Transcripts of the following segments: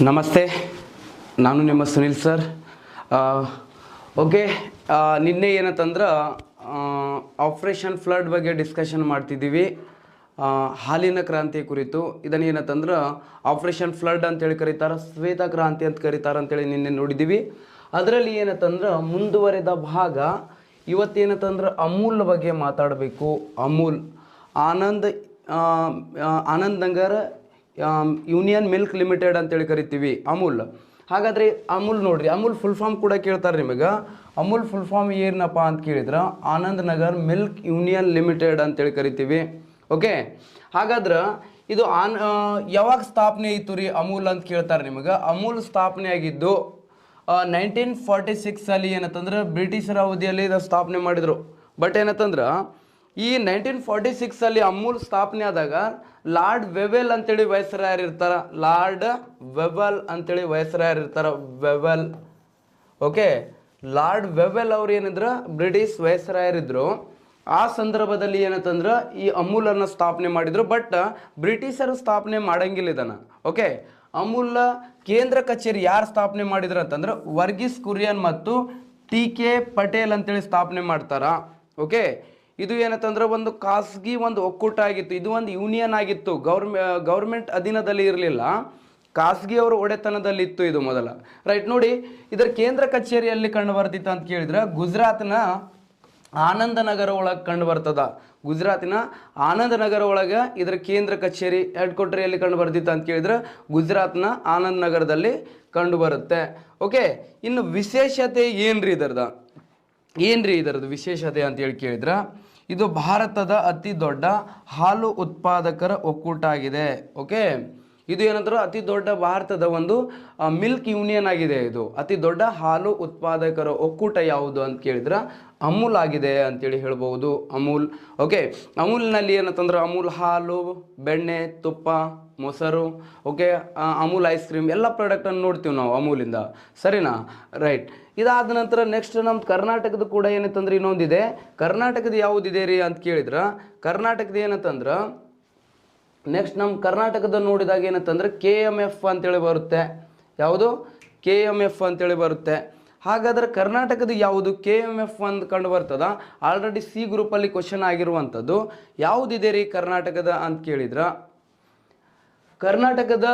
ನಮಸ್ತೆ, ನಾನು ನಿಮ್ಮ ಸುನಿಲ್ ಸರ್. ಓಕೆ, ನಿನ್ನೆ ಏನಂತಂದ್ರೆ ಆಪ್ರೇಷನ್ ಫ್ಲಡ್ ಬಗ್ಗೆ ಡಿಸ್ಕಷನ್ ಮಾಡ್ತಿದ್ದೀವಿ. ಹಾಲಿನ ಕ್ರಾಂತಿ ಕುರಿತು. ಇದನ್ನು ಏನಂತಂದ್ರೆ ಆಪ್ರೇಷನ್ ಫ್ಲಡ್ ಅಂತೇಳಿ ಕರೀತಾರೆ, ಶ್ವೇತ ಕ್ರಾಂತಿ ಅಂತ ಕರೀತಾರೆ ಅಂತೇಳಿ ನಿನ್ನೆ ನೋಡಿದ್ದೀವಿ. ಅದರಲ್ಲಿ ಏನಂತಂದ್ರೆ ಮುಂದುವರೆದ ಭಾಗ ಇವತ್ತೇನಂತಂದ್ರೆ ಅಮೂಲ್ ಬಗ್ಗೆ ಮಾತಾಡಬೇಕು. Amul Anand Nagar union milk limited ಅಂತೇಳಿ ಕರಿತೀವಿ ಅಮೂಲ್. ಹಾಗಾದರೆ ಅಮೂಲ್ ನೋಡ್ರಿ, ಅಮೂಲ್ ಫುಲ್ ಫಾರ್ಮ್ ಕೂಡ ಕೇಳ್ತಾರೆ ನಿಮಗೆ. ಅಮೂಲ್ ಫುಲ್ ಫಾರ್ಮ್ ಏನಪ್ಪ ಅಂತ ಕೇಳಿದ್ರೆ Anand Nagar milk union limited ಅಂತೇಳಿ ಕರಿತೀವಿ. ಓಕೆ, ಹಾಗಾದ್ರೆ ಇದು ಯಾವಾಗ ಸ್ಥಾಪನೆ ಆಯಿತು ರೀ ಅಮೂಲ್ ಅಂತ ಕೇಳ್ತಾರೆ ನಿಮಗೆ. ಅಮೂಲ್ ಸ್ಥಾಪನೆ ಆಗಿದ್ದು 1946 ಏನಂತಂದ್ರೆ ಬ್ರಿಟಿಷರ ಅವಧಿಯಲ್ಲಿ ಇದು ಸ್ಥಾಪನೆ ಮಾಡಿದರು. ಬಟ್ ಏನಂತಂದ್ರೆ ಈ 1946 ಅಮೂಲ್ ಸ್ಥಾಪನೆ ಆದಾಗ ಲಾರ್ಡ್ ವೆವೆಲ್ ಅಂತೇಳಿ ವೈಸ್ರಾಯರಿರ್ತಾರೆ. ಲಾರ್ಡ್ ವೆವೆಲ್ ಅಂತೇಳಿ ವೈಸ್ರಾಯರಿರ್ತಾರೆ. ವೆವೆಲ್, ಓಕೆ, ಲಾರ್ಡ್ ವೆವೆಲ್ ಅವ್ರು ಏನಿದ್ರು ಬ್ರಿಟಿಷ್ ವೈಸ್ರಾಯರಿದ್ರು. ಆ ಸಂದರ್ಭದಲ್ಲಿ ಏನಂತಂದ್ರೆ ಈ ಅಮೂಲನ್ನು ಸ್ಥಾಪನೆ ಮಾಡಿದ್ರು. ಬಟ್ ಬ್ರಿಟಿಷರು ಸ್ಥಾಪನೆ ಮಾಡಂಗಿಲ್ಲ ಇದನ್ನು. ಓಕೆ, ಅಮೂಲ್ ಕೇಂದ್ರ ಕಚೇರಿ ಯಾರು ಸ್ಥಾಪನೆ ಮಾಡಿದ್ರು ಅಂತಂದ್ರೆ ವರ್ಗೀಸ್ ಕುರಿಯನ್ ಮತ್ತು ಟಿ.ಕೆ. ಪಟೇಲ್ ಅಂತೇಳಿ ಸ್ಥಾಪನೆ ಮಾಡ್ತಾರ. ಓಕೆ, ಇದು ಏನಂತಂದ್ರೆ ಒಂದು ಖಾಸಗಿ ಒಂದು ಒಕ್ಕೂಟ ಆಗಿತ್ತು. ಇದು ಒಂದು ಯೂನಿಯನ್ ಆಗಿತ್ತು. ಗೌರ್ಮೆಂಟ್ ಅಧೀನದಲ್ಲಿ ಇರಲಿಲ್ಲ, ಖಾಸಗಿ ಅವರ ಒಡೆತನದಲ್ಲಿ ಇತ್ತು ಇದು ಮೊದಲ. ರೈಟ್, ನೋಡಿ ಇದರ ಕೇಂದ್ರ ಕಚೇರಿಯಲ್ಲಿ ಕಂಡು ಬರ್ತಿತ್ತು ಅಂತ ಕೇಳಿದ್ರೆ ಗುಜರಾತ್ನ ಆನಂದ ನಗರ ಒಳಗೆ ಕಂಡು ಬರ್ತದ. ಗುಜರಾತಿನ ಆನಂದ ನಗರ ಒಳಗೆ ಇದರ ಕೇಂದ್ರ ಕಚೇರಿ ಹೆಡ್ ಕ್ವಾರ್ಟರ್ ಕಂಡು ಬರ್ತಿತ್ತು ಅಂತ ಕೇಳಿದ್ರೆ ಗುಜರಾತ್ನ ಆನಂದ್ ನಗರದಲ್ಲಿ ಕಂಡು ಬರುತ್ತೆ. ಓಕೆ, ಇನ್ನು ವಿಶೇಷತೆ ಏನ್ರಿ ಇದರದ್ದು ವಿಶೇಷತೆ ಅಂತೇಳಿ ಕೇಳಿದ್ರೆ ಇದು ಭಾರತದ ಅತಿ ದೊಡ್ಡ ಹಾಲು ಉತ್ಪಾದಕರ ಒಕ್ಕೂಟ ಆಗಿದೆ. ಓಕೆ, ಇದು ಏನಂದ್ರೆ ಅತಿ ದೊಡ್ಡ ಭಾರತದ ಒಂದು ಮಿಲ್ಕ್ ಯೂನಿಯನ್ ಆಗಿದೆ. ಇದು ಅತಿ ದೊಡ್ಡ ಹಾಲು ಉತ್ಪಾದಕರ ಒಕ್ಕೂಟ ಯಾವುದು ಅಂತ ಕೇಳಿದ್ರೆ ಅಮೂಲ್ ಆಗಿದೆ ಅಂತೇಳಿ ಹೇಳ್ಬೋದು. ಅಮೂಲ್. ಓಕೆ, ಅಮೂಲ್ನಲ್ಲಿ ಏನಂತಂದ್ರೆ ಅಮೂಲ್ ಹಾಲು, ಬೆಣ್ಣೆ, ತುಪ್ಪ, ಮೊಸರು, ಓಕೆ, ಅಮೂಲ್ ಐಸ್ ಕ್ರೀಮ್ ಎಲ್ಲ ಪ್ರಾಡಕ್ಟನ್ನು ನೋಡ್ತೀವಿ ನಾವು ಅಮೂಲಿಂದ. ಸರಿನಾ? ರೈಟ್. ಇದಾದ ನಂತರ ನೆಕ್ಸ್ಟ್ ನಮ್ಮ ಕರ್ನಾಟಕದ ಕೂಡ ಏನಂತಂದ್ರೆ ಇನ್ನೊಂದಿದೆ. ಕರ್ನಾಟಕದ ಯಾವುದಿದೆ ರೀ ಅಂತ ಕೇಳಿದ್ರೆ ಕರ್ನಾಟಕದ ಏನಂತಂದ್ರೆ ನೆಕ್ಸ್ಟ್ ನಮ್ಮ ಕರ್ನಾಟಕದ ನೋಡಿದಾಗ ಏನಂತಂದ್ರೆ KMF ಅಂತೇಳಿ ಬರುತ್ತೆ. ಯಾವುದು? KMF ಅಂತೇಳಿ ಬರುತ್ತೆ. ಹಾಗಾದ್ರೆ ಕರ್ನಾಟಕದ ಯಾವುದು KMF ಅಂತ ಕಂಡು ಬರ್ತದ? ಆಲ್ರೆಡಿ ಸಿ ಗ್ರೂಪಲ್ಲಿ ಕ್ವಶನ್ ಆಗಿರುವಂಥದ್ದು. ಯಾವುದಿದೆ ರೀ ಕರ್ನಾಟಕದ ಅಂತ ಕೇಳಿದ್ರೆ ಕರ್ನಾಟಕದ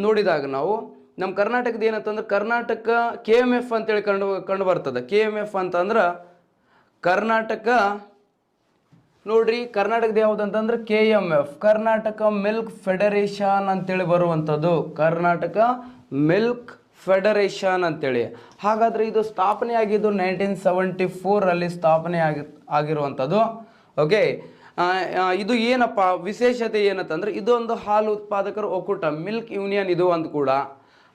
ನೋಡಿದಾಗ ನಾವು ನಮ್ಮ ಕರ್ನಾಟಕದ ಏನಂತಂದ್ರೆ ಕರ್ನಾಟಕ KMF ಅಂತೇಳಿ ಕಂಡು ಬರ್ತದೆ. KMF ಅಂತಂದ್ರೆ ಕರ್ನಾಟಕ ನೋಡ್ರಿ, ಕರ್ನಾಟಕದ ಯಾವುದಂತಂದ್ರೆ KMF, ಕರ್ನಾಟಕ ಮಿಲ್ಕ್ ಫೆಡರೇಷನ್ ಅಂತೇಳಿ ಬರುವಂಥದ್ದು. ಕರ್ನಾಟಕ ಮಿಲ್ಕ್ ಫೆಡರೇಷನ್ ಅಂತೇಳಿ. ಹಾಗಾದರೆ ಇದು ಸ್ಥಾಪನೆ ಆಗಿದ್ದು 1974 ಸ್ಥಾಪನೆ ಆಗಿರುವಂಥದ್ದು. ಓಕೆ, ಇದು ಏನಪ್ಪ ವಿಶೇಷತೆ ಏನಂತಂದ್ರೆ ಇದೊಂದು ಹಾಲು ಉತ್ಪಾದಕರ ಒಕ್ಕೂಟ, ಮಿಲ್ಕ್ ಯೂನಿಯನ್ ಇದು ಒಂದು ಕೂಡ.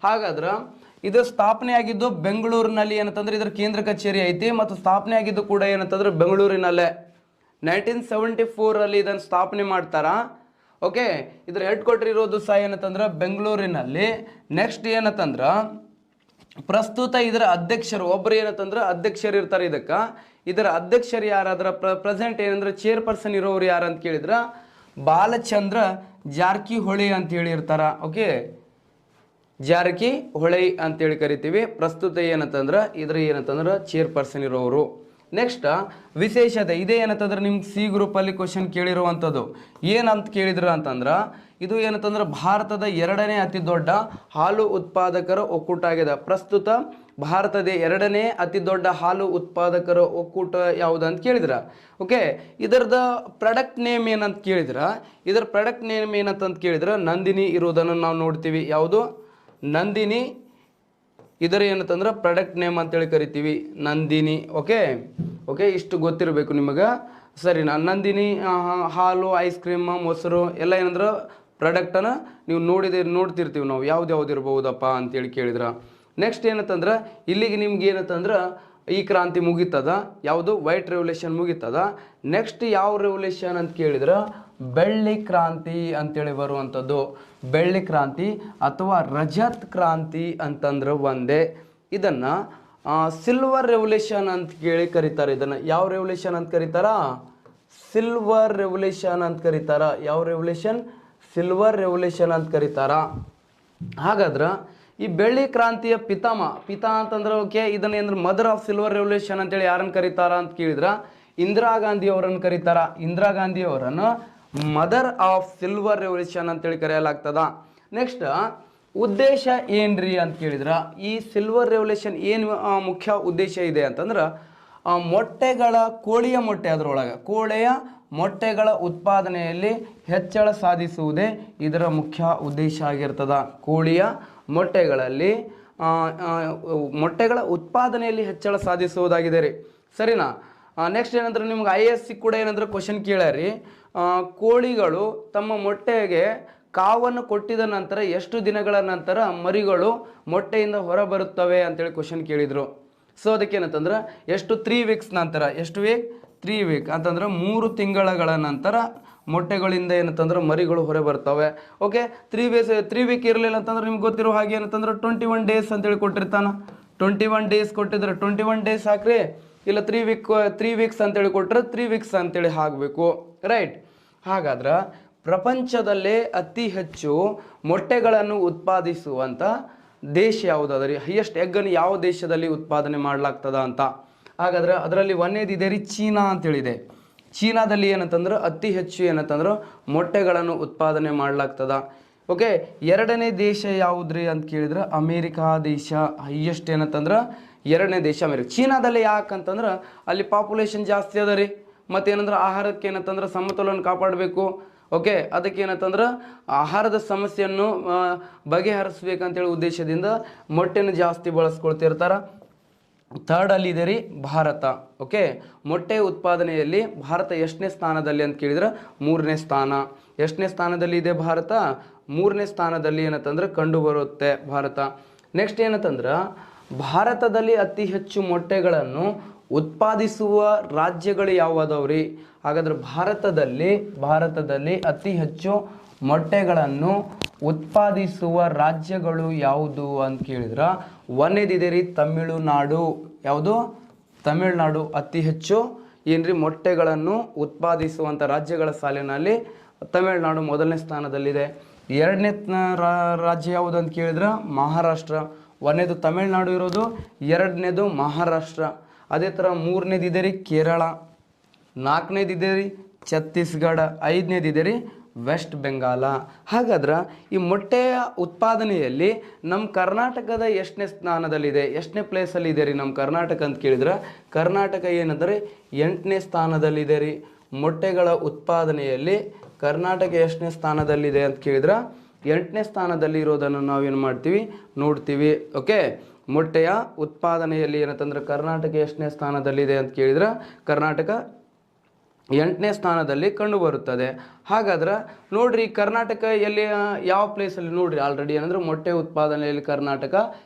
ಹಾಗಾದ್ರೆ ಇದು ಸ್ಥಾಪನೆ ಆಗಿದ್ದು ಬೆಂಗಳೂರಿನಲ್ಲಿ ಏನಂತಂದ್ರೆ ಇದರ ಕೇಂದ್ರ ಕಚೇರಿ ಐತಿ ಮತ್ತು ಸ್ಥಾಪನೆ ಆಗಿದ್ದು ಕೂಡ ಏನಂತಂದ್ರೆ ಬೆಂಗಳೂರಿನಲ್ಲೇ 1974 ಇದನ್ನು ಸ್ಥಾಪನೆ ಮಾಡ್ತಾರ. ಓಕೆ, ಇದರ ಹೆಡ್ ಕ್ವಾರ್ಟರ್ ಇರೋದು ಸಹ ಏನಂತಂದ್ರೆ ಬೆಂಗಳೂರಿನಲ್ಲಿ. ನೆಕ್ಸ್ಟ್ ಏನಂತಂದ್ರೆ ಪ್ರಸ್ತುತ ಇದರ ಅಧ್ಯಕ್ಷರು ಒಬ್ಬರು ಏನಂತಂದ್ರೆ ಅಧ್ಯಕ್ಷರು ಇರ್ತಾರೆ ಇದಕ್ಕೆ. ಇದರ ಅಧ್ಯಕ್ಷರು ಯಾರಾದ್ರ ಪ್ರೆಸೆಂಟ್ ಏನಂದ್ರೆ ಚೇರ್ಪರ್ಸನ್ ಇರೋರು ಯಾರು ಅಂತ ಕೇಳಿದ್ರೆ ಬಾಲಚಂದ್ರ ಜಾರಕಿಹೊಳಿ ಅಂತ ಹೇಳಿ ಇರ್ತಾರ. ಓಕೆ, ಜಾರಕಿಹೊಳಿ ಅಂತೇಳಿ ಕರಿತೀವಿ. ಪ್ರಸ್ತುತ ಏನಂತಂದ್ರೆ ಇದ್ರ ಏನಂತಂದ್ರೆ ಚೇರ್ಪರ್ಸನ್ ಇರೋರು. ನೆಕ್ಸ್ಟ್ ವಿಶೇಷತೆ ಇದೇ ಏನಂತಂದ್ರೆ ನಿಮ್ಗೆ ಸಿ ಗ್ರೂಪಲ್ಲಿ ಕ್ವಶನ್ ಕೇಳಿರುವಂಥದ್ದು. ಏನಂತ ಕೇಳಿದ್ರು ಅಂತಂದ್ರೆ ಇದು ಏನಂತಂದ್ರೆ ಭಾರತದ 2ನೇ ಅತಿ ದೊಡ್ಡ ಹಾಲು ಉತ್ಪಾದಕರ ಒಕ್ಕೂಟ ಆಗಿದೆ. ಪ್ರಸ್ತುತ ಭಾರತದ 2ನೇ ಅತಿ ದೊಡ್ಡ ಹಾಲು ಉತ್ಪಾದಕರ ಒಕ್ಕೂಟ ಯಾವುದು ಅಂತ ಕೇಳಿದ್ರ. ಓಕೆ, ಇದರದ ಪ್ರಾಡಕ್ಟ್ ನೇಮ್ ಏನಂತ ಕೇಳಿದ್ರ ಇದರ ಪ್ರಾಡಕ್ಟ್ ನೇಮ್ ಏನಂತ ಕೇಳಿದ್ರೆ ನಂದಿನಿ ಇರೋದನ್ನು ನಾವು ನೋಡ್ತೀವಿ. ಯಾವುದು? ನಂದಿನಿ. ಇದರ ಏನಂತಂದ್ರೆ ಪ್ರಾಡಕ್ಟ್ ನೇಮ್ ಅಂತೇಳಿ ಕರಿತೀವಿ ನಂದಿನಿ. ಓಕೆ, ಓಕೆ, ಇಷ್ಟು ಗೊತ್ತಿರಬೇಕು ನಿಮಗೆ. ಸರಿನಾ? ನಂದಿನಿ ಹಾಲು, ಐಸ್ ಕ್ರೀಮ್, ಮೊಸರು ಎಲ್ಲ ಏನಂದ್ರೆ ಪ್ರಾಡಕ್ಟನ್ನು ನೀವು ನೋಡ್ತಿರ್ತೀವಿ ನಾವು. ಯಾವ್ದು ಇರ್ಬೋದಪ್ಪ ಅಂತೇಳಿ ಕೇಳಿದ್ರೆ ನೆಕ್ಸ್ಟ್ ಏನಂತಂದ್ರೆ ಇಲ್ಲಿಗೆ ನಿಮ್ಗೆ ಏನಂತಂದ್ರೆ ಈ ಕ್ರಾಂತಿ ಮುಗೀತದ. ಯಾವುದು? ವೈಟ್ ರೆವಲ್ಯೂಷನ್ ಮುಗೀತದ. ನೆಕ್ಸ್ಟ್ ಯಾವ ರೆವಲ್ಯೂಷನ್ ಅಂತ ಕೇಳಿದ್ರೆ ಬೆಳ್ಳಿ ಕ್ರಾಂತಿ ಅಂತೇಳಿ ಬರುವಂಥದ್ದು. ಬೆಳ್ಳಿ ಕ್ರಾಂತಿ ಅಥವಾ ರಜತ್ ಕ್ರಾಂತಿ ಅಂತಂದ್ರೆ ಒಂದೇ. ಇದನ್ನು ಸಿಲ್ವರ್ ರೆವಲ್ಯೂಷನ್ ಅಂತ ಕೇಳಿ ಕರೀತಾರೆ. ಇದನ್ನು ಯಾವ ರೆವಲ್ಯೂಷನ್ ಅಂತ ಕರೀತಾರ? ಸಿಲ್ವರ್ ರೆವಲ್ಯೂಷನ್ ಅಂತ ಕರೀತಾರ. ಯಾವ ರೆವಲ್ಯೂಷನ್? ಸಿಲ್ವರ್ ರೆವಲ್ಯೂಷನ್ ಅಂತ ಕರೀತಾರ. ಹಾಗಾದ್ರೆ ಈ ಬೆಳ್ಳಿ ಕ್ರಾಂತಿಯ ಪಿತಾ ಅಂತಂದ್ರೆ ಓಕೆ, ಇದನ್ನ ಏನ್ರ ಮದರ್ ಆಫ್ ಸಿಲ್ವರ್ ರೆವಲ್ಯೂಷನ್ ಅಂತೇಳಿ ಯಾರನ್ನು ಕರೀತಾರ ಅಂತ ಕೇಳಿದ್ರ ಇಂದಿರಾ ಗಾಂಧಿ ಅವರನ್ನು ಕರೀತಾರ. ಇಂದಿರಾ ಗಾಂಧಿ ಅವರನ್ನು ಮದರ್ ಆಫ್ ಸಿಲ್ವರ್ ರೆವಲ್ಯೂಷನ್ ಅಂತೇಳಿ ಕರೆಯಲಾಗ್ತದ. ನೆಕ್ಸ್ಟ್ ಉದ್ದೇಶ ಏನ್ರಿ ಅಂತ ಕೇಳಿದ್ರ ಈ ಸಿಲ್ವರ್ ರೆವಲ್ಯೂಷನ್ ಏನು ಮುಖ್ಯ ಉದ್ದೇಶ ಇದೆ ಅಂತಂದ್ರೆ ಮೊಟ್ಟೆಗಳ ಕೋಳಿಯ ಮೊಟ್ಟೆ, ಅದರೊಳಗೆ ಕೋಳೆಯ ಮೊಟ್ಟೆಗಳ ಉತ್ಪಾದನೆಯಲ್ಲಿ ಹೆಚ್ಚಳ ಸಾಧಿಸುವುದೇ ಇದರ ಮುಖ್ಯ ಉದ್ದೇಶ ಆಗಿರ್ತದ. ಕೋಳಿಯ ಮೊಟ್ಟೆಗಳಲ್ಲಿ ಮೊಟ್ಟೆಗಳ ಉತ್ಪಾದನೆಯಲ್ಲಿ ಹೆಚ್ಚಳ ಸಾಧಿಸುವುದಾಗಿದೆ ರೀ, ಸರಿನಾ. ನೆಕ್ಸ್ಟ್ ಏನಂದ್ರೆ ನಿಮ್ಗೆ IAS ಕೂಡ ಏನಂದ್ರೆ ಕ್ವಶನ್ ಕೇಳ್ಯಾರಿ, ಕೋಳಿಗಳು ತಮ್ಮ ಮೊಟ್ಟೆಗೆ ಕಾವನ್ನು ಕೊಟ್ಟಿದ ನಂತರ ಎಷ್ಟು ದಿನಗಳ ನಂತರ ಮರಿಗಳು ಮೊಟ್ಟೆಯಿಂದ ಹೊರ ಬರುತ್ತವೆ ಅಂತೇಳಿ ಕ್ವಶನ್ ಕೇಳಿದ್ರು. ಸೊ ಅದಕ್ಕೇನಂತಂದ್ರೆ ಎಷ್ಟು 3 ವೀಕ್ಸ್ ನಂತರ, ಎಷ್ಟು ವೀಕ್ 3 ವೀಕ್ ಅಂತಂದ್ರೆ 3 ತಿಂಗಳ ನಂತರ ಮೊಟ್ಟೆಗಳಿಂದ ಏನಂತಂದ್ರೆ ಮರಿಗಳು ಹೊರ ಬರ್ತವೆ. ಓಕೆ, 3 ವೀಕ್ ಇರಲಿಲ್ಲ ಅಂತಂದ್ರೆ ನಿಮ್ಗೆ ಗೊತ್ತಿರೋ ಹಾಗೆ ಏನಂತಂದ್ರೆ 21 ಡೇಸ್ ಅಂತೇಳಿ ಕೊಟ್ಟಿರ್ತಾನ. 21 ಡೇಸ್ ಕೊಟ್ಟಿದ್ರೆ 21 ಡೇಸ್ ಹಾಕ್ರಿ, ಇಲ್ಲ 3 ವೀಕ್ಸ್ ಅಂತೇಳಿ ಕೊಟ್ಟರೆ 3 ವೀಕ್ಸ್ ಅಂತೇಳಿ ಹಾಕಬೇಕು, ರೈಟ್. ಹಾಗಾದ್ರೆ ಪ್ರಪಂಚದಲ್ಲೇ ಅತಿ ಹೆಚ್ಚು ಮೊಟ್ಟೆಗಳನ್ನು ಉತ್ಪಾದಿಸುವಂಥ ದೇಶ ಯಾವುದಾದ ರೀ, ಹೈಯೆಸ್ಟ್ ಎಗ್ಗನ್ನು ಯಾವ ದೇಶದಲ್ಲಿ ಉತ್ಪಾದನೆ ಮಾಡಲಾಗ್ತದ ಅಂತ. ಹಾಗಾದ್ರೆ ಅದರಲ್ಲಿ ಒಂದೇದಿದೆ ರೀ ಚೀನಾ ಅಂತೇಳಿದೆ. ಚೀನಾದಲ್ಲಿ ಏನಂತಂದ್ರೆ ಅತಿ ಹೆಚ್ಚು ಏನಂತಂದ್ರೆ ಮೊಟ್ಟೆಗಳನ್ನು ಉತ್ಪಾದನೆ ಮಾಡಲಾಗ್ತದ. ಓಕೆ, ಎರಡನೇ ದೇಶ ಯಾವುದ್ರಿ ಅಂತ ಕೇಳಿದ್ರೆ ಅಮೇರಿಕಾ ದೇಶ ಹೈಯೆಸ್ಟ್ ಏನಂತಂದ್ರೆ ಎರಡನೇ ದೇಶ ಅಮೇರಿಕಾ. ಚೀನಾದಲ್ಲಿ ಯಾಕಂತಂದ್ರೆ ಅಲ್ಲಿ ಪಾಪ್ಯುಲೇಷನ್ ಜಾಸ್ತಿ ಅದ ರೀ, ಮತ್ತೇನಂದ್ರೆ ಆಹಾರಕ್ಕೆ ಏನಂತಂದ್ರೆ ಸಮತೋಲನ ಕಾಪಾಡಬೇಕು. ಓಕೆ, ಅದಕ್ಕೆ ಏನಂತಂದ್ರೆ ಆಹಾರದ ಸಮಸ್ಯೆಯನ್ನು ಬಗೆಹರಿಸ್ಬೇಕಂತೇಳಿ ಉದ್ದೇಶದಿಂದ ಮೊಟ್ಟೆನ ಜಾಸ್ತಿ ಬಳಸ್ಕೊಳ್ತಿರ್ತಾರೆ. ಥರ್ಡ್ ಅಲ್ಲಿ ಇದೆ ರೀ ಭಾರತ. ಓಕೆ, ಮೊಟ್ಟೆ ಉತ್ಪಾದನೆಯಲ್ಲಿ ಭಾರತ ಎಷ್ಟನೇ ಸ್ಥಾನದಲ್ಲಿ ಅಂತ ಕೇಳಿದ್ರೆ 3ನೇ ಸ್ಥಾನ. ಎಷ್ಟನೇ ಸ್ಥಾನದಲ್ಲಿ ಇದೆ ಭಾರತ? 3ನೇ ಸ್ಥಾನದಲ್ಲಿ ಏನಂತಂದ್ರೆ ಕಂಡು ಬರುತ್ತೆ ಭಾರತ. ನೆಕ್ಸ್ಟ್ ಏನಂತಂದ್ರೆ ಭಾರತದಲ್ಲಿ ಅತಿ ಹೆಚ್ಚು ಮೊಟ್ಟೆಗಳನ್ನು ಉತ್ಪಾದಿಸುವ ರಾಜ್ಯಗಳು ಯಾವುದವ್ರಿ? ಹಾಗಾದ್ರೆ ಭಾರತದಲ್ಲಿ ಅತಿ ಹೆಚ್ಚು ಮೊಟ್ಟೆಗಳನ್ನು ಉತ್ಪಾದಿಸುವ ರಾಜ್ಯಗಳು ಯಾವುದು ಅಂತ ಕೇಳಿದ್ರೆ ಒಂದೇದಿದೆ ರೀ ತಮಿಳುನಾಡು. ಯಾವುದು? ತಮಿಳುನಾಡು ಅತಿ ಹೆಚ್ಚು ಏನ್ರಿ ಮೊಟ್ಟೆಗಳನ್ನು ಉತ್ಪಾದಿಸುವಂಥ ರಾಜ್ಯಗಳ ಸಾಲಿನಲ್ಲಿ ತಮಿಳುನಾಡು ಮೊದಲನೇ ಸ್ಥಾನದಲ್ಲಿದೆ. ಎರಡನೇ ರಾಜ್ಯ ಯಾವುದು ಅಂತ ಕೇಳಿದ್ರೆ ಮಹಾರಾಷ್ಟ್ರ. ಒಂದನೇದು ತಮಿಳುನಾಡು ಇರೋದು, ಎರಡನೇದು ಮಹಾರಾಷ್ಟ್ರ. ಅದೇ ಥರ ಮೂರನೇದಿದೆ ರೀ ಕೇರಳ, ನಾಲ್ಕನೇದಿದೆ ರೀ ಛತ್ತೀಸ್ಗಢ, ಐದನೇದಿದೆ ರೀ ವೆಸ್ಟ್ ಬೆಂಗಾಲ. ಹಾಗಾದ್ರೆ ಈ ಮೊಟ್ಟೆಯ ಉತ್ಪಾದನೆಯಲ್ಲಿ ನಮ್ಮ ಕರ್ನಾಟಕದ ಎಷ್ಟನೇ ಸ್ಥಾನದಲ್ಲಿದೆ, ಎಷ್ಟನೇ ಪ್ಲೇಸಲ್ಲಿ ಇದೆ ರೀ ನಮ್ಮ ಕರ್ನಾಟಕ ಅಂತ ಕೇಳಿದ್ರೆ ಕರ್ನಾಟಕ ಏನಂದರೆ 8ನೇ ಸ್ಥಾನದಲ್ಲಿದೆ ರೀ. ಮೊಟ್ಟೆಗಳ ಉತ್ಪಾದನೆಯಲ್ಲಿ ಕರ್ನಾಟಕ ಎಷ್ಟನೇ ಸ್ಥಾನದಲ್ಲಿದೆ ಅಂತ ಕೇಳಿದ್ರೆ 8ನೇ ಸ್ಥಾನದಲ್ಲಿ ಇರೋದನ್ನು ನಾವೇನು ಮಾಡ್ತೀವಿ ನೋಡ್ತೀವಿ. ಓಕೆ, ಮೊಟ್ಟೆಯ ಉತ್ಪಾದನೆಯಲ್ಲಿ ಏನಂತಂದ್ರೆ ಕರ್ನಾಟಕ ಎಷ್ಟನೇ ಸ್ಥಾನದಲ್ಲಿದೆ ಅಂತ ಕೇಳಿದ್ರೆ ಕರ್ನಾಟಕ 8ನೇ ಸ್ಥಾನದಲ್ಲಿ ಕಂಡು ಬರುತ್ತದೆ. ಹಾಗಾದ್ರೆ ನೋಡ್ರಿ ಕರ್ನಾಟಕ ಎಲ್ಲಿ ಯಾವ ಪ್ಲೇಸಲ್ಲಿ ನೋಡ್ರಿ ಆಲ್ರೆಡಿ ಏನಂದ್ರೆ ಮೊಟ್ಟೆ ಉತ್ಪಾದನೆಯಲ್ಲಿ ಕರ್ನಾಟಕ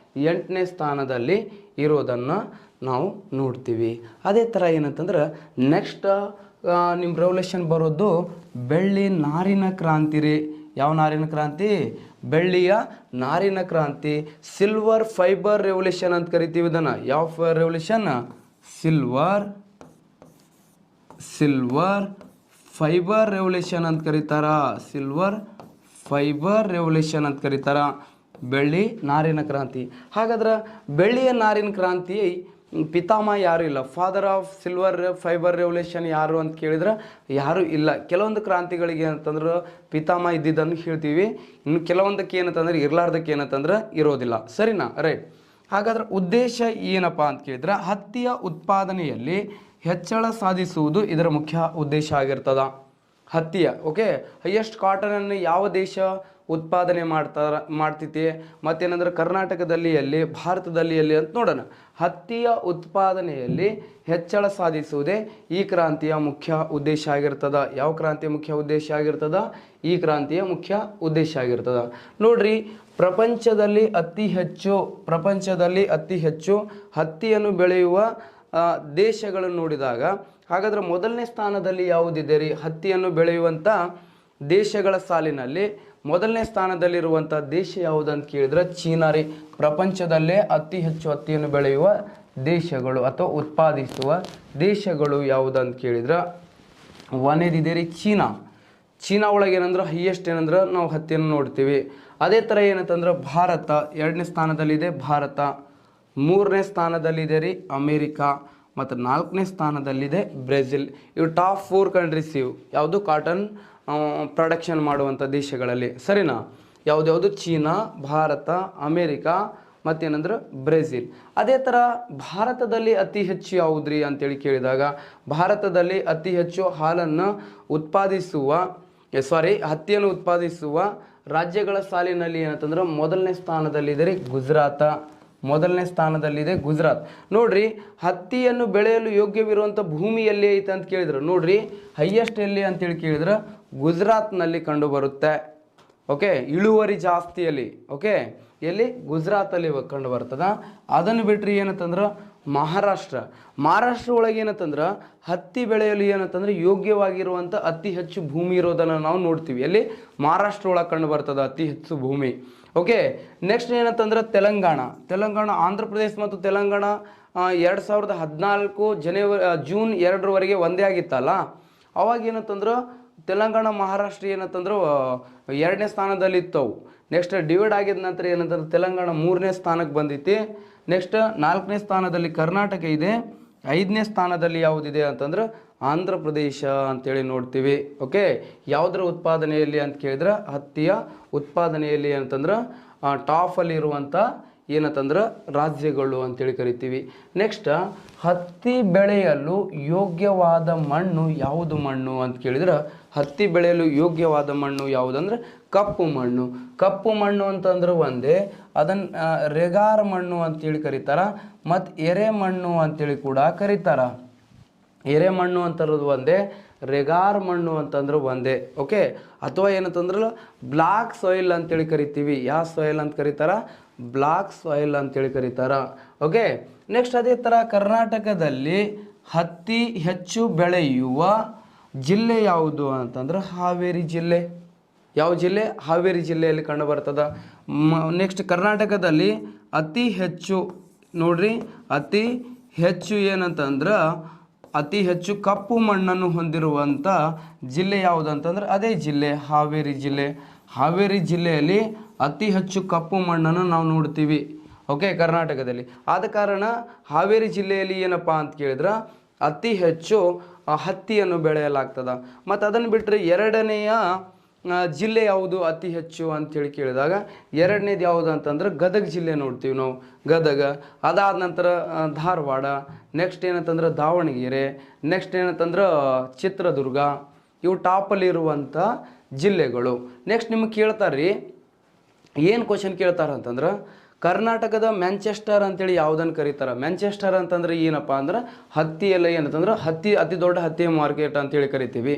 8ನೇ ಸ್ಥಾನದಲ್ಲಿ ಇರೋದನ್ನು ನಾವು ನೋಡ್ತೀವಿ. ಅದೇ ಥರ ಏನಂತಂದ್ರೆ ನೆಕ್ಸ್ಟ್ ನಿಮ್ಮ ರೆವಲ್ಯೂಷನ್ ಬರೋದು ಬೆಳ್ಳಿ ನಾರಿನ ಕ್ರಾಂತಿ ರೀ. ಯಾವ ನಾರಿನ ಕ್ರಾಂತಿ? ಬೆಳ್ಳಿಯ ನಾರಿನ ಕ್ರಾಂತಿ. ಸಿಲ್ವರ್ ಫೈಬರ್ ರೆವಲ್ಯೂಷನ್ ಅಂತ ಕರಿತೀವಿ ಇದನ್ನು. ಯಾವ ರೆವಲ್ಯೂಷನ್? ಸಿಲ್ವರ್ ಫೈಬರ್ ರೆವಲ್ಯೂಷನ್ ಅಂತ ಕರೀತಾರ. ಸಿಲ್ವರ್ ಫೈಬರ್ ರೆವಲ್ಯೂಷನ್ ಅಂತ ಕರೀತಾರ, ಬೆಳ್ಳಿ ನಾರಿನ ಕ್ರಾಂತಿ. ಹಾಗಾದ್ರೆ ಬೆಳ್ಳಿಯ ನಾರಿನ ಕ್ರಾಂತಿ ಪಿತಾಮಹ ಯಾರು ಇಲ್ಲ. Father of silver fibre revolution ಯಾರು ಅಂತ ಕೇಳಿದ್ರೆ ಯಾರೂ ಇಲ್ಲ. ಕೆಲವೊಂದು ಕ್ರಾಂತಿಗಳಿಗೆ ಏನಂತಂದ್ರೆ ಪಿತಾಮಹ ಇದ್ದಿದ್ದನ್ನು ಹೇಳ್ತೀವಿ, ಇನ್ನು ಕೆಲವೊಂದಕ್ಕೆ ಏನಂತಂದ್ರೆ ಇರಲಾರ್ದಕ್ಕೆ ಏನಂತಂದ್ರೆ ಇರೋದಿಲ್ಲ. ಸರಿನಾ? ರೈಟ್. ಹಾಗಾದ್ರೆ ಉದ್ದೇಶ ಏನಪ್ಪ ಅಂತ ಕೇಳಿದ್ರೆ ಹತ್ತಿಯ ಉತ್ಪಾದನೆಯಲ್ಲಿ ಹೆಚ್ಚಳ ಸಾಧಿಸುವುದು ಇದರ ಮುಖ್ಯ ಉದ್ದೇಶ ಆಗಿರ್ತದ. ಹತ್ತಿಯ ಓಕೆ ಹೈಯೆಸ್ಟ್ ಕಾಟನನ್ನು ಯಾವ ದೇಶ ಉತ್ಪಾದನೆ ಮಾಡ್ತೈತಿ ಮತ್ತೇನಂದ್ರೆ ಕರ್ನಾಟಕದಲ್ಲಿ ಎಲ್ಲಿ, ಭಾರತದಲ್ಲಿ ಎಲ್ಲಿ ಅಂತ ನೋಡೋಣ. ಹತ್ತಿಯ ಉತ್ಪಾದನೆಯಲ್ಲಿ ಹೆಚ್ಚಳ ಸಾಧಿಸುವುದೇ ಈ ಕ್ರಾಂತಿಯ ಮುಖ್ಯ ಉದ್ದೇಶ ಆಗಿರ್ತದ. ಯಾವ ಕ್ರಾಂತಿಯ ಮುಖ್ಯ ಉದ್ದೇಶ ಆಗಿರ್ತದ? ಈ ಕ್ರಾಂತಿಯ ಮುಖ್ಯ ಉದ್ದೇಶ ಆಗಿರ್ತದ. ನೋಡ್ರಿ, ಪ್ರಪಂಚದಲ್ಲಿ ಅತಿ ಹೆಚ್ಚು ಹತ್ತಿಯನ್ನು ಬೆಳೆಯುವ ದೇಶಗಳನ್ನು ನೋಡಿದಾಗ ಹಾಗಾದ್ರೆ ಮೊದಲನೇ ಸ್ಥಾನದಲ್ಲಿ ಯಾವುದಿದೆ ರೀ? ಹತ್ತಿಯನ್ನು ಬೆಳೆಯುವಂಥ ದೇಶಗಳ ಸಾಲಿನಲ್ಲಿ ಮೊದಲನೇ ಸ್ಥಾನದಲ್ಲಿರುವಂಥ ದೇಶ ಯಾವುದು ಅಂತ ಕೇಳಿದ್ರೆ ಚೀನಾ ರೀ. ಪ್ರಪಂಚದಲ್ಲೇ ಅತಿ ಹೆಚ್ಚು ಹತ್ತಿಯನ್ನು ಬೆಳೆಯುವ ದೇಶಗಳು ಅಥವಾ ಉತ್ಪಾದಿಸುವ ದೇಶಗಳು ಯಾವುದು ಅಂತ ಕೇಳಿದ್ರೆ ಒಂದೇದಿದೆ ರೀ ಚೀನಾ ಒಳಗೆ ಏನಂದ್ರೆ ಹೈಯೆಸ್ಟ್ ಏನಂದ್ರೆ ನಾವು ಹತ್ತಿಯನ್ನು ನೋಡ್ತೀವಿ. ಅದೇ ಥರ ಏನಂತಂದ್ರೆ ಭಾರತ 2ನೇ ಸ್ಥಾನದಲ್ಲಿದೆ. ಭಾರತ 3ನೇ ಸ್ಥಾನದಲ್ಲಿದೆ ರೀ ಅಮೇರಿಕಾ, ಮತ್ತು 4ನೇ ಸ್ಥಾನದಲ್ಲಿದೆ ಬ್ರೆಜಿಲ್. ಇವು ಟಾಪ್ 4 ಕಂಟ್ರೀಸ್ ಇವು ಯಾವುದು ಕಾಟನ್ ಪ್ರೊಡಕ್ಷನ್ ಮಾಡುವಂಥ ದೇಶಗಳಲ್ಲಿ, ಸರಿನಾ? ಯಾವುದ್ಯಾವುದು? ಚೀನಾ, ಭಾರತ, ಅಮೇರಿಕಾ ಮತ್ತೇನಂದ್ರೆ ಬ್ರೆಜಿಲ್. ಅದೇ ಥರ ಭಾರತದಲ್ಲಿ ಅತಿ ಹೆಚ್ಚು ಯಾವುದ್ರಿ ಅಂತೇಳಿ ಕೇಳಿದಾಗ, ಭಾರತದಲ್ಲಿ ಅತಿ ಹೆಚ್ಚು ಹಾಲನ್ನು ಉತ್ಪಾದಿಸುವ ಹತ್ತಿಯನ್ನು ಉತ್ಪಾದಿಸುವ ರಾಜ್ಯಗಳ ಸಾಲಿನಲ್ಲಿ ಏನಂತಂದ್ರೆ 1ನೇ ಸ್ಥಾನದಲ್ಲಿದೆ ರೀ ಗುಜರಾತ. 1ನೇ ಸ್ಥಾನದಲ್ಲಿದೆ ಗುಜರಾತ್. ನೋಡ್ರಿ, ಹತ್ತಿಯನ್ನು ಬೆಳೆಯಲು ಯೋಗ್ಯವಿರುವಂಥ ಭೂಮಿ ಎಲ್ಲಿ ಐತೆ ಅಂತ ಕೇಳಿದ್ರು. ನೋಡ್ರಿ, ಹೈಯೆಸ್ಟ್ ಎಲ್ಲಿ ಅಂತೇಳಿ ಕೇಳಿದ್ರೆ ಗುಜರಾತ್ನಲ್ಲಿ ಕಂಡು ಬರುತ್ತೆ. ಓಕೆ, ಇಳುವರಿ ಜಾಸ್ತಿಯಲ್ಲಿ. ಓಕೆ, ಎಲ್ಲಿ? ಗುಜರಾತಲ್ಲಿ ಕಂಡು ಬರ್ತದ. ಅದನ್ನು ಬಿಟ್ಟರೆ ಏನಂತಂದ್ರೆ ಮಹಾರಾಷ್ಟ್ರ ಒಳಗೆ ಏನಂತಂದ್ರೆ ಹತ್ತಿ ಬೆಳೆಯಲು ಏನಂತಂದ್ರೆ ಯೋಗ್ಯವಾಗಿರುವಂಥ ಅತಿ ಹೆಚ್ಚು ಭೂಮಿ ಇರೋದನ್ನು ನಾವು ನೋಡ್ತೀವಿ. ಎಲ್ಲಿ? ಮಹಾರಾಷ್ಟ್ರ ಒಳಗೆ ಕಂಡು ಬರ್ತದ ಅತಿ ಹೆಚ್ಚು ಭೂಮಿ. ಓಕೆ, ನೆಕ್ಸ್ಟ್ ಏನಂತಂದ್ರೆ ತೆಲಂಗಾಣ. ಆಂಧ್ರ ಪ್ರದೇಶ ಮತ್ತು ತೆಲಂಗಾಣ 2014 ಜೂನ್ 2ರವರೆಗೆ ಒಂದೇ ಆಗಿತ್ತಲ್ಲ. ಅವಾಗ ಏನಂತಂದ್ರೆ ತೆಲಂಗಾಣ ಮಹಾರಾಷ್ಟ್ರ ಏನಂತಂದ್ರೆ 2ನೇ ಸ್ಥಾನದಲ್ಲಿ ಇತ್ತವು. ನೆಕ್ಸ್ಟ್ ಡಿವೈಡ್ ಆಗಿದ ನಂತರ ಏನಂತಂದ್ರೆ ತೆಲಂಗಾಣ 3ನೇ ಸ್ಥಾನಕ್ಕೆ ಬಂದೈತಿ. ನೆಕ್ಸ್ಟ್ 4ನೇ ಸ್ಥಾನದಲ್ಲಿ ಕರ್ನಾಟಕ ಇದೆ. 5ನೇ ಸ್ಥಾನದಲ್ಲಿ ಯಾವುದಿದೆ ಅಂತಂದ್ರೆ ಆಂಧ್ರ ಪ್ರದೇಶ ಅಂತೇಳಿ ನೋಡ್ತೀವಿ. ಓಕೆ, ಯಾವುದರ ಉತ್ಪಾದನೆಯಲ್ಲಿ ಅಂತ ಕೇಳಿದ್ರೆ ಹತ್ತಿಯ ಉತ್ಪಾದನೆಯಲ್ಲಿ ಅಂತಂದ್ರೆ ಟಾಪಲ್ಲಿ ಇರುವಂಥ ಏನಂತಂದ್ರೆ ರಾಜ್ಯಗಳು ಅಂತೇಳಿ ಕರಿತೀವಿ. ನೆಕ್ಸ್ಟ್, ಹತ್ತಿ ಬೆಳೆಯಲು ಯೋಗ್ಯವಾದ ಮಣ್ಣು ಯಾವುದು ಮಣ್ಣು ಅಂತ ಕೇಳಿದ್ರೆ, ಹತ್ತಿ ಬೆಳೆಯಲು ಯೋಗ್ಯವಾದ ಮಣ್ಣು ಯಾವುದಂದ್ರೆ ಕಪ್ಪು ಮಣ್ಣು. ಕಪ್ಪು ಮಣ್ಣು ಅಂತಂದ್ರೆ ಒಂದೇ, ಅದನ್ನು ರೆಗಾರ್ ಮಣ್ಣು ಅಂತೇಳಿ ಕರೀತಾರ, ಮತ್ತು ಎರೆ ಮಣ್ಣು ಅಂತೇಳಿ ಕೂಡ ಕರೀತಾರ. ಎರೆ ಮಣ್ಣು ಅಂತರೋದು ಒಂದೇ, ರೆಗಾರ್ ಮಣ್ಣು ಅಂತಂದ್ರೆ ಒಂದೇ. ಓಕೆ, ಅಥವಾ ಏನಂತಂದ್ರೆ ಬ್ಲಾಕ್ ಸಾಯಿಲ್ ಅಂತೇಳಿ ಕರಿತೀವಿ. ಯಾವ ಸಾಯಿಲ್ ಅಂತ ಕರೀತಾರ? ಬ್ಲಾಕ್ ಸಾಯಿಲ್ ಅಂತೇಳಿ ಕರೀತಾರ. ಓಕೆ, ನೆಕ್ಸ್ಟ್ ಅದೇ ಥರ ಕರ್ನಾಟಕದಲ್ಲಿ ಹತ್ತಿ ಹೆಚ್ಚು ಬೆಳೆಯುವ ಜಿಲ್ಲೆ ಯಾವುದು ಅಂತಂದ್ರೆ ಹಾವೇರಿ ಜಿಲ್ಲೆ. ಯಾವ ಜಿಲ್ಲೆ? ಹಾವೇರಿ ಜಿಲ್ಲೆಯಲ್ಲಿ ಕಂಡು ಬರ್ತದ. ನೆಕ್ಸ್ಟ್ ಕರ್ನಾಟಕದಲ್ಲಿ ಅತಿ ಹೆಚ್ಚು ನೋಡ್ರಿ, ಅತಿ ಹೆಚ್ಚು ಏನಂತಂದ್ರೆ ಅತಿ ಹೆಚ್ಚು ಕಪ್ಪು ಮಣ್ಣನ್ನು ಹೊಂದಿರುವಂಥ ಜಿಲ್ಲೆ ಯಾವುದು ಅಂತಂದ್ರೆ ಅದೇ ಜಿಲ್ಲೆ ಹಾವೇರಿ ಜಿಲ್ಲೆ. ಹಾವೇರಿ ಜಿಲ್ಲೆಯಲ್ಲಿ ಅತಿ ಹೆಚ್ಚು ಕಪ್ಪು ಮಣ್ಣನ್ನು ನಾವು ನೋಡ್ತೀವಿ. ಓಕೆ, ಕರ್ನಾಟಕದಲ್ಲಿ. ಆದ ಕಾರಣ ಹಾವೇರಿ ಜಿಲ್ಲೆಯಲ್ಲಿ ಏನಪ್ಪ ಅಂತ ಕೇಳಿದ್ರೆ ಅತಿ ಹೆಚ್ಚು ಹತ್ತಿಯನ್ನು ಬೆಳೆಯಲಾಗ್ತದ. ಮತ್ತು ಅದನ್ನು ಬಿಟ್ಟರೆ 2ನೆಯ ಜಿಲ್ಲೆ ಯಾವುದು ಅತಿ ಹೆಚ್ಚು ಅಂಥೇಳಿ ಕೇಳಿದಾಗ, 2ನೇದು ಯಾವುದು ಅಂತಂದ್ರೆ ಗದಗ ಜಿಲ್ಲೆ ನೋಡ್ತೀವಿ ನಾವು, ಗದಗ. ಅದಾದ ನಂತರ ಧಾರವಾಡ. ನೆಕ್ಸ್ಟ್ ಏನಂತಂದ್ರೆ ದಾವಣಗೆರೆ. ನೆಕ್ಸ್ಟ್ ಏನಂತಂದ್ರೆ ಚಿತ್ರದುರ್ಗ. ಇವು ಟಾಪಲ್ಲಿರುವಂಥ ಜಿಲ್ಲೆಗಳು. ನೆಕ್ಸ್ಟ್ ನಿಮಗೆ ಕೇಳ್ತಾರೆ, ಏನು ಕ್ವಶನ್ ಕೇಳ್ತಾರೆ ಅಂತಂದ್ರೆ, ಕರ್ನಾಟಕದ ಮ್ಯಾಂಚೆಸ್ಟರ್ ಅಂತೇಳಿ ಯಾವುದನ್ನು ಕರೀತಾರೆ? ಮ್ಯಾಂಚೆಸ್ಟರ್ ಅಂತಂದ್ರೆ ಏನಪ್ಪ ಅಂದ್ರೆ ಹತ್ತಿ ಎಲ್ಲ ಏನಂತಂದ್ರೆ ಅತಿ ದೊಡ್ಡ ಹತ್ತಿ ಮಾರ್ಕೆಟ್ ಅಂತೇಳಿ ಕರಿತೀವಿ.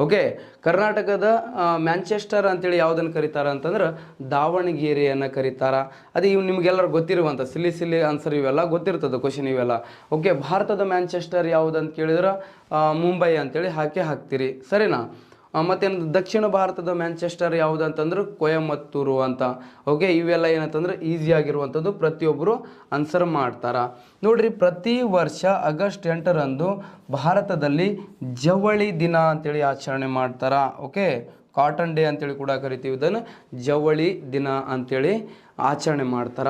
ಓಕೆ, ಕರ್ನಾಟಕದ ಮ್ಯಾಂಚೆಸ್ಟರ್ ಅಂತೇಳಿ ಯಾವುದನ್ನು ಕರೀತಾರೆ ಅಂತಂದ್ರೆ ದಾವಣಗೆರೆಯನ್ನು ಕರೀತಾರ. ಅದು ಇವು ನಿಮಗೆಲ್ಲರೂ ಗೊತ್ತಿರುವಂಥ ಸಿಲ್ಲಿ ಆನ್ಸರ್ ಇವೆಲ್ಲ ಗೊತ್ತಿರ್ತದೆ ಕ್ವಶನ್ ಇವೆಲ್ಲ. ಓಕೆ, ಭಾರತದ ಮ್ಯಾಂಚೆಸ್ಟರ್ ಯಾವುದು ಅಂತ ಕೇಳಿದ್ರೆ ಮುಂಬೈ ಅಂತೇಳಿ ಹಾಕ್ತೀರಿ, ಸರಿನಾ? ಮತ್ತೇನು ದಕ್ಷಿಣ ಭಾರತದ ಮ್ಯಾಂಚೆಸ್ಟರ್ ಯಾವುದು ಅಂತಂದ್ರೆ ಕೊಯಮತ್ತೂರು ಅಂತ. ಓಕೆ, ಇವೆಲ್ಲ ಏನಂತಂದ್ರೆ ಈಸಿ ಆಗಿರುವಂಥದ್ದು, ಪ್ರತಿಯೊಬ್ಬರು ಆನ್ಸರ್ ಮಾಡ್ತಾರ. ನೋಡ್ರಿ, ಪ್ರತಿ ವರ್ಷ ಆಗಸ್ಟ್ 8ರಂದು ಭಾರತದಲ್ಲಿ ಜವಳಿ ದಿನ ಅಂತೇಳಿ ಆಚರಣೆ ಮಾಡ್ತಾರ. ಓಕೆ, ಕಾಟನ್ ಡೇ ಅಂತೇಳಿ ಕೂಡ ಕರಿತೀವಿ ಇದನ್ನು, ಜವಳಿ ದಿನ ಅಂತೇಳಿ ಆಚರಣೆ ಮಾಡ್ತಾರ.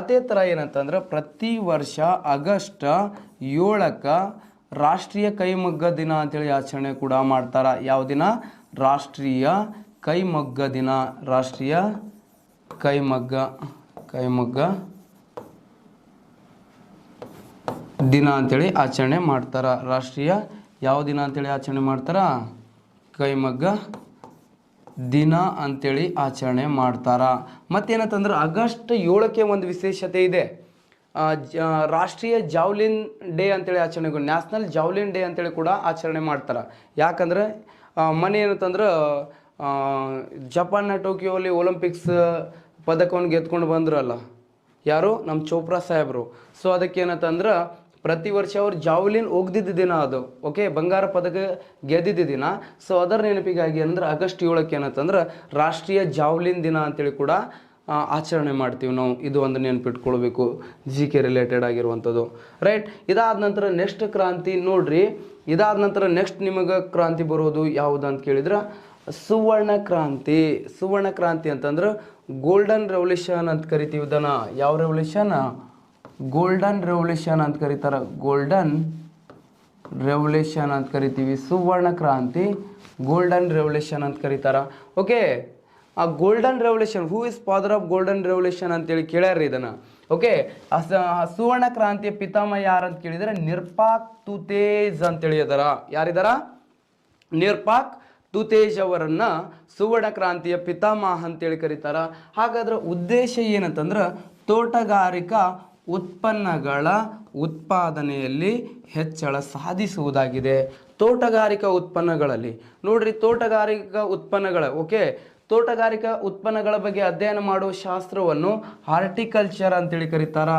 ಅದೇ ಥರ ಏನಂತಂದ್ರೆ ಪ್ರತಿ ವರ್ಷ ಆಗಸ್ಟ್ 7ಕ್ಕೆ ರಾಷ್ಟ್ರೀಯ ಕೈಮಗ್ಗ ದಿನ ಅಂತೇಳಿ ಆಚರಣೆ ಕೂಡ ಮಾಡ್ತಾರೆ. ಯಾವ ದಿನ? ರಾಷ್ಟ್ರೀಯ ಕೈಮಗ್ಗ ದಿನ. ರಾಷ್ಟ್ರೀಯ ಕೈಮಗ್ಗ ದಿನ ಅಂತೇಳಿ ಆಚರಣೆ ಮಾಡ್ತಾರೆ. ರಾಷ್ಟ್ರೀಯ ಯಾವ ದಿನ ಅಂತೇಳಿ ಆಚರಣೆ ಮಾಡ್ತಾರ? ಕೈಮಗ್ಗ ದಿನ ಅಂತೇಳಿ ಆಚರಣೆ ಮಾಡ್ತಾರ. ಮತ್ತೇನಂತಂದ್ರೆ ಆಗಸ್ಟ್ 7ಕ್ಕೆ ಒಂದು ವಿಶೇಷತೆ ಇದೆ. ರಾಷ್ಟ್ರೀಯ ಜಾವ್ಲಿನ್ ಡೇ ಅಂತೇಳಿ ಆಚರಣೆ, ನ್ಯಾಷನಲ್ ಜಾವ್ಲಿನ್ ಡೇ ಅಂತೇಳಿ ಕೂಡ ಆಚರಣೆ ಮಾಡ್ತಾರೆ. ಯಾಕಂದರೆ ಮೊನ್ನೆ ಏನಂತಂದ್ರೆ ಜಪಾನ್ನ ಟೋಕಿಯೋಲ್ಲಿ ಒಲಿಂಪಿಕ್ಸ್ ಪದಕವನ್ನು ಗೆದ್ಕೊಂಡು ಬಂದ್ರಲ್ಲ ಯಾರು? ನಮ್ಮ ಚೋಪ್ರಾ ಸಾಹೇಬರು. ಸೊ ಅದಕ್ಕೇನಂತಂದ್ರೆ ಪ್ರತಿ ವರ್ಷ ಅವ್ರು ಜಾವ್ಲಿನ್ ಒಗ್ದಿದ್ದ ದಿನ ಅದು. ಓಕೆ, ಬಂಗಾರ ಪದಕ ಗೆದ್ದಿದ್ದ ದಿನ. ಸೊ ಅದರ ನೆನಪಿಗಾಗಿ ಅಂದ್ರೆ ಆಗಸ್ಟ್ 7ಕ್ಕೆ ಏನಂತಂದ್ರೆ ರಾಷ್ಟ್ರೀಯ ಜಾವ್ಲಿನ್ ದಿನ ಅಂತೇಳಿ ಕೂಡ ಆಚರಣೆ ಮಾಡ್ತೀವಿ ನಾವು. ಇದು ಒಂದು ನೆನಪಿಟ್ಕೊಳ್ಬೇಕು, GK ರಿಲೇಟೆಡ್ ಆಗಿರುವಂಥದ್ದು, ರೈಟ್? ಇದಾದ ನಂತರ ನೆಕ್ಸ್ಟ್ ಕ್ರಾಂತಿ ನೋಡ್ರಿ. ಇದಾದ ನಂತರ ನೆಕ್ಸ್ಟ್ ನಿಮಗೆ ಕ್ರಾಂತಿ ಬರೋದು ಯಾವುದು ಅಂತ ಕೇಳಿದ್ರೆ ಸುವರ್ಣ ಕ್ರಾಂತಿ. ಸುವರ್ಣ ಕ್ರಾಂತಿ ಅಂತಂದ್ರೆ ಗೋಲ್ಡನ್ ರೆವಲ್ಯೂಷನ್ ಅಂತ ಕರಿತೀವಿ ಇದನ್ನ. ಯಾವ ರೆವಲ್ಯೂಷನ್? ಗೋಲ್ಡನ್ ರೆವಲ್ಯೂಷನ್ ಅಂತ ಕರೀತಾರ. ಗೋಲ್ಡನ್ ರೆವಲ್ಯೂಷನ್ ಅಂತ ಕರಿತೀವಿ. ಸುವರ್ಣ ಕ್ರಾಂತಿ ಗೋಲ್ಡನ್ ರೆವಲ್ಯೂಷನ್ ಅಂತ ಕರೀತಾರ. ಓಕೆ, ಆ golden revolution, who is father of golden revolution ಅಂತೇಳಿ ಕೇಳ್ಯಾರ್ರಿ ಇದನ್ನ. ಓಕೆ, ಸುವರ್ಣ ಕ್ರಾಂತಿಯ ಪಿತಾಮಹ ಯಾರು ಅಂತ ಕೇಳಿದ್ರೆ ನಿರ್ಪಾಕ್ ತುತೇಜ್ ಅಂತೇಳಿ ಅದಾರ. ಯಾರಿದಾರ? ನಿರ್ಪಾಕ್ ತುತೇಜ್ ಅವರನ್ನ ಸುವರ್ಣ ಕ್ರಾಂತಿಯ ಪಿತಾಮಹ ಅಂತೇಳಿ ಕರೀತಾರ. ಹಾಗಾದ್ರೆ ಉದ್ದೇಶ ಏನಂತಂದ್ರೆ ತೋಟಗಾರಿಕಾ ಉತ್ಪನ್ನಗಳ ಉತ್ಪಾದನೆಯಲ್ಲಿ ಹೆಚ್ಚಳ ಸಾಧಿಸುವುದಾಗಿದೆ. ತೋಟಗಾರಿಕಾ ಉತ್ಪನ್ನಗಳಲ್ಲಿ ನೋಡ್ರಿ, ತೋಟಗಾರಿಕಾ ಉತ್ಪನ್ನಗಳ ಓಕೆ, ತೋಟಗಾರಿಕಾ ಉತ್ಪನ್ನಗಳ ಬಗ್ಗೆ ಅಧ್ಯಯನ ಮಾಡುವ ಶಾಸ್ತ್ರವನ್ನು ಹಾರ್ಟಿಕಲ್ಚರ್ ಅಂತೇಳಿ ಕರೀತಾರ.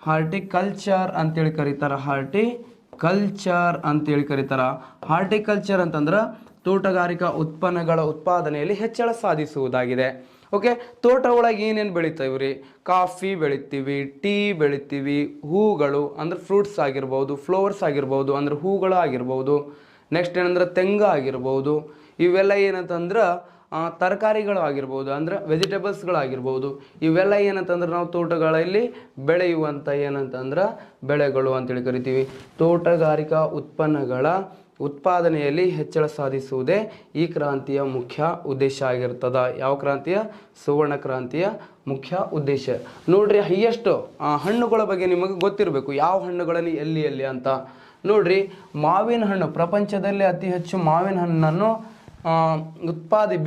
ಹಾರ್ಟಿಕಲ್ಚರ್ ಅಂತೇಳಿ ಕರೀತಾರ. ಹಾರ್ಟಿಕಲ್ಚರ್ ಅಂತೇಳಿ ಕರೀತಾರ. ಹಾರ್ಟಿಕಲ್ಚರ್ ಅಂತಂದ್ರೆ ತೋಟಗಾರಿಕಾ ಉತ್ಪನ್ನಗಳ ಉತ್ಪಾದನೆಯಲ್ಲಿ ಹೆಚ್ಚಳ ಸಾಧಿಸುವುದಾಗಿದೆ. ಓಕೆ, ತೋಟ ಒಳಗೆ ಏನೇನು ಬೆಳಿತೀವಿ ರೀ? ಕಾಫಿ ಬೆಳಿತೀವಿ, ಟೀ ಬೆಳಿತೀವಿ, ಹೂಗಳು ಅಂದ್ರೆ ಫ್ರೂಟ್ಸ್ ಆಗಿರ್ಬೋದು, ಫ್ಲವರ್ಸ್ ಆಗಿರ್ಬೋದು ಅಂದ್ರೆ ಹೂಗಳು ಆಗಿರ್ಬೋದು. ನೆಕ್ಸ್ಟ್ ಏನಂದ್ರೆ ತೆಂಗು ಆಗಿರ್ಬೋದು. ಇವೆಲ್ಲ ಏನಂತಂದ್ರೆ ತರಕಾರಿಗಳು ಆಗಿರ್ಬೋದು, ಅಂದ್ರೆ ವೆಜಿಟೇಬಲ್ಸ್ಗಳಾಗಿರ್ಬೋದು. ಇವೆಲ್ಲ ಏನಂತಂದ್ರೆ ನಾವು ತೋಟಗಳಲ್ಲಿ ಬೆಳೆಯುವಂಥ ಏನಂತಂದ್ರೆ ಬೆಳೆಗಳು ಅಂತೇಳಿ ಕರಿತೀವಿ. ತೋಟಗಾರಿಕಾ ಉತ್ಪನ್ನಗಳ ಉತ್ಪಾದನೆಯಲ್ಲಿ ಹೆಚ್ಚಳ ಸಾಧಿಸುವುದೇ ಈ ಕ್ರಾಂತಿಯ ಮುಖ್ಯ ಉದ್ದೇಶ ಆಗಿರ್ತದ. ಯಾವ ಕ್ರಾಂತಿಯ? ಸುವರ್ಣ ಕ್ರಾಂತಿಯ ಮುಖ್ಯ ಉದ್ದೇಶ. ನೋಡ್ರಿ, ಹೈಯೆಸ್ಟ್ ಹಣ್ಣುಗಳ ಬಗ್ಗೆ ನಿಮಗೆ ಗೊತ್ತಿರಬೇಕು. ಯಾವ ಹಣ್ಣುಗಳನ್ನು ಎಲ್ಲಿ ಅಂತ ನೋಡ್ರಿ. ಮಾವಿನ ಹಣ್ಣು, ಪ್ರಪಂಚದಲ್ಲಿ ಅತಿ ಹೆಚ್ಚು ಮಾವಿನ ಹಣ್ಣನ್ನು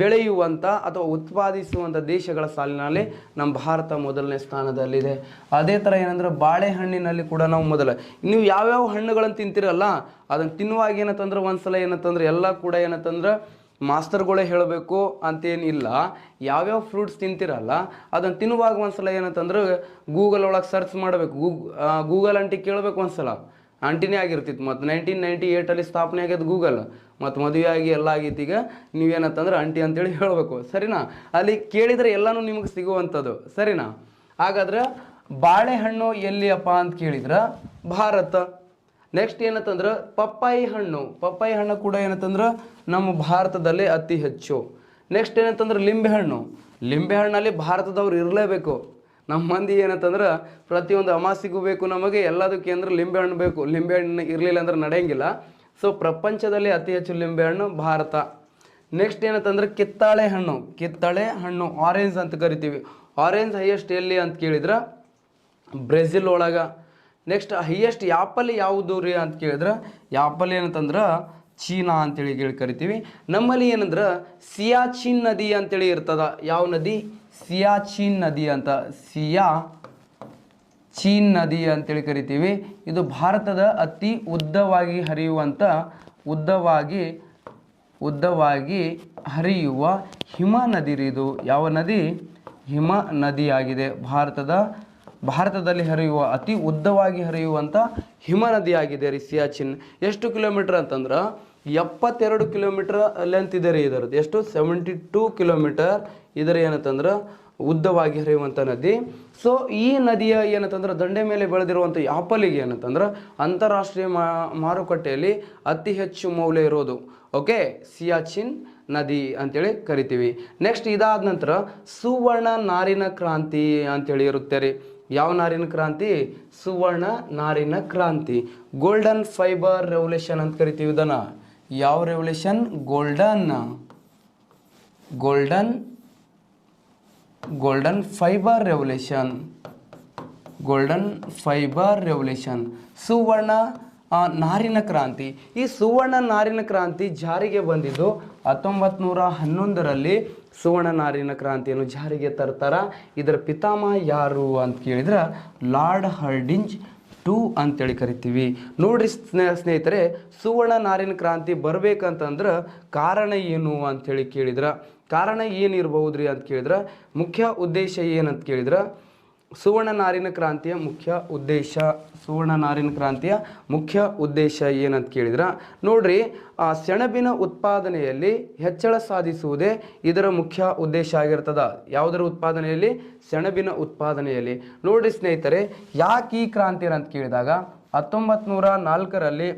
ಬೆಳೆಯುವಂಥ ಅಥವಾ ಉತ್ಪಾದಿಸುವಂಥ ದೇಶಗಳ ಸಾಲಿನಲ್ಲಿ ನಮ್ಮ ಭಾರತ ಮೊದಲನೇ ಸ್ಥಾನದಲ್ಲಿದೆ. ಅದೇ ಥರ ಏನಂದ್ರೆ ಬಾಳೆಹಣ್ಣಿನಲ್ಲಿ ಕೂಡ ನಾವು ಮೊದಲ. ನೀವು ಯಾವ್ಯಾವ ಹಣ್ಣುಗಳನ್ನು ತಿಂತೀರಲ್ಲ ಅದನ್ನು ತಿನ್ನುವಾಗ ಏನಂತಂದ್ರೆ ಒಂದ್ಸಲ ಏನಂತಂದ್ರೆ ಎಲ್ಲ ಕೂಡ ಏನಂತಂದ್ರೆ ಮಾಸ್ತರ್ಗಳೇ ಹೇಳಬೇಕು ಅಂತೇನಿಲ್ಲ. ಯಾವ್ಯಾವ ಫ್ರೂಟ್ಸ್ ತಿಂತೀರಲ್ಲ ಅದನ್ನು ತಿನ್ನುವಾಗ ಒಂದ್ಸಲ ಏನಂತಂದ್ರೆ ಗೂಗಲ್ ಒಳಗೆ ಸರ್ಚ್ ಮಾಡಬೇಕು. ಗೂಗಲ್ ಅಂಟಿ ಕೇಳಬೇಕು ಒಂದ್ಸಲ. ಆಂಟಿನೇ ಆಗಿರ್ತಿತ್ತು. ಮತ್ತು 1998 ಸ್ಥಾಪನೆ ಆಗ್ಯದ ಗೂಗಲ್. ಮತ್ತು ಮದುವೆ ಆಗಿ ಎಲ್ಲ ಆಗೈತಿ. ಈಗ ನೀವೇನಂತಂದ್ರೆ ಆಂಟಿ ಅಂತೇಳಿ ಹೇಳಬೇಕು, ಸರಿನಾ? ಅಲ್ಲಿ ಕೇಳಿದರೆ ಎಲ್ಲನೂ ನಿಮಗೆ ಸಿಗುವಂಥದ್ದು, ಸರಿನಾ? ಹಾಗಾದ್ರೆ ಬಾಳೆಹಣ್ಣು ಎಲ್ಲಿಯಪ್ಪ ಅಂತ ಕೇಳಿದ್ರೆ ಭಾರತ. ನೆಕ್ಸ್ಟ್ ಏನಂತಂದ್ರೆ ಪಪ್ಪಾಯಿ ಹಣ್ಣು. ಪಪ್ಪಾಯಿ ಹಣ್ಣು ಕೂಡ ಏನಂತಂದ್ರೆ ನಮ್ಮ ಭಾರತದಲ್ಲಿ ಅತಿ ಹೆಚ್ಚು. ನೆಕ್ಸ್ಟ್ ಏನಂತಂದ್ರೆ ಲಿಂಬೆಹಣ್ಣು. ಲಿಂಬೆಹಣ್ಣಲ್ಲಿ ಭಾರತದವ್ರು ಇರಲೇಬೇಕು. ನಮ್ಮ ಮಂದಿ ಏನಂತಂದ್ರೆ ಪ್ರತಿಯೊಂದು ಅಮಾಸಿಗೂ ಬೇಕು ನಮಗೆ, ಎಲ್ಲದಕ್ಕೆ ಅಂದ್ರೆ ಲಿಂಬೆಹಣ್ಣು ಬೇಕು. ಲಿಂಬೆಹಣ್ಣು ಇರಲಿಲ್ಲ ಅಂದ್ರೆ ನಡೆಯಂಗಿಲ್ಲ. ಸೊ ಪ್ರಪಂಚದಲ್ಲಿ ಅತಿ ಹೆಚ್ಚು ಲಿಂಬೆಹಣ್ಣು ಭಾರತ. ನೆಕ್ಸ್ಟ್ ಏನಂತಂದ್ರೆ ಕಿತ್ತಾಳೆ ಹಣ್ಣು. ಕಿತ್ತಳೆ ಹಣ್ಣು, ಆರೆಂಜ್ ಅಂತ ಕರಿತೀವಿ. ಆರೆಂಜ್ ಹೈಯೆಸ್ಟ್ ಎಲ್ಲಿ ಅಂತ ಕೇಳಿದ್ರೆ ಬ್ರೆಜಿಲ್ ಒಳಗೆ. ನೆಕ್ಸ್ಟ್ ಹೈಯೆಸ್ಟ್ ಆ್ಯಪಲ್ ಯಾವುದು ರೀ ಅಂತ ಕೇಳಿದ್ರೆ ಆ್ಯಪಲ್ ಏನಂತಂದ್ರೆ ಚೀನಾ ಅಂತೇಳಿ ಕರಿತೀವಿ. ನಮ್ಮಲ್ಲಿ ಏನಂದ್ರೆ ಸಿಯಾಚಿನ್ ನದಿ ಅಂತೇಳಿ ಇರ್ತದ. ಯಾವ ನದಿ? ಸಿಯಾಚಿನ್ ನದಿ ಅಂತ. ಸಿಯಾಚಿನ್ ನದಿ ಅಂತೇಳಿ ಕರಿತೀವಿ. ಇದು ಭಾರತದ ಅತಿ ಉದ್ದವಾಗಿ ಹರಿಯುವ ಹಿಮ ನದಿ ರೀ ಇದು. ಯಾವ ನದಿ? ಹಿಮ ನದಿಯಾಗಿದೆ. ಭಾರತದಲ್ಲಿ ಹರಿಯುವ ಅತಿ ಉದ್ದವಾಗಿ ಹರಿಯುವಂಥ ಹಿಮ ನದಿಯಾಗಿದೆ ರೀ ಸಿಯಾಚಿನ್. ಎಷ್ಟು ಕಿಲೋಮೀಟರ್ ಅಂತಂದ್ರೆ 72 ಕಿಲೋಮೀಟರ್ ಲೆಂತ್ ಇದೆ ರೀ ಇದರದ್ದು. ಎಷ್ಟು? 72 ಕಿಲೋಮೀಟರ್ ಇದರ ಏನಂತಂದ್ರೆ ಉದ್ದವಾಗಿ ಹರಿಯುವಂಥ ನದಿ. ಸೊ ಈ ನದಿಯ ಏನಂತಂದ್ರೆ ದಂಡೆ ಮೇಲೆ ಬೆಳೆದಿರುವಂಥ ಆ್ಯಪಲಿಗೆ ಏನಂತಂದ್ರೆ ಅಂತಾರಾಷ್ಟ್ರೀಯ ಮಾರುಕಟ್ಟೆಯಲ್ಲಿ ಅತಿ ಹೆಚ್ಚು ಮೌಲ್ಯ ಇರೋದು. ಓಕೆ, ಸಿಯಾಚಿನ್ ನದಿ ಅಂತೇಳಿ ಕರಿತೀವಿ. ನೆಕ್ಸ್ಟ್ ಇದಾದ ನಂತರ ಸುವರ್ಣ ನಾರಿನ ಕ್ರಾಂತಿ ಅಂತೇಳಿ ಇರುತ್ತೆ ರೀ. ಯಾವ ನಾರಿನ ಕ್ರಾಂತಿ? ಸುವರ್ಣ ನಾರಿನ ಕ್ರಾಂತಿ. ಗೋಲ್ಡನ್ ಫೈಬರ್ ರೆವಲ್ಯೂಷನ್ ಅಂತ ಕರಿತೀವಿ ಇದನ್ನ. ಯಾವ revolution? Golden fibre revolution. Golden fibre revolution. ಸುವರ್ಣ ನಾರಿನ ಕ್ರಾಂತಿ. ಈ ಸುವರ್ಣ ನಾರಿನ ಕ್ರಾಂತಿ ಜಾರಿಗೆ ಬಂದಿದ್ದು 1911ರಲ್ಲಿ ಸುವರ್ಣ ನಾರಿನ ಕ್ರಾಂತಿಯನ್ನು ಜಾರಿಗೆ ತರ್ತಾರ. ಇದರ ಪಿತಾಮಹ ಯಾರು ಅಂತ ಕೇಳಿದ್ರೆ ಲಾರ್ಡ್ ಹರ್ಡಿಂಜ್ II ಅಂತೇಳಿ ಕರಿತೀವಿ. ನೋಡ್ರಿ ಸ್ನೇಹಿತರೆ, ಸುವರ್ಣ ನಾರಿನ ಕ್ರಾಂತಿ ಬರ್ಬೇಕಂತಂದ್ರೆ ಕಾರಣ ಏನು ಅಂಥೇಳಿ ಕೇಳಿದ್ರೆ ಕಾರಣ ಏನಿರ್ಬಹುದ್ರಿ ಅಂತ ಕೇಳಿದ್ರೆ ಮುಖ್ಯ ಉದ್ದೇಶ ಏನಂತ ಕೇಳಿದ್ರೆ ಸುವರ್ಣ ನಾರಿನ ಕ್ರಾಂತಿಯ ಮುಖ್ಯ ಉದ್ದೇಶ ಏನಂತ ಕೇಳಿದ್ರೆ ನೋಡ್ರಿ, ಸೆಣಬಿನ ಉತ್ಪಾದನೆಯಲ್ಲಿ ಹೆಚ್ಚಳ ಸಾಧಿಸುವುದೇ ಇದರ ಮುಖ್ಯ ಉದ್ದೇಶ ಆಗಿರ್ತದ. ಯಾವುದರ ಉತ್ಪಾದನೆಯಲ್ಲಿ? ಸೆಣಬಿನ ಉತ್ಪಾದನೆಯಲ್ಲಿ. ನೋಡ್ರಿ ಸ್ನೇಹಿತರೆ, ಯಾಕೆ ಈ ಕ್ರಾಂತಿ ಅಂತ ಕೇಳಿದಾಗ 1904ರಲ್ಲಿ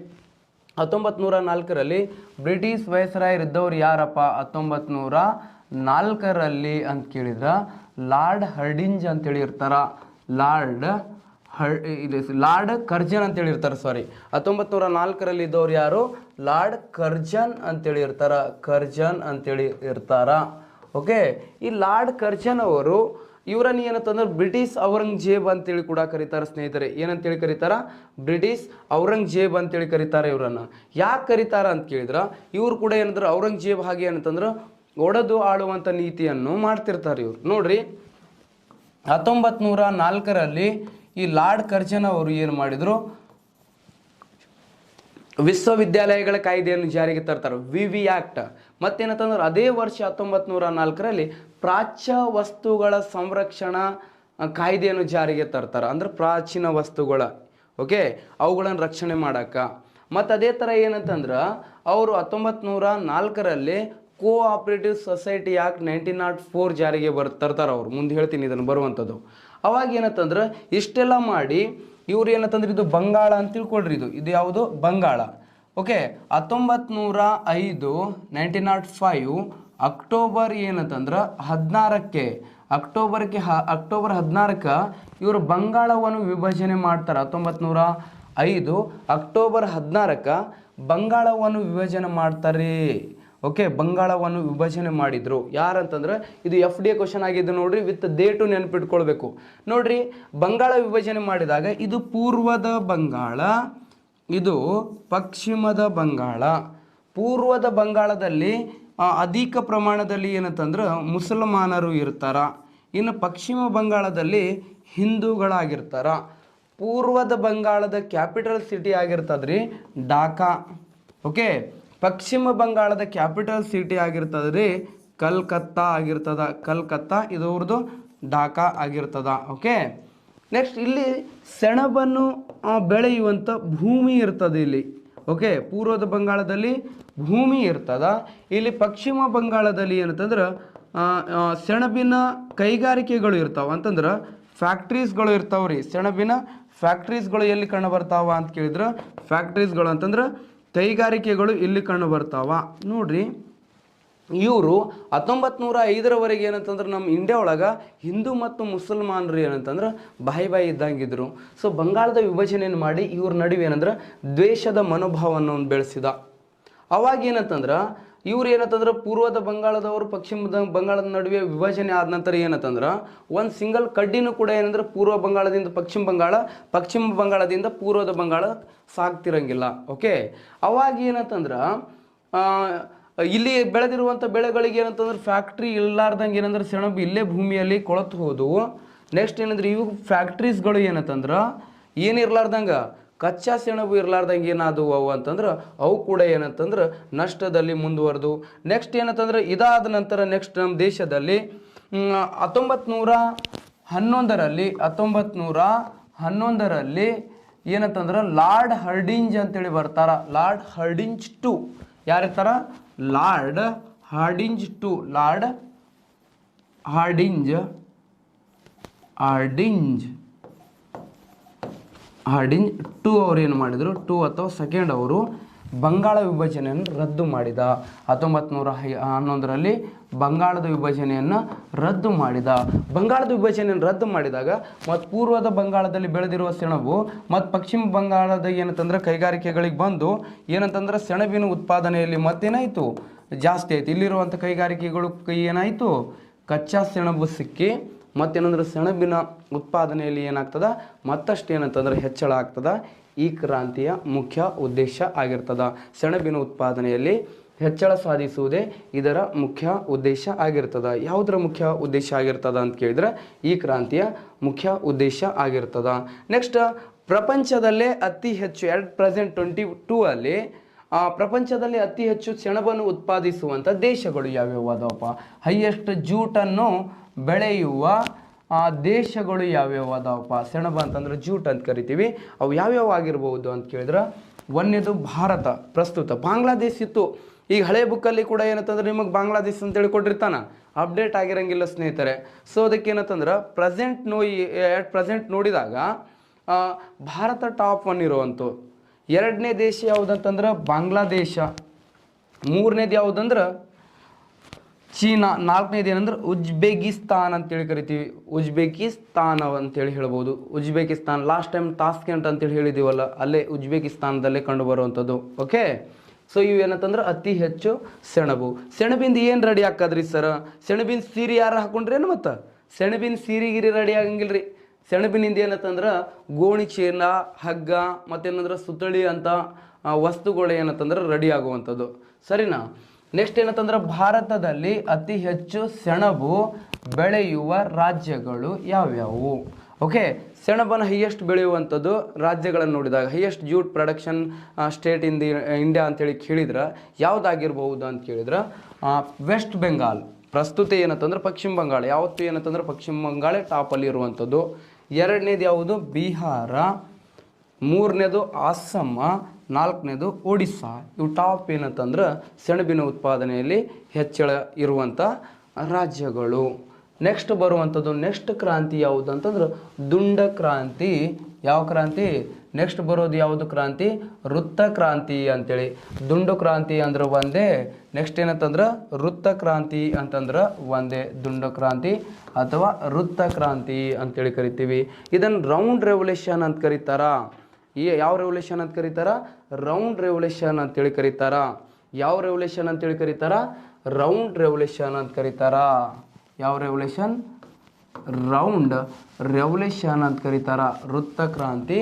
1904ರಲ್ಲಿ ಬ್ರಿಟಿಷ್ ವೈಸ್ರಾಯರಿದ್ದವ್ರು ಯಾರಪ್ಪ? 1904ರಲ್ಲಿ ಅಂತ ಕೇಳಿದ್ರೆ ಲಾರ್ಡ್ ಹರ್ಡಿಂಜ್ ಅಂತೇಳಿ ಇರ್ತಾರ. ಲಾರ್ಡ್ ಕರ್ಜನ್ ಅಂತೇಳಿ ಇರ್ತಾರೆ. ಸಾರಿ, 1904ರಲ್ಲಿ ಇದ್ದವ್ರು ಯಾರು? ಲಾರ್ಡ್ ಕರ್ಜನ್ ಅಂತೇಳಿ ಇರ್ತಾರ. ಕರ್ಜನ್ ಅಂತೇಳಿ ಇರ್ತಾರ. ಓಕೆ, ಈ ಲಾರ್ಡ್ ಕರ್ಜನ್ ಅವರು ಇವರನ್ನು ಏನಂತಂದ್ರೆ ಬ್ರಿಟಿಷ್ ಔರಂಗಜೇಬ್ ಅಂತೇಳಿ ಕೂಡ ಕರೀತಾರೆ ಸ್ನೇಹಿತರೆ. ಏನಂತೇಳಿ ಕರೀತಾರ? ಬ್ರಿಟಿಷ್ ಔರಂಗಜೇಬ್ ಅಂತೇಳಿ ಕರೀತಾರೆ ಇವರನ್ನು. ಯಾಕೆ ಕರೀತಾರ ಅಂತ ಕೇಳಿದ್ರೆ ಇವರು ಕೂಡ ಏನಂದ್ರೆ ಔರಂಗಜೇಬ್ ಹಾಗೆ ಏನಂತಂದ್ರೆ ಒಡೆದು ಆಳುವಂಥ ನೀತಿಯನ್ನು ಮಾಡ್ತಿರ್ತಾರೆ ಇವ್ರು. ನೋಡ್ರಿ, 1904ರಲ್ಲಿ ಈ ಲಾರ್ಡ್ ಕರ್ಜನ್ ಅವರು ಏನು ಮಾಡಿದ್ರು? ವಿಶ್ವವಿದ್ಯಾಲಯಗಳ ಕಾಯ್ದೆಯನ್ನು ಜಾರಿಗೆ ತರ್ತಾರೆ, ವಿ ಆಕ್ಟ್. ಮತ್ತೇನಂತಂದ್ರೆ ಅದೇ ವರ್ಷ 1904ರಲ್ಲಿ ಪ್ರಾಚ್ಯ ವಸ್ತುಗಳ ಸಂರಕ್ಷಣಾ ಕಾಯ್ದೆಯನ್ನು ಜಾರಿಗೆ ತರ್ತಾರೆ. ಅಂದ್ರೆ ಪ್ರಾಚೀನ ವಸ್ತುಗಳ, ಓಕೆ, ಅವುಗಳನ್ನು ರಕ್ಷಣೆ ಮಾಡಕ್ಕ. ಮತ್ತು ಅದೇ ಥರ ಏನಂತಂದ್ರೆ ಅವರು 1904ರಲ್ಲಿ ಕೋಆಪರೇಟಿವ್ ಸೊಸೈಟಿ ಆಕ್ಟ್ 1904 ಜಾರಿಗೆ ತರ್ತಾರೆ ಅವರು. ಮುಂದೆ ಹೇಳ್ತೀನಿ ಇದನ್ನು ಬರುವಂಥದ್ದು. ಅವಾಗ ಏನಂತಂದ್ರೆ ಇಷ್ಟೆಲ್ಲ ಮಾಡಿ ಇವ್ರು ಏನಂತಂದ್ರೆ ಇದು ಬಂಗಾಳ ಅಂತ ತಿಳ್ಕೊಳ್ರಿ. ಇದು ಯಾವುದು? ಬಂಗಾಳ. ಓಕೆ, 1905 ಅಕ್ಟೋಬರ್ ಏನಂತಂದ್ರೆ 16ಕ್ಕೆ ಅಕ್ಟೋಬರ್ 16ಕ್ಕೆ ಇವರು ಬಂಗಾಳವನ್ನು ವಿಭಜನೆ ಮಾಡ್ತಾರೆ. 1905 ಅಕ್ಟೋಬರ್ 16ಕ್ಕೆ ಬಂಗಾಳವನ್ನು ವಿಭಜನೆ ಮಾಡ್ತಾರೆ. ಓಕೆ, ಬಂಗಾಳವನ್ನು ವಿಭಜನೆ ಮಾಡಿದ್ರು. ಯಾರಂತಂದ್ರೆ ಇದು FDA ಕ್ವಶನ್ ಆಗಿದ್ದು ನೋಡ್ರಿ, ವಿತ್ ಡೇಟು ನೆನಪಿಟ್ಕೊಳ್ಬೇಕು. ನೋಡ್ರಿ, ಬಂಗಾಳ ವಿಭಜನೆ ಮಾಡಿದಾಗ ಇದು ಪೂರ್ವದ ಬಂಗಾಳ, ಇದು ಪಶ್ಚಿಮದ ಬಂಗಾಳ. ಪೂರ್ವದ ಬಂಗಾಳದಲ್ಲಿ ಅಧಿಕ ಪ್ರಮಾಣದಲ್ಲಿ ಏನಂತಂದ್ರೆ ಮುಸಲ್ಮಾನರು ಇರ್ತಾರ. ಇನ್ನು ಪಶ್ಚಿಮ ಬಂಗಾಳದಲ್ಲಿ ಹಿಂದೂಗಳಾಗಿರ್ತಾರ. ಪೂರ್ವದ ಬಂಗಾಳದ ಕ್ಯಾಪಿಟಲ್ ಸಿಟಿ ಆಗಿರ್ತದ್ರಿ ಢಾಕಾ. ಓಕೆ, ಪಶ್ಚಿಮ ಬಂಗಾಳದ ಕ್ಯಾಪಿಟಲ್ ಸಿಟಿ ಆಗಿರ್ತದ್ರಿ ಕಲ್ಕತ್ತಾ ಆಗಿರ್ತದ. ಕಲ್ಕತ್ತಾ ಇದು ಅವ್ರದ್ದು ಢಾಕಾ ಆಗಿರ್ತದ. ಓಕೆ, ನೆಕ್ಸ್ಟ್ ಇಲ್ಲಿ ಸೆಣಬನ್ನು ಬೆಳೆಯುವಂಥ ಭೂಮಿ ಇರ್ತದೆ ಇಲ್ಲಿ. ಓಕೆ, ಪೂರ್ವದ ಬಂಗಾಳದಲ್ಲಿ ಭೂಮಿ ಇರ್ತದ. ಇಲ್ಲಿ ಪಶ್ಚಿಮ ಬಂಗಾಳದಲ್ಲಿ ಏನಂತಂದ್ರೆ ಸೆಣಬಿನ ಕೈಗಾರಿಕೆಗಳು ಇರ್ತಾವ. ಅಂತಂದ್ರೆ ಫ್ಯಾಕ್ಟ್ರೀಸ್ಗಳು ಇರ್ತಾವ್ರಿ. ಸೆಣಬಿನ ಫ್ಯಾಕ್ಟ್ರೀಸ್ಗಳು ಎಲ್ಲಿ ಕಂಡು ಬರ್ತಾವ ಅಂತ ಕೇಳಿದ್ರೆ ಫ್ಯಾಕ್ಟ್ರೀಸ್ಗಳು ಅಂತಂದ್ರೆ ಕೈಗಾರಿಕೆಗಳು ಇಲ್ಲಿ ಕಂಡು ಬರ್ತಾವ. ನೋಡ್ರಿ, ಇವರು 1905ರವರೆಗೆ ಏನಂತಂದ್ರೆ ನಮ್ಮ ಇಂಡಿಯಾ ಒಳಗೆ ಹಿಂದೂ ಮತ್ತು ಮುಸಲ್ಮಾನರು ಏನಂತಂದ್ರೆ ಬಾಯಿ ಇದ್ದಂಗಿದ್ರು. ಸೊ ಬಂಗಾಳದ ವಿಭಜನೆಯನ್ನು ಮಾಡಿ ಇವ್ರ ನಡುವೆ ಏನಂದ್ರೆ ದ್ವೇಷದ ಮನೋಭಾವವನ್ನು ಬೆಳೆಸಿದ. ಅವಾಗ ಏನಂತಂದ್ರೆ ಇವ್ರು ಏನಂತಂದ್ರೆ ಪೂರ್ವದ ಬಂಗಾಳದವರು ಪಶ್ಚಿಮದ ಬಂಗಾಳದ ನಡುವೆ ವಿಭಜನೆ ಆದ ನಂತರ ಏನಂತಂದ್ರೆ ಒಂದು ಸಿಂಗಲ್ ಕಡ್ಡಿನೂ ಕೂಡ ಏನಂದ್ರೆ ಪೂರ್ವ ಬಂಗಾಳದಿಂದ ಪಶ್ಚಿಮ ಬಂಗಾಳ, ಪಶ್ಚಿಮ ಬಂಗಾಳದಿಂದ ಪೂರ್ವದ ಬಂಗಾಳ ಸಾಗ್ತಿರಂಗಿಲ್ಲ. ಓಕೆ, ಅವಾಗ ಏನಂತಂದ್ರೆ ಇಲ್ಲಿ ಬೆಳೆದಿರುವಂಥ ಬೆಳೆಗಳಿಗೆ ಏನಂತಂದ್ರೆ ಫ್ಯಾಕ್ಟ್ರಿ ಇಲ್ಲಾರ್ದಂಗೆ ಏನಂದ್ರೆ ಸೆಣಬು ಇಲ್ಲೇ ಭೂಮಿಯಲ್ಲಿ ಕೊಳತು ಹೋದವು. ನೆಕ್ಸ್ಟ್ ಏನಂದ್ರೆ ಇವು ಫ್ಯಾಕ್ಟ್ರೀಸ್ಗಳು ಏನಂತಂದ್ರೆ ಏನಿರ್ಲಾರ್ದಂಗೆ ಕಚ್ಚಾ ಸೆಣಬು ಇರ್ಲಾರ್ದಂಗೆ ಏನಾದವು ಅವು ಅಂತಂದ್ರೆ ಅವು ಕೂಡ ಏನಂತಂದ್ರೆ ನಷ್ಟದಲ್ಲಿ ಮುಂದುವರೆದು. ನೆಕ್ಸ್ಟ್ ಏನಂತಂದ್ರೆ ಇದಾದ ನಂತರ ನೆಕ್ಸ್ಟ್ ನಮ್ಮ ದೇಶದಲ್ಲಿ 1911ರಲ್ಲಿ ಏನಂತಂದ್ರೆ ಲಾರ್ಡ್ ಹರ್ಡಿಂಜ್ ಅಂತೇಳಿ ಬರ್ತಾರ. ಲಾರ್ಡ್ ಹರ್ಡಿಂಜ್ ಟು ಯಾರಿರ್ತಾರ? Lord Hardinge two. Lord Hardinge two ಅವ್ರು ಏನು ಮಾಡಿದರು? ಟು ಅಥವಾ ಸೆಕೆಂಡ್ ಅವರು ಬಂಗಾಳ ವಿಭಜನೆಯನ್ನು ರದ್ದು ಮಾಡಿದ. 1911ರಲ್ಲಿ ಬಂಗಾಳದ ವಿಭಜನೆಯನ್ನು ರದ್ದು ಮಾಡಿದ. ಬಂಗಾಳದ ವಿಭಜನೆಯನ್ನು ರದ್ದು ಮಾಡಿದಾಗ ಮತ್ತು ಪೂರ್ವದ ಬಂಗಾಳದಲ್ಲಿ ಬೆಳೆದಿರುವ ಸೆಣಬು ಮತ್ತು ಪಶ್ಚಿಮ ಬಂಗಾಳದ ಏನಂತಂದ್ರೆ ಕೈಗಾರಿಕೆಗಳಿಗೆ ಬಂದು ಏನಂತಂದ್ರೆ ಸೆಣಬಿನ ಉತ್ಪಾದನೆಯಲ್ಲಿ ಮತ್ತೇನಾಯಿತು? ಜಾಸ್ತಿ ಆಯಿತು. ಇಲ್ಲಿರುವಂಥ ಕೈಗಾರಿಕೆಗಳು ಏನಾಯಿತು? ಕಚ್ಚಾ ಸೆಣಬು ಸಿಕ್ಕಿ ಮತ್ತೇನಂದ್ರೆ ಸೆಣಬಿನ ಉತ್ಪಾದನೆಯಲ್ಲಿ ಏನಾಗ್ತದ? ಮತ್ತಷ್ಟು ಏನಂತಂದ್ರೆ ಹೆಚ್ಚಳ ಆಗ್ತದ. ಈ ಕ್ರಾಂತಿಯ ಮುಖ್ಯ ಉದ್ದೇಶ ಆಗಿರ್ತದ. ಸೆಣಬಿನ ಉತ್ಪಾದನೆಯಲ್ಲಿ ಹೆಚ್ಚಳ ಸಾಧಿಸುವುದೇ ಇದರ ಮುಖ್ಯ ಉದ್ದೇಶ ಆಗಿರ್ತದ. ಯಾವುದರ ಮುಖ್ಯ ಉದ್ದೇಶ ಆಗಿರ್ತದ ಅಂತ ಕೇಳಿದ್ರೆ ಈ ಕ್ರಾಂತಿಯ ಮುಖ್ಯ ಉದ್ದೇಶ ಆಗಿರ್ತದ. ನೆಕ್ಸ್ಟ್, ಪ್ರಪಂಚದಲ್ಲೇ ಅತಿ ಹೆಚ್ಚು 2022 ಅಲ್ಲಿ ಪ್ರಪಂಚದಲ್ಲಿ ಅತಿ ಹೆಚ್ಚು ಸೆಣಬನ್ನು ಉತ್ಪಾದಿಸುವಂಥ ದೇಶಗಳು ಯಾವ್ಯಾವ ಅದಾವಪ್ಪ? ಹೈಯೆಸ್ಟ್ ಜೂಟನ್ನು ಬೆಳೆಯುವ ದೇಶಗಳು ಯಾವ್ಯಾವ ಅದಾವಪ್ಪ? ಸೆಣಬು ಅಂತಂದ್ರೆ ಜೂಟ್ ಅಂತ ಕರಿತೀವಿ. ಅವು ಯಾವ್ಯಾವ ಆಗಿರ್ಬೋದು ಅಂತ ಕೇಳಿದ್ರೆ ಒಂದನೇದು ಭಾರತ. ಪ್ರಸ್ತುತ ಬಾಂಗ್ಲಾದೇಶ ಇತ್ತು. ಈಗ ಹಳೆ ಬುಕ್ಕಲ್ಲಿ ಕೂಡ ಏನಂತಂದ್ರೆ ನಿಮಗೆ ಬಾಂಗ್ಲಾದೇಶ ಅಂತೇಳಿ ಕೊಟ್ಟಿರ್ತಾನ, ಅಪ್ಡೇಟ್ ಆಗಿರಂಗಿಲ್ಲ ಸ್ನೇಹಿತರೆ. ಸೊ ಅದಕ್ಕೆ ಏನಂತಂದ್ರೆ ಪ್ರೆಸೆಂಟ್ ನೋಡಿದಾಗ ಭಾರತ ಟಾಪ್ 1 ಇರುವಂಥ. ಎರಡನೇ ದೇಶ ಯಾವುದಂತಂದ್ರೆ ಬಾಂಗ್ಲಾದೇಶ, ಮೂರನೇದು ಯಾವುದಂದ್ರೆ ಚೀನಾ, ನಾಲ್ಕನೇದು ಏನಂದ್ರೆ ಉಜ್ಬೇಕಿಸ್ತಾನ್ ಅಂತೇಳಿ ಕರಿತೀವಿ, ಉಜ್ಬೇಕಿಸ್ತಾನ ಅಂತೇಳಿ ಹೇಳ್ಬೋದು. ಉಜ್ಬೇಕಿಸ್ತಾನ್ ಲಾಸ್ಟ್ ಟೈಮ್ ತಾಸ್ಕೆಂಟ್ ಅಂತೇಳಿ ಹೇಳಿದ್ದೀವಲ್ಲ, ಅಲ್ಲೇ ಉಜ್ಬೇಕಿಸ್ತಾನದಲ್ಲೇ ಕಂಡು ಬರುವಂಥದ್ದು. ಓಕೆ, ಸೊ ಇವು ಏನಂತಂದ್ರೆ ಅತಿ ಹೆಚ್ಚು ಸೆಣಬು. ಸೆಣಬಿಂದ ಏನು ರೆಡಿ ಹಾಕದ್ರಿ ಸರ್? ಸೆಣಬಿನ ಸೀರೆ ಯಾರು ಹಾಕೊಂಡ್ರೇನು? ಮತ್ತು ಸೆಣಬಿನ ಸೀರೆಗಿರಿ ರೆಡಿ ಆಗಂಗಿಲ್ರಿ. ಸೆಣಬಿನಿಂದ ಏನಂತಂದ್ರೆ ಗೋಣಿ ಚೀಲ, ಹಗ್ಗ ಮತ್ತೇನಂದ್ರೆ ಸುತ್ತಳಿ ಅಂತ ವಸ್ತುಗಳು ಏನಂತಂದ್ರೆ ರೆಡಿ ಆಗುವಂಥದ್ದು. ಸರಿನಾ? ನೆಕ್ಸ್ಟ್ ಏನಂತಂದ್ರೆ ಭಾರತದಲ್ಲಿ ಅತಿ ಹೆಚ್ಚು ಸೆಣಬು ಬೆಳೆಯುವ ರಾಜ್ಯಗಳು ಯಾವ್ಯಾವು? ಓಕೆ, ಸೆಣಬನ್ನು ಹೈಯೆಸ್ಟ್ ಬೆಳೆಯುವಂಥದ್ದು ರಾಜ್ಯಗಳನ್ನು ನೋಡಿದಾಗ highest jute production state in the India ಅಂತೇಳಿ ಕೇಳಿದ್ರೆ ಯಾವುದಾಗಿರ್ಬಹುದು ಅಂತ ಕೇಳಿದ್ರೆ ವೆಸ್ಟ್ ಬೆಂಗಾಲ್. ಪ್ರಸ್ತುತ ಏನಂತಂದ್ರೆ ಪಶ್ಚಿಮ ಬಂಗಾಳ, ಯಾವತ್ತು ಏನಂತಂದ್ರೆ ಪಶ್ಚಿಮ ಬಂಗಾಳ ಟಾಪಲ್ಲಿ ಇರುವಂಥದ್ದು. ಎರಡನೇದು ಯಾವುದು? ಬಿಹಾರ. ಮೂರನೇದು ಅಸ್ಸಾಂ. ನಾಲ್ಕನೇದು ಒಡಿಸ್ಸಾ. ಇವು ಟಾಪ್ ಏನಂತಂದ್ರೆ ಸೆಣಬಿನ ಉತ್ಪಾದನೆಯಲ್ಲಿ ಹೆಚ್ಚಳ ಇರುವಂಥ ರಾಜ್ಯಗಳು. ನೆಕ್ಸ್ಟ್ ಬರುವಂಥದ್ದು ನೆಕ್ಸ್ಟ್ ಕ್ರಾಂತಿ ಯಾವುದು ಅಂತಂದ್ರೆ ದುಂಡ ಕ್ರಾಂತಿ. ಯಾವ ಕ್ರಾಂತಿ? ನೆಕ್ಸ್ಟ್ ಬರೋದು ಯಾವುದು ಕ್ರಾಂತಿ? ವೃತ್ತ ಕ್ರಾಂತಿ ಅಂತೇಳಿ. ದುಂಡು ಕ್ರಾಂತಿ ಅಂದ್ರೆ ಒಂದೇ, ನೆಕ್ಸ್ಟ್ ಏನಂತಂದ್ರೆ ವೃತ್ತ ಕ್ರಾಂತಿ ಅಂತಂದ್ರೆ ಒಂದೇ. ದುಂಡು ಕ್ರಾಂತಿ ಅಥವಾ ವೃತ್ತ ಕ್ರಾಂತಿ ಅಂತೇಳಿ ಕರಿತೀವಿ. ಇದನ್ನು ರೌಂಡ್ ರೆವಲ್ಯೂಷನ್ ಅಂತ ಕರೀತಾರ. ಈ ಯಾವ ರೆವಲ್ಯೂಷನ್ ಅಂತ ಕರೀತಾರ? ರೌಂಡ್ ರೆವಲ್ಯೂಷನ್ ಅಂತೇಳಿ ಕರೀತಾರ. ಯಾವ ರೆವಲ್ಯೂಷನ್ ಅಂತೇಳಿ ಕರೀತಾರ? ರೌಂಡ್ ರೆವಲ್ಯೂಷನ್ ಅಂತ ಕರೀತಾರ. ಯಾವ ರೆವಲ್ಯೂಷನ್? ರೌಂಡ್ ರೆವಲ್ಯೂಷನ್ ಅಂತ ಕರೀತಾರ. ವೃತ್ತ ಕ್ರಾಂತಿ,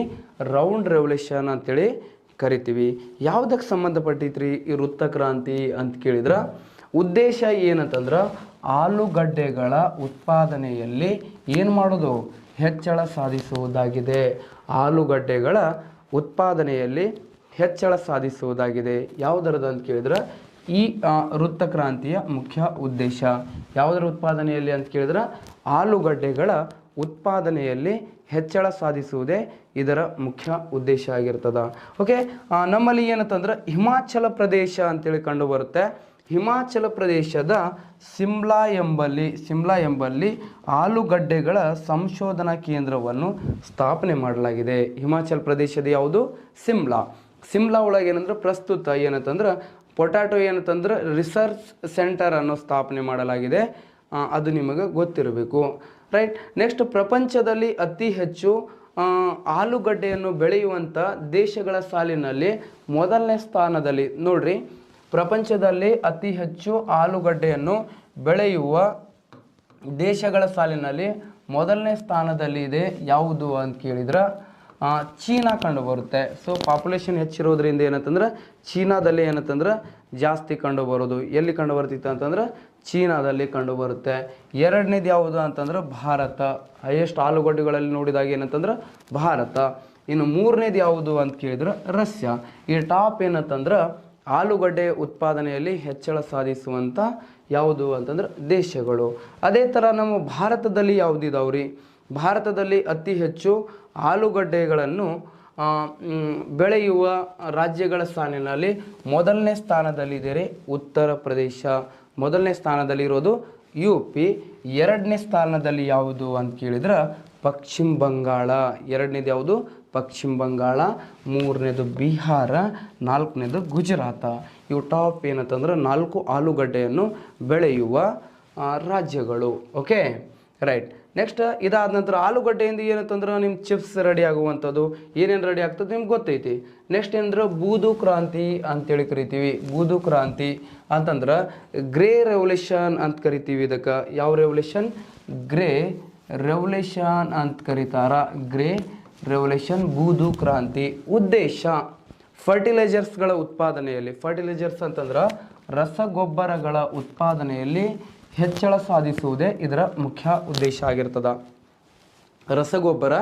ರೌಂಡ್ ರೆವಲ್ಯೂಷನ್ ಅಂತೇಳಿ ಕರಿತೀವಿ. ಯಾವುದಕ್ಕೆ ಸಂಬಂಧಪಟ್ಟೈತ್ರಿ ಈ ವೃತ್ತ ಕ್ರಾಂತಿ ಅಂತ ಕೇಳಿದ್ರೆ ಉದ್ದೇಶ ಏನಂತಂದ್ರೆ ಆಲೂಗಡ್ಡೆಗಳ ಉತ್ಪಾದನೆಯಲ್ಲಿ ಏನು ಮಾಡೋದು? ಹೆಚ್ಚಳ ಸಾಧಿಸುವುದಾಗಿದೆ. ಆಲೂಗಡ್ಡೆಗಳ ಉತ್ಪಾದನೆಯಲ್ಲಿ ಹೆಚ್ಚಳ ಸಾಧಿಸುವುದಾಗಿದೆ. ಯಾವುದರದ್ದು ಅಂತ ಕೇಳಿದ್ರೆ ಈ ವೃತ್ತ ಕ್ರಾಂತಿಯ ಮುಖ್ಯ ಉದ್ದೇಶ. ಯಾವುದರ ಉತ್ಪಾದನೆಯಲ್ಲಿ ಅಂತ ಕೇಳಿದ್ರೆ ಆಲೂಗಡ್ಡೆಗಳ ಉತ್ಪಾದನೆಯಲ್ಲಿ ಹೆಚ್ಚಳ ಸಾಧಿಸುವುದೇ ಇದರ ಮುಖ್ಯ ಉದ್ದೇಶ ಆಗಿರ್ತದ. ಓಕೆ, ನಮ್ಮಲ್ಲಿ ಏನಂತಂದ್ರೆ ಹಿಮಾಚಲ ಪ್ರದೇಶ ಅಂತೇಳಿ ಕಂಡು ಬರುತ್ತೆ. ಹಿಮಾಚಲ ಪ್ರದೇಶದ ಸಿಮ್ಲಾ ಎಂಬಲ್ಲಿ ಆಲೂಗಡ್ಡೆಗಳ ಸಂಶೋಧನಾ ಕೇಂದ್ರವನ್ನು ಸ್ಥಾಪನೆ ಮಾಡಲಾಗಿದೆ. ಹಿಮಾಚಲ ಪ್ರದೇಶದ ಯಾವುದು? ಸಿಮ್ಲಾ ಒಳಗೆ ಏನಂದ್ರೆ ಪ್ರಸ್ತುತ ಏನಂತಂದ್ರೆ ಪೊಟ್ಯಾಟೊ ಏನಂತಂದ್ರೆ ರಿಸರ್ಚ್ ಸೆಂಟರ್ ಅನ್ನು ಸ್ಥಾಪನೆ ಮಾಡಲಾಗಿದೆ. ಅದು ನಿಮಗೆ ಗೊತ್ತಿರಬೇಕು, ರೈಟ್? ನೆಕ್ಸ್ಟ್ ಪ್ರಪಂಚದಲ್ಲಿ ಅತಿ ಹೆಚ್ಚು ಆಲೂಗಡ್ಡೆಯನ್ನು ಬೆಳೆಯುವಂಥ ದೇಶಗಳ ಸಾಲಿನಲ್ಲಿ ಮೊದಲನೇ ಸ್ಥಾನದಲ್ಲಿ ನೋಡ್ರಿ. ಪ್ರಪಂಚದಲ್ಲಿ ಅತಿ ಹೆಚ್ಚು ಆಲೂಗಡ್ಡೆಯನ್ನು ಬೆಳೆಯುವ ದೇಶಗಳ ಸಾಲಿನಲ್ಲಿ ಮೊದಲನೇ ಸ್ಥಾನದಲ್ಲಿ ಇದೆ. ಯಾವುದು ಅಂತ ಕೇಳಿದ್ರೆ ಚೀನಾ ಕಂಡು ಬರುತ್ತೆ. ಸೊ ಪಾಪ್ಯುಲೇಷನ್ ಹೆಚ್ಚಿರೋದ್ರಿಂದ ಏನಂತಂದ್ರೆ ಚೀನಾದಲ್ಲಿ ಏನಂತಂದ್ರೆ ಜಾಸ್ತಿ ಕಂಡು ಬರೋದು. ಎಲ್ಲಿ ಕಂಡು ಬರ್ತಿತ್ತು ಅಂತಂದ್ರೆ ಚೀನಾದಲ್ಲಿ ಕಂಡು ಬರುತ್ತೆ. ಎರಡನೇದು ಯಾವುದು ಅಂತಂದ್ರೆ ಭಾರತ. ಹೈಯೆಸ್ಟ್ ಆಲೂಗಡ್ಡೆಗಳಲ್ಲಿ ನೋಡಿದಾಗ ಏನಂತಂದ್ರೆ ಭಾರತ. ಇನ್ನು ಮೂರನೇದು ಯಾವುದು ಅಂತ ಕೇಳಿದ್ರೆ ರಷ್ಯಾ. ಈ ಟಾಪ್ ಏನಂತಂದ್ರೆ ಆಲೂಗಡ್ಡೆ ಉತ್ಪಾದನೆಯಲ್ಲಿ ಹೆಚ್ಚಳ ಸಾಧಿಸುವಂಥ ಯಾವುದು ಅಂತಂದ್ರೆ ದೇಶಗಳು. ಅದೇ ಥರ ನಮ್ಮ ಭಾರತದಲ್ಲಿ ಯಾವುದಿದಾವ್ರಿ? ಭಾರತದಲ್ಲಿ ಅತಿ ಹೆಚ್ಚು ಆಲೂಗಡ್ಡೆಗಳನ್ನು ಬೆಳೆಯುವ ರಾಜ್ಯಗಳ ಸಾಲಿನಲ್ಲಿ ಮೊದಲನೇ ಸ್ಥಾನದಲ್ಲಿದೆ ರೀ ಉತ್ತರ ಪ್ರದೇಶ. ಮೊದಲನೇ ಸ್ಥಾನದಲ್ಲಿರೋದು UP. ಎರಡನೇ ಸ್ಥಾನದಲ್ಲಿ ಯಾವುದು ಅಂತ ಕೇಳಿದ್ರೆ ಪಶ್ಚಿಮ ಬಂಗಾಳ. ಎರಡನೇದು ಯಾವುದು? ಪಶ್ಚಿಮ ಬಂಗಾಳ. ಮೂರನೇದು ಬಿಹಾರ. ನಾಲ್ಕನೇದು ಗುಜರಾತ. ಇವು ಟಾಪ್ ಏನಂತಂದ್ರೆ 4 ಆಲೂಗಡ್ಡೆಯನ್ನು ಬೆಳೆಯುವ ರಾಜ್ಯಗಳು. Okay, right. ನೆಕ್ಸ್ಟ್ ಇದಾದ ನಂತರ ಆಲೂಗಡ್ಡೆಯಿಂದ ಏನಂತಂದ್ರೆ ನಿಮ್ಮ ಚಿಪ್ಸ್ ರೆಡಿ ಆಗುವಂಥದ್ದು. ಏನೇನು ರೆಡಿ ಆಗ್ತದೆ ನಿಮ್ಗೆ ಗೊತ್ತೈತಿ. ನೆಕ್ಸ್ಟ್ ಏನಂದ್ರೆ ಬೂದು ಕ್ರಾಂತಿ ಅಂತೇಳಿ ಕರಿತೀವಿ. ಬೂದು ಕ್ರಾಂತಿ ಅಂತಂದ್ರೆ ಗ್ರೇ ರೆವಲ್ಯೂಷನ್ ಅಂತ ಕರಿತೀವಿ. ಇದಕ್ಕೆ ಯಾವ ರೆವಲ್ಯೂಷನ್? ಗ್ರೇ ರೆವಲ್ಯೂಷನ್ ಅಂತ ಕರೀತಾರ. ಗ್ರೇ ರೆವಲ್ಯೂಷನ್, ಬೂದು ಕ್ರಾಂತಿ. ಉದ್ದೇಶ ಫರ್ಟಿಲೈಸರ್ಸ್ಗಳ ಉತ್ಪಾದನೆಯಲ್ಲಿ, ಫರ್ಟಿಲೈಸರ್ಸ್ ಅಂತಂದ್ರೆ ರಸಗೊಬ್ಬರಗಳ ಉತ್ಪಾದನೆಯಲ್ಲಿ ಹೆಚ್ಚಳ ಸಾಧಿಸುವುದೇ ಇದರ ಮುಖ್ಯ ಉದ್ದೇಶ ಆಗಿರ್ತದ. ರಸಗೊಬ್ಬರ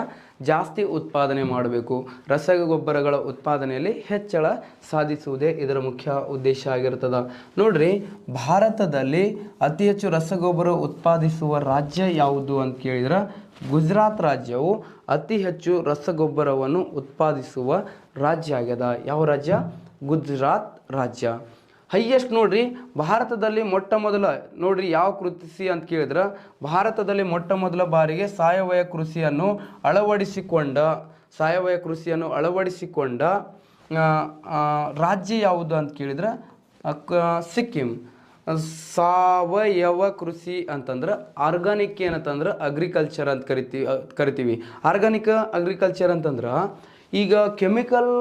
ಜಾಸ್ತಿ ಉತ್ಪಾದನೆ ಮಾಡಬೇಕು. ರಸಗೊಬ್ಬರಗಳ ಉತ್ಪಾದನೆಯಲ್ಲಿ ಹೆಚ್ಚಳ ಸಾಧಿಸುವುದೇ ಇದರ ಮುಖ್ಯ ಉದ್ದೇಶ ಆಗಿರ್ತದ. ನೋಡ್ರಿ, ಭಾರತದಲ್ಲಿ ಅತಿ ಹೆಚ್ಚು ರಸಗೊಬ್ಬರ ಉತ್ಪಾದಿಸುವ ರಾಜ್ಯ ಯಾವುದು ಅಂತ ಕೇಳಿದ್ರೆ ಗುಜರಾತ್ ರಾಜ್ಯವು ಅತಿ ಹೆಚ್ಚು ರಸಗೊಬ್ಬರವನ್ನು ಉತ್ಪಾದಿಸುವ ರಾಜ್ಯ ಆಗ್ಯದ. ಯಾವ ರಾಜ್ಯ? ಗುಜರಾತ್ ರಾಜ್ಯ. ಹೈಯೆಸ್ಟ್ ನೋಡ್ರಿ, ಭಾರತದಲ್ಲಿ ಮೊಟ್ಟ ಮೊದಲ ನೋಡ್ರಿ ಯಾವ ಕೃಷಿ ಅಂತ ಕೇಳಿದ್ರೆ ಭಾರತದಲ್ಲಿ ಮೊಟ್ಟ ಮೊದಲ ಬಾರಿಗೆ ಸಾವಯವ ಕೃಷಿಯನ್ನು ಅಳವಡಿಸಿಕೊಂಡ ರಾಜ್ಯ ಯಾವುದು ಅಂತ ಕೇಳಿದ್ರೆ ಸಿಕ್ಕಿಂ. ಸಾವಯವ ಕೃಷಿ ಅಂತಂದ್ರೆ ಆರ್ಗಾನಿಕ್ ಏನಂತಂದ್ರೆ ಅಗ್ರಿಕಲ್ಚರ್ ಅಂತ ಕರಿತೀವಿ. ಆರ್ಗಾನಿಕ್ ಅಗ್ರಿಕಲ್ಚರ್ ಅಂತಂದ್ರೆ ಈಗ ಕೆಮಿಕಲ್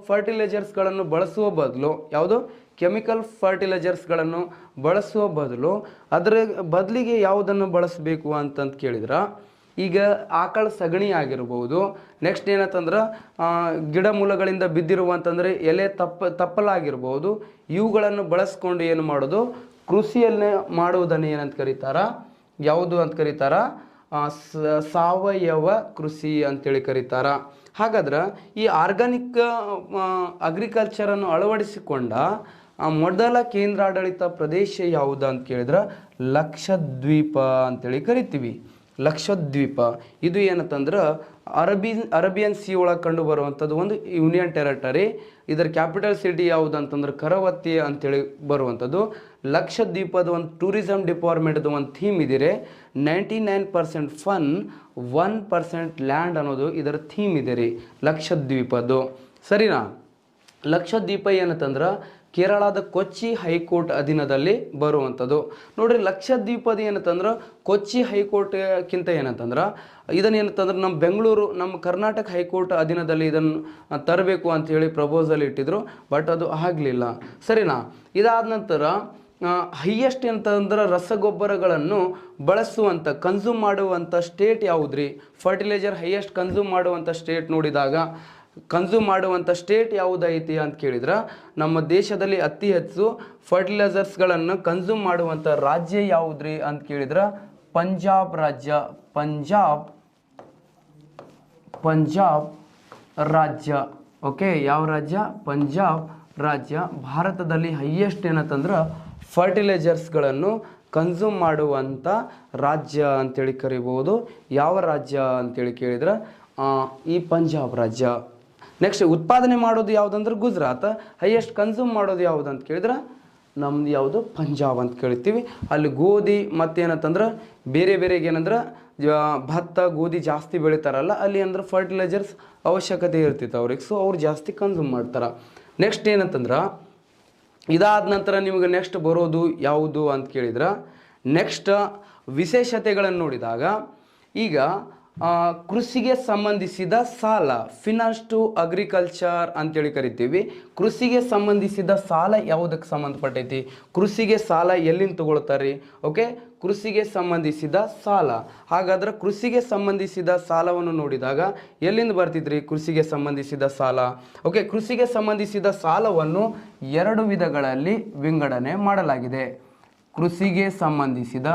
ಫರ್ಟಿಲೈಸರ್ಸ್ಗಳನ್ನು ಬಳಸುವ ಬದಲು ಯಾವುದು ಕೆಮಿಕಲ್ ಫರ್ಟಿಲೈಸರ್ಸ್ಗಳನ್ನು ಬಳಸುವ ಬದಲು ಅದರ ಬದಲಿಗೆ ಯಾವುದನ್ನು ಬಳಸಬೇಕು ಅಂತಂತ ಕೇಳಿದ್ರೆ ಈಗ ಆಕಳ ಸಗಣಿ ಆಗಿರ್ಬೋದು. ನೆಕ್ಸ್ಟ್ ಏನಂತಂದ್ರೆ ಗಿಡ ಮೂಲಗಳಿಂದ ಬಿದ್ದಿರುವಂತಂದ್ರೆ ಎಲೆ ತಪ್ಪಲಾಗಿರ್ಬೋದು. ಇವುಗಳನ್ನು ಬಳಸ್ಕೊಂಡು ಏನು ಮಾಡೋದು ಕೃಷಿಯನ್ನೇ ಮಾಡುವುದನ್ನು ಏನಂತ ಕರೀತಾರ, ಯಾವುದು ಅಂತ ಕರೀತಾರ, ಸಾವಯವ ಕೃಷಿ ಅಂತೇಳಿ ಕರೀತಾರ. ಹಾಗಾದ್ರೆ ಈ ಆರ್ಗಾನಿಕ್ ಅಗ್ರಿಕಲ್ಚರನ್ನು ಅಳವಡಿಸಿಕೊಂಡ ಮೊದಲ ಕೇಂದ್ರಾಡಳಿತ ಪ್ರದೇಶ ಯಾವುದು ಅಂತ ಕೇಳಿದ್ರೆ ಲಕ್ಷದ್ವೀಪ ಅಂತೇಳಿ ಕರಿತೀವಿ. ಲಕ್ಷದ್ವೀಪ ಇದು ಏನಂತಂದ್ರೆ ಅರೇಬಿಯನ್ ಸಿ ಒಳಗೆ ಕಂಡು ಬರುವಂಥದ್ದು ಒಂದು ಯೂನಿಯನ್ ಟೆರಿಟರಿ. ಇದರ ಕ್ಯಾಪಿಟಲ್ ಸಿಟಿ ಯಾವುದು ಅಂತಂದ್ರೆ ಕರವತ್ತಿ ಅಂತೇಳಿ ಬರುವಂಥದ್ದು. ಲಕ್ಷದ್ವೀಪದ ಒಂದು ಟೂರಿಸಮ್ ಡಿಪಾರ್ಟ್ಮೆಂಟ್ದು ಒಂದು ಥೀಮ್ ಇದಿರೆ. 99% ಫನ್ 1% ಲ್ಯಾಂಡ್ ಅನ್ನೋದು ಇದರ ಥೀಮ್ ಇದೆ ರೀ ಲಕ್ಷದ್ವೀಪದ್ದು. ಸರಿನಾ? ಲಕ್ಷದ್ವೀಪ ಏನಂತಂದ್ರೆ ಕೇರಳದ ಕೊಚ್ಚಿ ಹೈಕೋರ್ಟ್ ಅಧೀನದಲ್ಲಿ ಬರುವಂಥದ್ದು. ನೋಡ್ರಿ, ಲಕ್ಷದ್ವೀಪದ ಏನಂತಂದ್ರೆ ಕೊಚ್ಚಿ ಹೈಕೋರ್ಟ್ಕ್ಕಿಂತ ಏನಂತಂದ್ರೆ ಇದನ್ನ ಏನಂತಂದ್ರೆ ನಮ್ಮ ಬೆಂಗಳೂರು, ನಮ್ಮ ಕರ್ನಾಟಕ ಹೈಕೋರ್ಟ್ ಅಧೀನದಲ್ಲಿ ಇದನ್ನು ತರಬೇಕು ಅಂತ ಹೇಳಿ ಪ್ರಪೋಸಲ್ ಇಟ್ಟಿದ್ರು. ಬಟ್ ಅದು ಆಗಲಿಲ್ಲ. ಸರಿನಾ? ಇದಾದ ನಂತರ ಹೈಯೆಸ್ಟ್ ಅಂತಂದ್ರೆ ರಸಗೊಬ್ಬರಗಳನ್ನು ಬಳಸುವಂಥ ಕನ್ಸ್ಯೂಮ್ ಮಾಡುವಂಥ ಸ್ಟೇಟ್ ಯಾವುದ್ರಿ? ಫರ್ಟಿಲೈಸರ್ ಹೈಯೆಸ್ಟ್ ಕನ್ಸ್ಯೂಮ್ ಮಾಡುವಂಥ ಸ್ಟೇಟ್ ನೋಡಿದಾಗ ಕನ್ಸ್ಯೂಮ್ ಮಾಡುವಂಥ ಸ್ಟೇಟ್ ಯಾವುದೈತಿ ಅಂತ ಕೇಳಿದ್ರೆ ನಮ್ಮ ದೇಶದಲ್ಲಿ ಅತಿ ಹೆಚ್ಚು ಫರ್ಟಿಲೈಸರ್ಸ್ಗಳನ್ನು ಕನ್ಸ್ಯೂಮ್ ಮಾಡುವಂಥ ರಾಜ್ಯ ಯಾವುದ್ರಿ ಅಂತ ಕೇಳಿದ್ರೆ ಪಂಜಾಬ್ ರಾಜ್ಯ. ಪಂಜಾಬ್ ರಾಜ್ಯ. ಓಕೆ, ಯಾವ ರಾಜ್ಯ? ಪಂಜಾಬ್ ರಾಜ್ಯ. ಭಾರತದಲ್ಲಿ ಹೈಯೆಸ್ಟ್ ಏನಂತಂದ್ರೆ ಫರ್ಟಿಲೈಸರ್ಸ್ಗಳನ್ನು ಕನ್ಸ್ಯೂಮ್ ಮಾಡುವಂಥ ರಾಜ್ಯ ಅಂತೇಳಿ ಕರಿಬೋದು. ಯಾವ ರಾಜ್ಯ ಅಂತೇಳಿ ಕೇಳಿದ್ರೆ ಈ ಪಂಜಾಬ್ ರಾಜ್ಯ. ನೆಕ್ಸ್ಟ್ ಉತ್ಪಾದನೆ ಮಾಡೋದು ಯಾವುದಂದ್ರೆ ಗುಜರಾತ್. ಹೈಯೆಸ್ಟ್ ಕನ್ಸ್ಯೂಮ್ ಮಾಡೋದು ಯಾವುದು ಅಂತ ಕೇಳಿದ್ರೆ ನಮ್ದು ಯಾವುದು? ಪಂಜಾಬ್ ಅಂತ ಕೇಳ್ತೀವಿ. ಅಲ್ಲಿ ಗೋಧಿ ಮತ್ತೇನಂತಂದ್ರೆ ಬೇರೆ ಏನಂದ್ರೆ ಭತ್ತ ಗೋಧಿ ಜಾಸ್ತಿ ಬೆಳಿತಾರಲ್ಲ, ಅಲ್ಲಿ ಅಂದ್ರೆ ಫರ್ಟಿಲೈಸರ್ಸ್ ಅವಶ್ಯಕತೆ ಇರ್ತಿತ್ತು ಅವ್ರಿಗೆ. ಸೊ ಅವ್ರು ಜಾಸ್ತಿ ಕನ್ಸ್ಯೂಮ್ ಮಾಡ್ತಾರೆ. ನೆಕ್ಸ್ಟ್ ಏನಂತಂದ್ರೆ ಇದಾದ ನಂತರ ನಿಮಗೆ ನೆಕ್ಸ್ಟ್ ಬರೋದು ಯಾವುದು ಅಂತ ಕೇಳಿದ್ರೆ ನೆಕ್ಸ್ಟ್ ವಿಶೇಷತೆಗಳನ್ನು ನೋಡಿದಾಗ ಈಗ ಕೃಷಿಗೆ ಸಂಬಂಧಿಸಿದ ಸಾಲ, ಫಿನಾನ್ಸ್ ಟು ಅಗ್ರಿಕಲ್ಚರ್ ಅಂತೇಳಿ ಕರಿತೀವಿ. ಕೃಷಿಗೆ ಸಂಬಂಧಿಸಿದ ಸಾಲ ಯಾವುದಕ್ಕೆ ಸಂಬಂಧಪಟ್ಟೈತಿ? ಕೃಷಿಗೆ ಸಾಲ ಎಲ್ಲಿಂದ ತಗೊಳ್ತಾರೆ? ಓಕೆ, ಕೃಷಿಗೆ ಸಂಬಂಧಿಸಿದ ಸಾಲ. ಹಾಗಾದ್ರೆ ಕೃಷಿಗೆ ಸಂಬಂಧಿಸಿದ ಸಾಲವನ್ನು ನೋಡಿದಾಗ ಎಲ್ಲಿಂದ ಬರ್ತಿದ್ರಿ ಕೃಷಿಗೆ ಸಂಬಂಧಿಸಿದ ಸಾಲ? ಓಕೆ, ಕೃಷಿಗೆ ಸಂಬಂಧಿಸಿದ ಸಾಲವನ್ನು 2 ವಿಧಗಳಲ್ಲಿ ವಿಂಗಡಣೆ ಮಾಡಲಾಗಿದೆ. ಕೃಷಿಗೆ ಸಂಬಂಧಿಸಿದ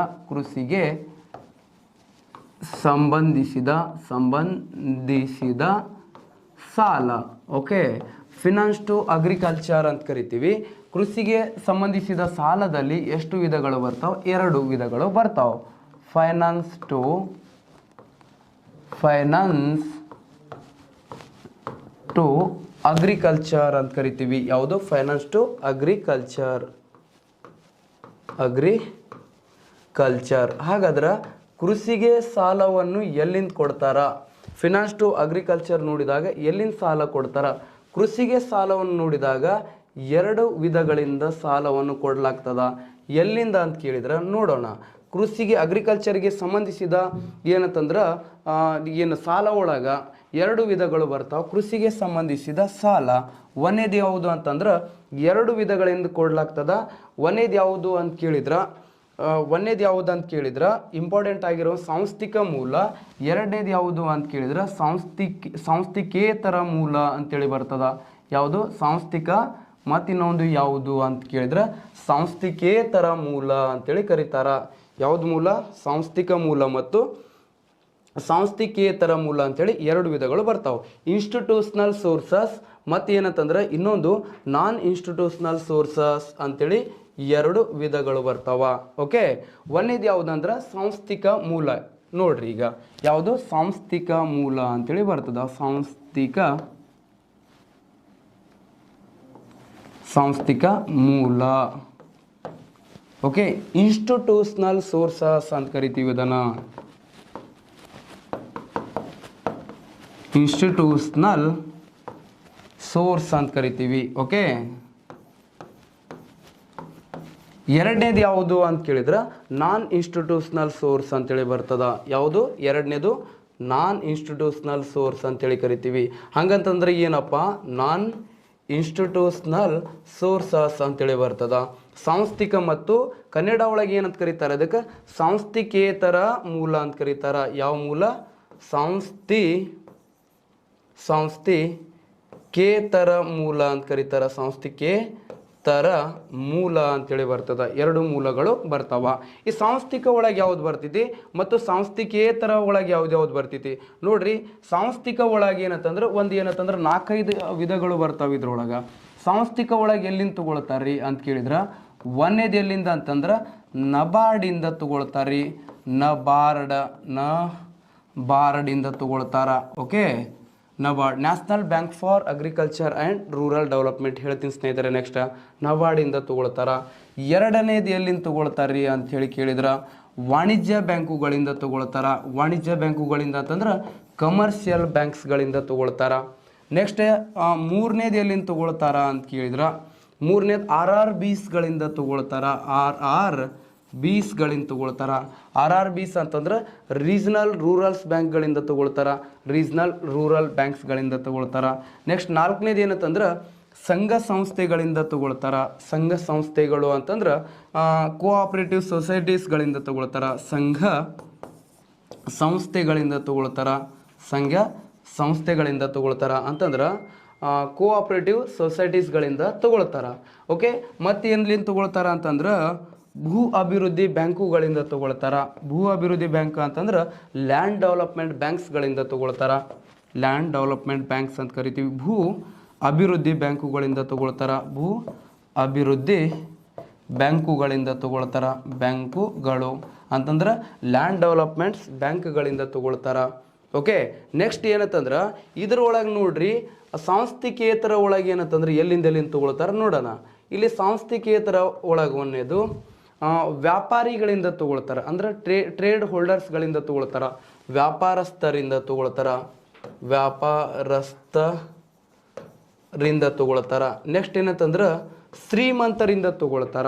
ಸಾಲ. ಓಕೆ, ಫಿನಾನ್ಸ್ ಟು ಅಗ್ರಿಕಲ್ಚರ್ ಅಂತ ಕರಿತೀವಿ. ಕೃಷಿಗೆ ಸಂಬಂಧಿಸಿದ ಸಾಲದಲ್ಲಿ ಎಷ್ಟು ವಿಧಗಳು ಬರ್ತಾವೆ? 2 ವಿಧಗಳು ಬರ್ತಾವೆ. ಫೈನಾನ್ಸ್ ಟು ಅಗ್ರಿಕಲ್ಚರ್ ಅಂತ ಕರಿತೀವಿ. ಯಾವುದು? Finance to agriculture. ಹಾಗಾದ್ರೆ ಕೃಷಿಗೆ ಸಾಲವನ್ನು ಎಲ್ಲಿಂದ ಕೊಡ್ತಾರ? ಫಿನಾನ್ಸ್ ಟು ಅಗ್ರಿಕಲ್ಚರ್ ನೋಡಿದಾಗ ಎಲ್ಲಿಂದ ಸಾಲ ಕೊಡ್ತಾರ? ಕೃಷಿಗೆ ಸಾಲವನ್ನು ನೋಡಿದಾಗ 2 ವಿಧಗಳಿಂದ ಸಾಲವನ್ನು ಕೊಡಲಾಗ್ತದ. ಎಲ್ಲಿಂದ ಅಂತ ಕೇಳಿದ್ರೆ ನೋಡೋಣ. ಕೃಷಿಗೆ ಅಗ್ರಿಕಲ್ಚರ್ಗೆ ಸಂಬಂಧಿಸಿದ ಏನಂತಂದ್ರೆ ಏನು ಸಾಲ ಒಳಗೆ 2 ವಿಧಗಳು ಬರ್ತಾವೆ. ಕೃಷಿಗೆ ಸಂಬಂಧಿಸಿದ ಸಾಲ ಒಂದೇದು ಯಾವುದು ಅಂತಂದ್ರೆ 2 ವಿಧಗಳಿಂದ ಕೊಡಲಾಗ್ತದ. ಒಂದೇದು ಯಾವುದು ಅಂತ ಕೇಳಿದ್ರೆ ಇಂಪಾರ್ಟೆಂಟ್ ಆಗಿರೋ ಸಾಂಸ್ಥಿಕ ಮೂಲ. ಎರಡನೇದು ಯಾವುದು ಅಂತ ಕೇಳಿದ್ರೆ ಸಾಂಸ್ಥಿಕೇತರ ಮೂಲ ಅಂತೇಳಿ ಬರ್ತದ. ಯಾವುದು? ಸಾಂಸ್ಥಿಕ. ಮತ್ತಿನ್ನೊಂದು ಯಾವುದು ಅಂತ ಕೇಳಿದ್ರೆ ಸಾಂಸ್ಥಿಕೇತರ ಮೂಲ ಅಂತೇಳಿ ಕರೀತಾರ. ಯಾವುದು ಮೂಲ? ಸಾಂಸ್ಥಿಕ ಮೂಲ ಮತ್ತು ಸಾಂಸ್ಥಿಕೇತರ ಮೂಲ ಅಂತೇಳಿ 2 ವಿಧಗಳು ಬರ್ತಾವೆ. ಇನ್ಸ್ಟಿಟ್ಯೂಷನಲ್ ಸೋರ್ಸಸ್ ಮತ್ತು ಏನಂತಂದ್ರೆ ಇನ್ನೊಂದು ನಾನ್ ಇನ್ಸ್ಟಿಟ್ಯೂಷನಲ್ ಸೋರ್ಸಸ್ ಅಂತೇಳಿ 2 ವಿಧಗಳು ಬರ್ತಾವ. ಓಕೆ, ಒಂದೇದು ಯಾವುದಂದ್ರೆ ಸಾಂಸ್ಥಿಕ ಮೂಲ. ನೋಡ್ರಿ, ಈಗ ಯಾವುದು? ಸಾಂಸ್ಥಿಕ ಮೂಲ ಅಂತೇಳಿ ಬರ್ತದ. ಸಾಂಸ್ಥಿಕ ಮೂಲ. ಓಕೆ, ಇನ್ಸ್ಟಿಟ್ಯೂಷನಲ್ ಸೋರ್ಸಸ್ ಅಂತ ಕರಿತೀವಿ ಇದನ್ನ. ಇನ್ಸ್ಟಿಟ್ಯೂಷನಲ್ ಸೋರ್ಸ್ ಅಂತ ಕರಿತೀವಿ. ಓಕೆ, ಎರಡನೇದು ಯಾವುದು ಅಂತ ಕೇಳಿದ್ರೆ ನಾನ್ ಇನ್ಸ್ಟಿಟ್ಯೂಷನಲ್ ಸೋರ್ಸ್ ಅಂತೇಳಿ ಬರ್ತದ. ಯಾವುದು ಎರಡನೇದು? ನಾನ್ ಇನ್ಸ್ಟಿಟ್ಯೂಷನಲ್ ಸೋರ್ಸ್ ಅಂತೇಳಿ ಕರಿತೀವಿ. ಹಂಗಂತಂದ್ರೆ ಏನಪ್ಪ? ನಾನ್ ಇನ್ಸ್ಟಿಟ್ಯೂಷನಲ್ ಸೋರ್ಸಸ್ ಅಂತೇಳಿ ಬರ್ತದ. ಸಾಂಸ್ಥಿಕ ಮತ್ತು ಕನ್ನಡ ಒಳಗೆ ಏನಂತ ಕರೀತಾರೆ? ಅದಕ್ಕೆ ಸಾಂಸ್ಥಿಕೇತರ ಮೂಲ ಅಂತ ಕರೀತಾರ. ಯಾವ ಮೂಲ? ಸಾಂಸ್ಥಿಕೇತರ ಮೂಲ ಅಂತ ಕರೀತಾರ. ಸಾಂಸ್ಥಿಕೇತರ ಮೂಲ ಅಂತೇಳಿ ಬರ್ತದ. ಎರಡು ಮೂಲಗಳು ಬರ್ತಾವ. ಈ ಸಾಂಸ್ಥಿಕ ಒಳಗೆ ಯಾವ್ದು ಬರ್ತೈತಿ ಮತ್ತು ಸಾಂಸ್ಥಿಕೇತರ ಒಳಗೆ ಯಾವ್ದು ಬರ್ತೈತಿ ನೋಡ್ರಿ. ಸಾಂಸ್ಥಿಕ ಒಳಗೆ ಏನಂತಂದ್ರೆ ಒಂದು ಏನಂತಂದ್ರೆ 4-5 ವಿಧಗಳು ಬರ್ತಾವ ಇದ್ರೊಳಗೆ. ಸಾಂಸ್ಥಿಕ ಒಳಗೆ ಎಲ್ಲಿಂದ ತಗೊಳ್ತಾರ್ರಿ ಅಂತ ಕೇಳಿದ್ರೆ ಒಂದೇದು ಎಲ್ಲಿಂದ ಅಂತಂದ್ರೆ ನಬಾರ್ಡಿಂದ ತಗೊಳ್ತಾರ್ರಿ. ನಬಾರ್ಡಿಂದ ತಗೊಳ್ತಾರ. Okay, NABARD, national bank for agriculture and rural development. ಹೇಳ್ತೀನಿ ಸ್ನೇಹಿತರೆ. ನೆಕ್ಸ್ಟ್ ನಬಾರ್ಡಿಂದ ತಗೊಳ್ತಾರ. ಎರಡನೇದು ಎಲ್ಲಿಂದ ತಗೊಳ್ತಾರ್ರಿ ಅಂತ ಹೇಳಿ ಕೇಳಿದ್ರೆ ವಾಣಿಜ್ಯ ಬ್ಯಾಂಕುಗಳಿಂದ ತಗೊಳ್ತಾರ. ವಾಣಿಜ್ಯ ಬ್ಯಾಂಕುಗಳಿಂದ ಅಂತಂದ್ರೆ ಕಮರ್ಷಿಯಲ್ ಬ್ಯಾಂಕ್ಸ್ಗಳಿಂದ ತಗೊಳ್ತಾರ. ನೆಕ್ಸ್ಟ್ ಮೂರನೇದು ಎಲ್ಲಿಂದ ತಗೊಳ್ತಾರ ಅಂತ ಕೇಳಿದ್ರೆ ಮೂರನೇದು RRBsಗಳಿಂದ ತಗೊಳ್ತಾರ. RRBsಗಳಿಂದ ತಗೊಳ್ತಾರ. RRBs ಅಂತಂದ್ರೆ ರೀಜನಲ್ ರೂರಲ್ಸ್ ಬ್ಯಾಂಕ್ಗಳಿಂದ ತಗೊಳ್ತಾರ. ರೀಜನಲ್ ರೂರಲ್ ಬ್ಯಾಂಕ್ಸ್ಗಳಿಂದ ತಗೊಳ್ತಾರ. ನೆಕ್ಸ್ಟ್ ನಾಲ್ಕನೇದು ಏನಂತಂದ್ರೆ ಸಂಘ ಸಂಸ್ಥೆಗಳಿಂದ ತಗೊಳ್ತಾರ. ಸಂಘ ಸಂಸ್ಥೆಗಳು ಅಂತಂದ್ರೆ ಕೋಆಪರೇಟಿವ್ ಸೊಸೈಟೀಸ್ಗಳಿಂದ ತಗೊಳ್ತಾರ. ಸಂಘ ಸಂಸ್ಥೆಗಳಿಂದ ತಗೊಳ್ತಾರ. ಸಂಘ ಸಂಸ್ಥೆಗಳಿಂದ ತಗೊಳ್ತಾರ ಅಂತಂದ್ರೆ ಕೋಆಪರೇಟಿವ್ ಸೊಸೈಟೀಸ್ಗಳಿಂದ ತಗೊಳ್ತಾರ. ಓಕೆ, ಮತ್ತೆ ಏನ್ಲಿಂದ ತಗೊಳ್ತಾರ ಅಂತಂದ್ರೆ ಭೂ ಅಭಿವೃದ್ಧಿ ಬ್ಯಾಂಕುಗಳಿಂದ ತಗೊಳ್ತಾರ. ಭೂ ಅಭಿವೃದ್ಧಿ ಬ್ಯಾಂಕ್ ಅಂತಂದ್ರೆ ಲ್ಯಾಂಡ್ ಡೆವಲಪ್ಮೆಂಟ್ ಬ್ಯಾಂಕ್ಸ್ಗಳಿಂದ ತಗೊಳ್ತಾರ. ಲ್ಯಾಂಡ್ ಡೆವಲಪ್ಮೆಂಟ್ ಬ್ಯಾಂಕ್ಸ್ ಅಂತ ಕರಿತೀವಿ. ಭೂ ಅಭಿವೃದ್ಧಿ ಬ್ಯಾಂಕುಗಳಿಂದ ತಗೊಳ್ತಾರ. ಭೂ ಅಭಿವೃದ್ಧಿ ಬ್ಯಾಂಕುಗಳಿಂದ ತಗೊಳ್ತಾರ. ಬ್ಯಾಂಕುಗಳು ಅಂತಂದ್ರೆ ಲ್ಯಾಂಡ್ ಡೆವಲಪ್ಮೆಂಟ್ಸ್ ಬ್ಯಾಂಕ್ಗಳಿಂದ ತಗೊಳ್ತಾರ. ಓಕೆ, ನೆಕ್ಸ್ಟ್ ಏನಂತಂದ್ರೆ ಇದ್ರೊಳಗೆ ನೋಡ್ರಿ ಸಾಂಸ್ಥಿಕೇತರ ಒಳಗೆ ಏನಂತಂದ್ರೆ ಎಲ್ಲಿಂದ ತಗೊಳ್ತಾರ ನೋಡೋಣ. ಇಲ್ಲಿ ಸಾಂಸ್ಥಿಕೇತರ ಒಳಗೆ ಒಂದೇದು ವ್ಯಾಪಾರಿಗಳಿಂದ ತಗೊಳ್ತಾರ. ಅಂದ್ರೆ ಟ್ರೇಡ್ ಹೋಲ್ಡರ್ಸ್ಗಳಿಂದ ತಗೊಳ್ತಾರ. ವ್ಯಾಪಾರಸ್ಥರಿಂದ ತಗೊಳ್ತಾರ. ವ್ಯಾಪಾರಸ್ಥರಿಂದ ತಗೊಳ್ತಾರ. ನೆಕ್ಸ್ಟ್ ಏನಂತಂದ್ರೆ ಶ್ರೀಮಂತರಿಂದ ತಗೊಳ್ತಾರ.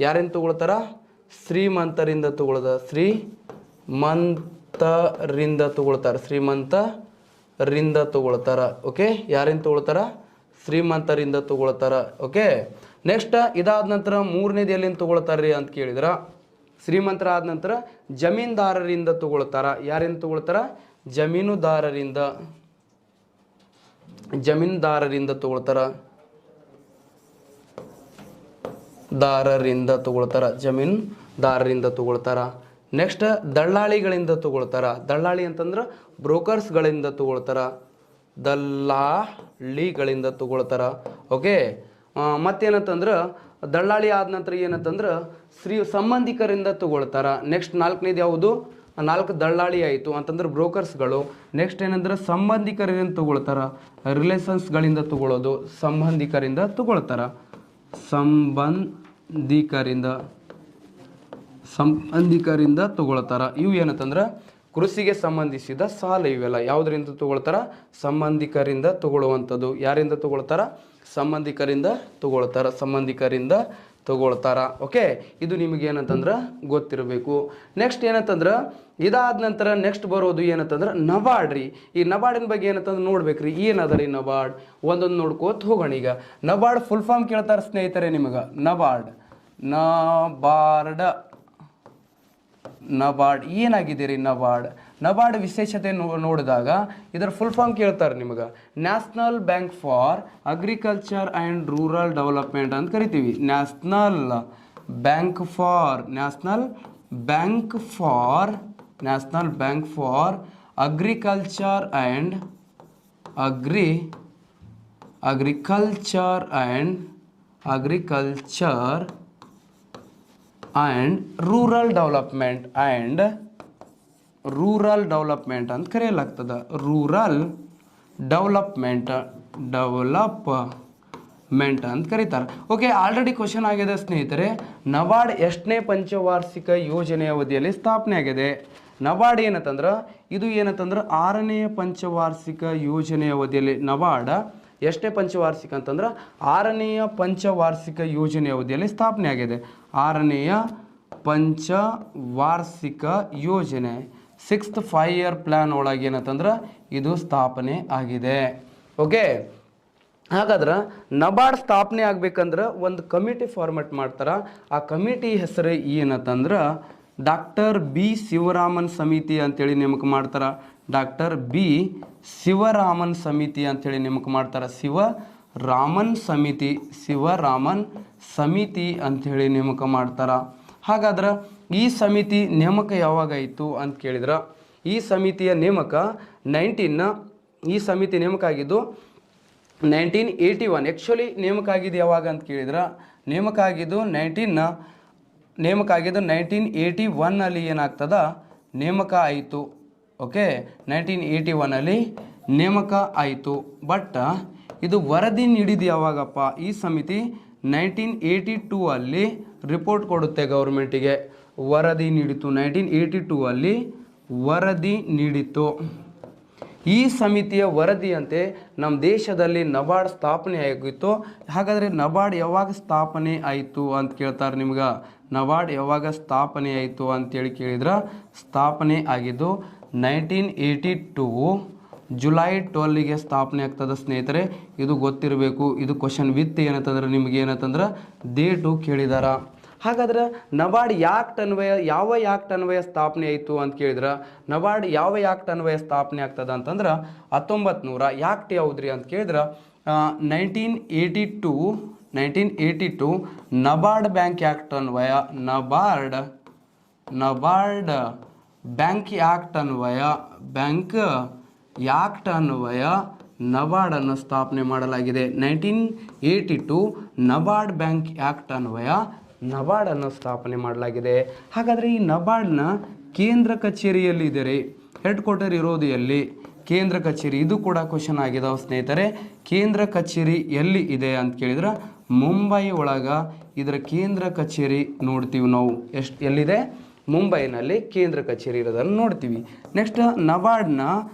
ಯಾರಿಂದ ತಗೊಳ್ತಾರ? ಶ್ರೀಮಂತರಿಂದ ತಗೊಳ್ದ. ಶ್ರೀಮಂತರಿಂದ ತಗೊಳ್ತಾರ. ಶ್ರೀಮಂತರಿಂದ ತಗೊಳ್ತಾರ. ಓಕೆ, ಯಾರಿಂದ ತಗೊಳ್ತಾರ? ಶ್ರೀಮಂತರಿಂದ ತಗೊಳ್ತಾರ. ಓಕೆ, ನೆಕ್ಸ್ಟ್ ಇದಾದ ನಂತರ ಮೂರನೇದು ಎಲ್ಲಿಂದ ತಗೊಳ್ತಾರ್ರಿ ಅಂತ ಕೇಳಿದ್ರ ಶ್ರೀಮಂತರ ಆದ ನಂತರ ಜಮೀನ್ದಾರರಿಂದ ತಗೊಳ್ತಾರ. ಯಾರಿಂದ ತಗೊಳ್ತಾರ? ಜಮೀನುದಾರರಿಂದ. ಜಮೀನ್ದಾರರಿಂದ ತಗೊಳ್ತಾರ. ದಾರರಿಂದ ತಗೊಳ್ತಾರ. ಜಮೀನ್ದಾರರಿಂದ ತಗೊಳ್ತಾರ. ನೆಕ್ಸ್ಟ್ ದಳ್ಳಾಳಿಗಳಿಂದ ತಗೊಳ್ತಾರ. ದಳ್ಳಾಳಿ ಅಂತಂದ್ರೆ ಬ್ರೋಕರ್ಸ್ಗಳಿಂದ ತಗೊಳ್ತಾರ. ದಲ್ಲಾಳಿಗಳಿಂದ ತಗೊಳ್ತಾರ. ಓಕೆ, ಮತ್ತೇನಂತಂದ್ರೆ ದಳ್ಳಾಳಿ ಆದ ನಂತರ ಏನಂತಂದ್ರೆ ಸಂಬಂಧಿಕರಿಂದ ತಗೊಳ್ತಾರ. ನೆಕ್ಸ್ಟ್ ನಾಲ್ಕನೇದು ಯಾವುದು? 4 ದಳ್ಳಾಳಿ ಆಯಿತು ಅಂತಂದ್ರೆ ಬ್ರೋಕರ್ಸ್ಗಳು. ನೆಕ್ಸ್ಟ್ ಏನಂದ್ರೆ ಸಂಬಂಧಿಕರಿಂದ ತಗೊಳ್ತಾರ. ರಿಲೇಷನ್ಸ್ಗಳಿಂದ ತಗೊಳ್ಳೋದು. ಸಂಬಂಧಿಕರಿಂದ ತಗೊಳ್ತಾರ. ಸಂಬಂಧಿಕರಿಂದ ತಗೊಳ್ತಾರ. ಇವು ಏನಂತಂದ್ರೆ ಕೃಷಿಗೆ ಸಂಬಂಧಿಸಿದ ಸಾಲ. ಇವೆಲ್ಲ ಯಾವುದರಿಂದ ತಗೊಳ್ತಾರ? ಸಂಬಂಧಿಕರಿಂದ ತಗೊಳ್ಳುವಂಥದ್ದು. ಯಾರಿಂದ ತಗೊಳ್ತಾರ? ಸಂಬಂಧಿಕರಿಂದ ತಗೊಳ್ತಾರ. ಸಂಬಂಧಿಕರಿಂದ ತಗೊಳ್ತಾರ. ಓಕೆ, ಇದು ನಿಮಗೆ ಏನಂತಂದ್ರೆ ಗೊತ್ತಿರಬೇಕು. ನೆಕ್ಸ್ಟ್ ಏನಂತಂದ್ರೆ ಇದಾದ ನಂತರ ನೆಕ್ಸ್ಟ್ ಬರೋದು ಏನಂತಂದ್ರೆ ನಬಾರ್ಡ್ ರೀ. ಈ ನಬಾರ್ಡಿನ ಬಗ್ಗೆ ಏನಂತಂದ್ರೆ ನೋಡ್ಬೇಕ್ರಿ. ಏನದ ರೀ ನಬಾರ್ಡ್? ಒಂದೊಂದು ನೋಡ್ಕೋತ ಹೋಗೋಣ. ಈಗ ನಬಾರ್ಡ್ ಫುಲ್ ಫಾರ್ಮ್ ಕೇಳ್ತಾರೆ ಸ್ನೇಹಿತರೆ ನಿಮಗೆ. ನಬಾರ್ಡ್ ನಬಾರ್ಡ್ ಏನಾಗಿದೆ ರೀ ನಬಾರ್ಡ್? ನಬಾರ್ಡ್ ವಿಶೇಷತೆ ನೋಡಿದಾಗ ಇದರ ಫುಲ್ ಫಾರ್ಮ್ ಕೇಳ್ತಾರೆ ನಿಮಗೆ. National bank for agriculture and rural development ಅಂತ ಕರಿತೀವಿ. National bank for agriculture and rural development ಅಂತ ಕರೆಯಲಾಗ್ತದ. ರೂರಲ್ ಡೆವಲಪ್ಮೆಂಟ್ ಅಂತ ಕರೀತಾರೆ. ಓಕೆ, ಆಲ್ರೆಡಿ ಕ್ವಶನ್ ಆಗಿದೆ ಸ್ನೇಹಿತರೆ. ನಬಾರ್ಡ್ ಎಷ್ಟನೇ ಪಂಚವಾರ್ಷಿಕ ಯೋಜನೆಯ ಅವಧಿಯಲ್ಲಿ ಸ್ಥಾಪನೆ ಆಗಿದೆ? ನಬಾರ್ಡ್ ಏನಂತಂದ್ರೆ ಇದು ಏನಂತಂದ್ರೆ 6ನೇ ಪಂಚವಾರ್ಷಿಕ ಯೋಜನೆಯ ಅವಧಿಯಲ್ಲಿ ನಬಾರ್ಡ್ ಎಷ್ಟೇ ಪಂಚವಾರ್ಷಿಕ ಅಂತಂದ್ರೆ 6ನೆಯ ಪಂಚವಾರ್ಷಿಕ ಯೋಜನೆ ಅವಧಿಯಲ್ಲಿ ಸ್ಥಾಪನೆ ಆಗಿದೆ. 6ನೆಯ ಪಂಚವಾರ್ಷಿಕ ಯೋಜನೆ 6th 5 year ಪ್ಲ್ಯಾನ್ ಒಳಗೆ ಏನಂತಂದ್ರೆ ಇದು ಸ್ಥಾಪನೆ ಆಗಿದೆ. ಓಕೆ, ಹಾಗಾದ್ರೆ ನಬಾರ್ಡ್ ಸ್ಥಾಪನೆ ಆಗ್ಬೇಕಂದ್ರೆ ಒಂದು ಕಮಿಟಿ ಫಾರ್ಮೆಟ್ ಮಾಡ್ತಾರೆ. ಆ ಕಮಿಟಿ ಹೆಸರು ಏನಂತಂದ್ರೆ ಡಾಕ್ಟರ್ ಬಿ ಶಿವರಾಮನ್ ಸಮಿತಿ ಅಂತೇಳಿ ನೇಮಕ ಮಾಡ್ತಾರೆ. ಡಾಕ್ಟರ್ ಬಿ ಶಿವರಾಮನ್ ಸಮಿತಿ ಅಂತೇಳಿ ನೇಮಕ ಮಾಡ್ತಾರೆ. ಶಿವರಾಮನ್ ಸಮಿತಿ ಅಂಥೇಳಿ ನೇಮಕ ಮಾಡ್ತಾರೆ. ಹಾಗಾದ್ರೆ ಈ ಸಮಿತಿ ನೇಮಕ ಯಾವಾಗಾಯಿತು ಅಂತ ಕೇಳಿದ್ರೆ ಈ ಸಮಿತಿಯ ನೇಮಕ ಈ ಸಮಿತಿ ನೇಮಕ ಆಗಿದ್ದು 1981. ಆ್ಯಕ್ಚುಲಿ ನೇಮಕ ಆಗಿದ್ದು ಯಾವಾಗ ಅಂತ ಕೇಳಿದ್ರೆ ನೇಮಕ ಆಗಿದ್ದು 1981 ಏನಾಗ್ತದ ನೇಮಕ ಆಯಿತು. ಓಕೆ, 1981 ನೇಮಕ ಆಯಿತು. ಬಟ್ ಇದು ವರದಿ ನೀಡಿದ್ದು ಯಾವಾಗಪ್ಪ? ಈ ಸಮಿತಿ 1982 ರಿಪೋರ್ಟ್ ಕೊಡುತ್ತೆ ಗೌರ್ಮೆಂಟಿಗೆ. ವರದಿ ನೀಡಿತು 1982 ವರದಿ ನೀಡಿತು. ಈ ಸಮಿತಿಯ ವರದಿಯಂತೆ ನಮ್ಮ ದೇಶದಲ್ಲಿ ನಬಾರ್ಡ್ ಸ್ಥಾಪನೆ ಆಗಿತ್ತು. ಹಾಗಾದರೆ ನಬಾರ್ಡ್ ಯಾವಾಗ ಸ್ಥಾಪನೆ ಆಯಿತು ಅಂತ ಕೇಳ್ತಾರೆ ನಿಮ್ಗೆ. ನಬಾರ್ಡ್ ಯಾವಾಗ ಸ್ಥಾಪನೆ ಆಯಿತು ಅಂತೇಳಿ ಕೇಳಿದ್ರೆ ಸ್ಥಾಪನೆ ಆಗಿದ್ದು 1982 ಜುಲೈ 12 ಸ್ಥಾಪನೆ ಆಗ್ತದೆ ಸ್ನೇಹಿತರೆ. ಇದು ಗೊತ್ತಿರಬೇಕು. ಇದು ಕ್ವಶನ್ ವಿತ್ ಏನಂತಂದ್ರೆ ನಿಮ್ಗೆ ಏನಂತಂದ್ರೆ ಡೇಟು ಕೇಳಿದಾರ. ಹಾಗಾದ್ರೆ ನಬಾರ್ಡ್ ಯಾವ ಆ್ಯಕ್ಟ್ ಅನ್ವಯ ಸ್ಥಾಪನೆ ಆಯಿತು ಅಂತ ಕೇಳಿದ್ರೆ ನಬಾರ್ಡ್ ಯಾವ ಆ್ಯಕ್ಟ್ ಅನ್ವಯ ಸ್ಥಾಪನೆ ಆಗ್ತದೆ ಅಂತಂದ್ರೆ 1900 ಆ್ಯಕ್ಟ್ ಯಾವುದ್ರಿ ಅಂತ ಕೇಳಿದ್ರೆ 1982 ನಬಾರ್ಡ್ ಬ್ಯಾಂಕ್ ಆ್ಯಕ್ಟ್ ಅನ್ವಯ ನಬಾರ್ಡ್ ಬ್ಯಾಂಕ್ ಆ್ಯಕ್ಟ್ ಅನ್ವಯ ನಬಾರ್ಡನ್ನು ಸ್ಥಾಪನೆ ಮಾಡಲಾಗಿದೆ. 1982 ನಬಾರ್ಡ್ ಬ್ಯಾಂಕ್ ಆ್ಯಕ್ಟ್ ಅನ್ವಯ ನಬಾರ್ಡನ್ನು ಸ್ಥಾಪನೆ ಮಾಡಲಾಗಿದೆ. ಹಾಗಾದರೆ ಈ ನಬಾರ್ಡ್ನ ಕೇಂದ್ರ ಕಚೇರಿಯಲ್ಲಿದೆ ರೀ. ಹೆಡ್ ಕ್ವಾರ್ಟರ್ ಇರೋದು ಎಲ್ಲಿ? ಕೇಂದ್ರ ಕಚೇರಿ. ಇದು ಕೂಡ ಕ್ವಶನ್ ಆಗಿದಾವೆ ಸ್ನೇಹಿತರೆ. ಕೇಂದ್ರ ಕಚೇರಿ ಎಲ್ಲಿ ಇದೆ ಅಂತ ಕೇಳಿದ್ರೆ ಮುಂಬೈ ಒಳಗೆ ಇದರ ಕೇಂದ್ರ ಕಚೇರಿ ನೋಡ್ತೀವಿ ನಾವು. ಎಲ್ಲಿದೆ? ಮುಂಬೈನಲ್ಲಿ ಕೇಂದ್ರ ಕಚೇರಿ ಇರೋದನ್ನು ನೋಡ್ತೀವಿ. ನೆಕ್ಸ್ಟ್ ನಬಾರ್ಡ್ನ